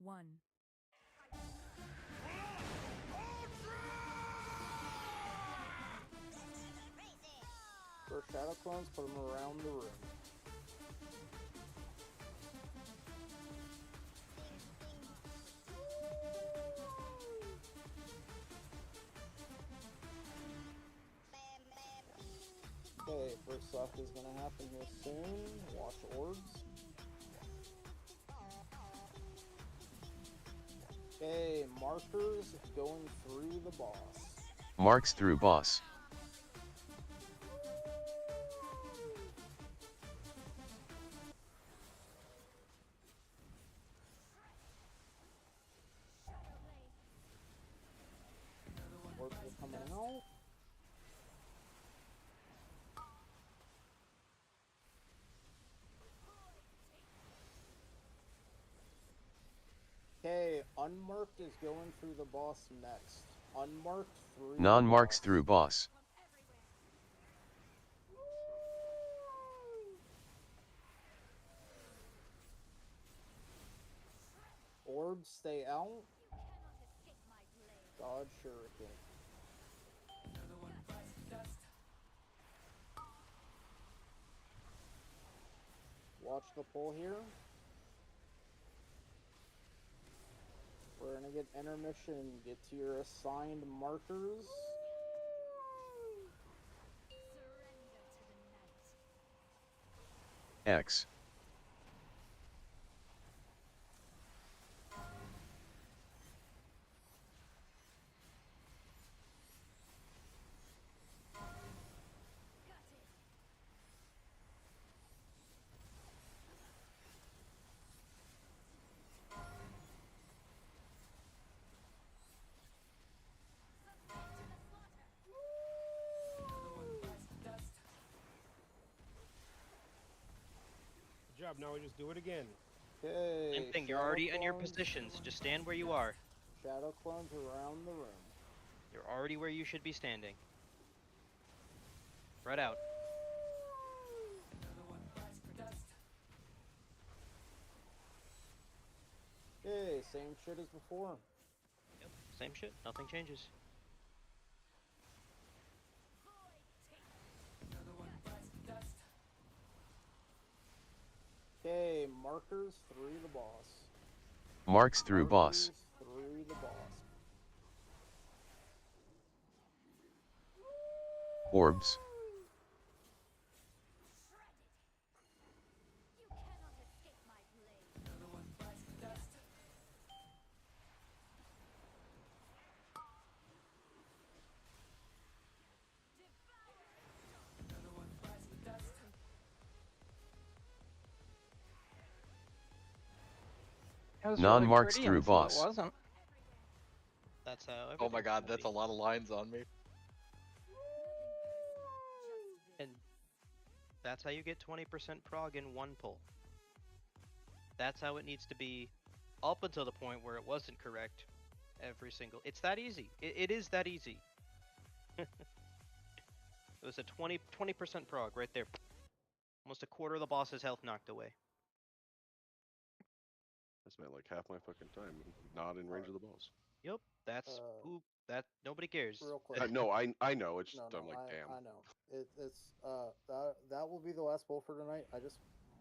1. For shadow clones, put them around the room. Okay, first suck is gonna happen here soon. Watch orbs. Okay, markers going through the boss. Marks through boss. Orbs are coming out. Okay, unmarked is going through the boss next. Unmarked through. Non-marks through boss. Orbs stay out. Dodge shuriken. Watch the pull here. We're gonna get intermission. Get to your assigned markers. X. Good job. Now we just do it again. Okay. Same thing. You're shadow already in your clones- positions. Just stand where you are. Shadow clones around the room. You're already where you should be standing. Spread out. Okay, same shit as before. Yep. Same shit. Nothing changes. Okay, markers through the boss. Marks through boss. Through the boss. Orbs. It was Non really marks pretty through until it boss. wasn't. That's how. Oh my everything's god, gonna that's be. a lot of lines on me. And that's how you get 20% prog in one pull. That's how it needs to be up until the point where it wasn't correct every single. It's that easy. It is that easy. It was a 20% prog right there. Almost a quarter of the boss's health knocked away. I spent like half my fucking time not in range of the boss. Yep, that's who that nobody cares. Real quick. No, I know. It's No, just, I'm like, damn. I know. It's that will be the last poll for tonight. I just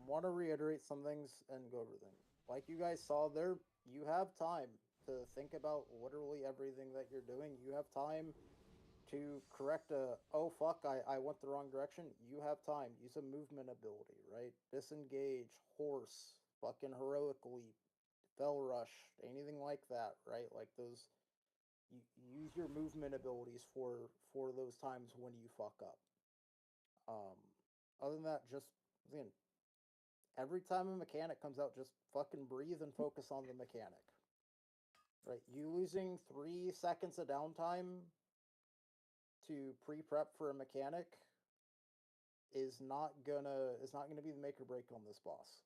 want to reiterate some things and go over them. Like you guys saw there, you have time to think about literally everything that you're doing. You have time to correct a oh fuck I went the wrong direction. You have time. Use a movement ability, right? Disengage, horse, fucking heroic leap, fell rush, anything like that, right? Like those use your movement abilities for those times when you fuck up. Um, other than that, just again, every time a mechanic comes out, just fucking breathe and focus on the mechanic. Right, you losing 3 seconds of downtime to pre-prep for a mechanic is not gonna be the make or break on this boss.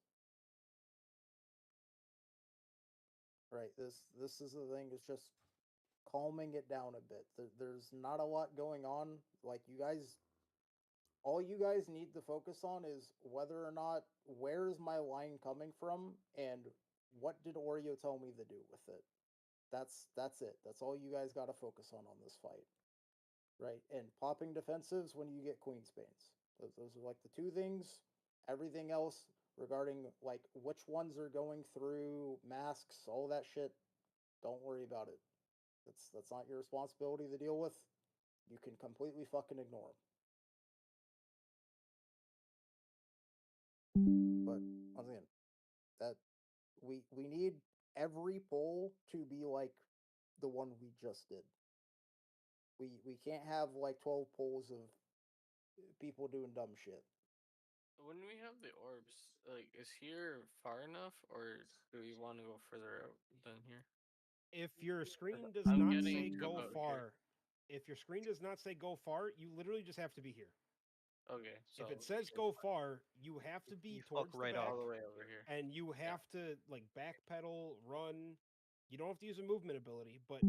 Right, this is the thing. It's just calming it down a bit. There's not a lot going on. Like you guys, all you guys need to focus on is whether or not where is my line coming from and what did Oreo tell me to do with it. That's it. That's all you guys got to focus on this fight. Right, and popping defensives when you get Queensbanes. Those are like the two things. Everything else regarding like which ones are going through masks, all that shit, don't worry about it. That's not your responsibility to deal with. You can completely fucking ignore them. But once again, that we need every poll to be like the one we just did. We can't have like 12 polls of people doing dumb shit. When we have the orbs, like, is here far enough, or do we want to go further out than here? If your screen does I'm not getting say to go about here. far, if your screen does not say go far, you literally just have to be here. Okay, so If it says go far, you have to be You fuck towards the right back, off. all the way over here. and you have to like backpedal, run. You don't have to use a movement ability, but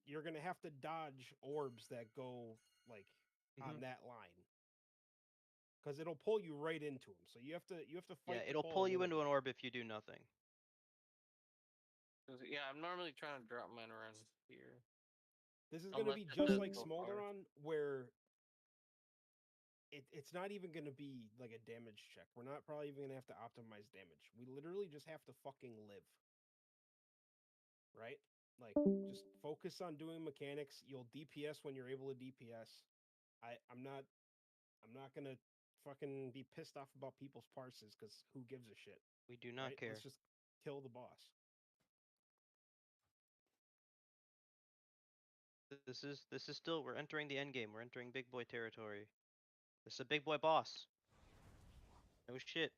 you're gonna have to dodge orbs that go like on that line, because it'll pull you right into them. So you have to fight. Yeah, the it'll pull pull a you little into bit. an orb if you do nothing. 'Cause, yeah, I'm normally trying to drop mine around here. This is going to be Unless it just does like go far. Smolderon, where it's not even going to be like a damage check. We're not probably even going to have to optimize damage. We literally just have to fucking live. Right? Like, just focus on doing mechanics. You'll DPS when you're able to DPS. I'm not going to fucking be pissed off about people's parses, because who gives a shit? We do not care. Let's just kill the boss. This is still, we're entering the end game. We're entering big boy territory. This is a big boy boss. No shit.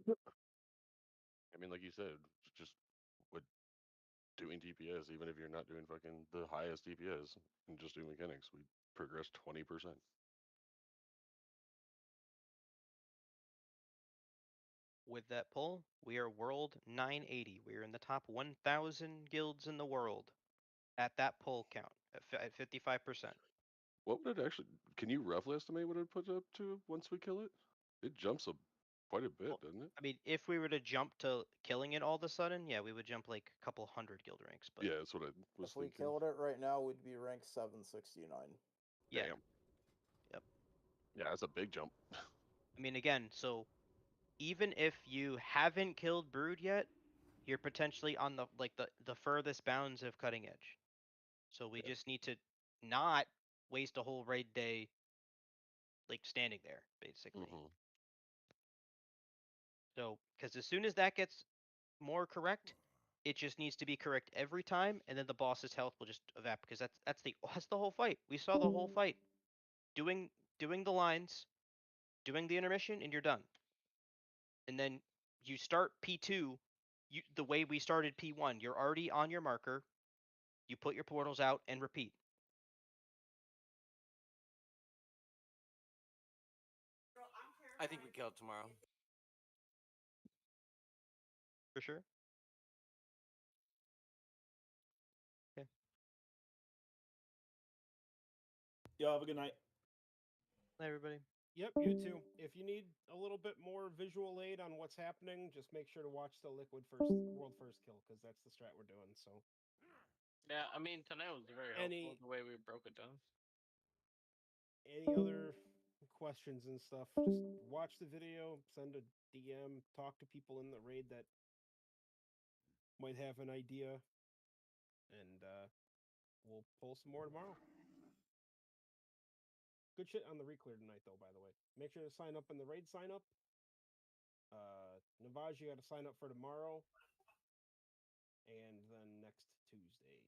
I mean, like you said, just with doing DPS, even if you're not doing fucking the highest DPS and just doing mechanics, we progress 20%. With that pull, we are world 980. We are in the top 1,000 guilds in the world at that pull count at 55%. What would it actually? Can you roughly estimate what it put up to once we kill it? It jumps up quite a bit, doesn't it? I mean, if we were to jump to killing it all of a sudden, yeah, we would jump like a couple hundred guild ranks. But Yeah, that's what I was If we thinking. killed it right now, we'd be ranked 769. yeah, Damn. Yep. Yeah, that's a big jump. I mean, again, so even if you haven't killed Brood yet, you're potentially on the furthest bounds of cutting edge. So we just need to not waste a whole raid day like standing there, basically. So, because as soon as that gets more correct, it just needs to be correct every time, and then the boss's health will just evaporate. Because that's the whole fight. We saw the whole fight. Doing the lines, doing the intermission, and you're done. and then you start P2 the way we started P1. You're already on your marker. You put your portals out and repeat. I think we kill it tomorrow. For sure. Okay. Y'all have a good night. Hi, everybody. Yep, you too. If you need a little bit more visual aid on what's happening, just make sure to watch the Liquid World First Kill, because that's the strat we're doing. So Yeah, I mean tonight was very helpful the way we broke it down. any other questions and stuff, just watch the video, send a DM, talk to people in the raid that might have an idea, and we'll pull some more tomorrow. Good shit on the reclear tonight, though, by the way. Make sure to sign up in the raid sign up. Navaj, you got to sign up for tomorrow, and then next Tuesday.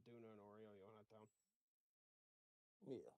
Duna and Oreo, you want that down? Yeah.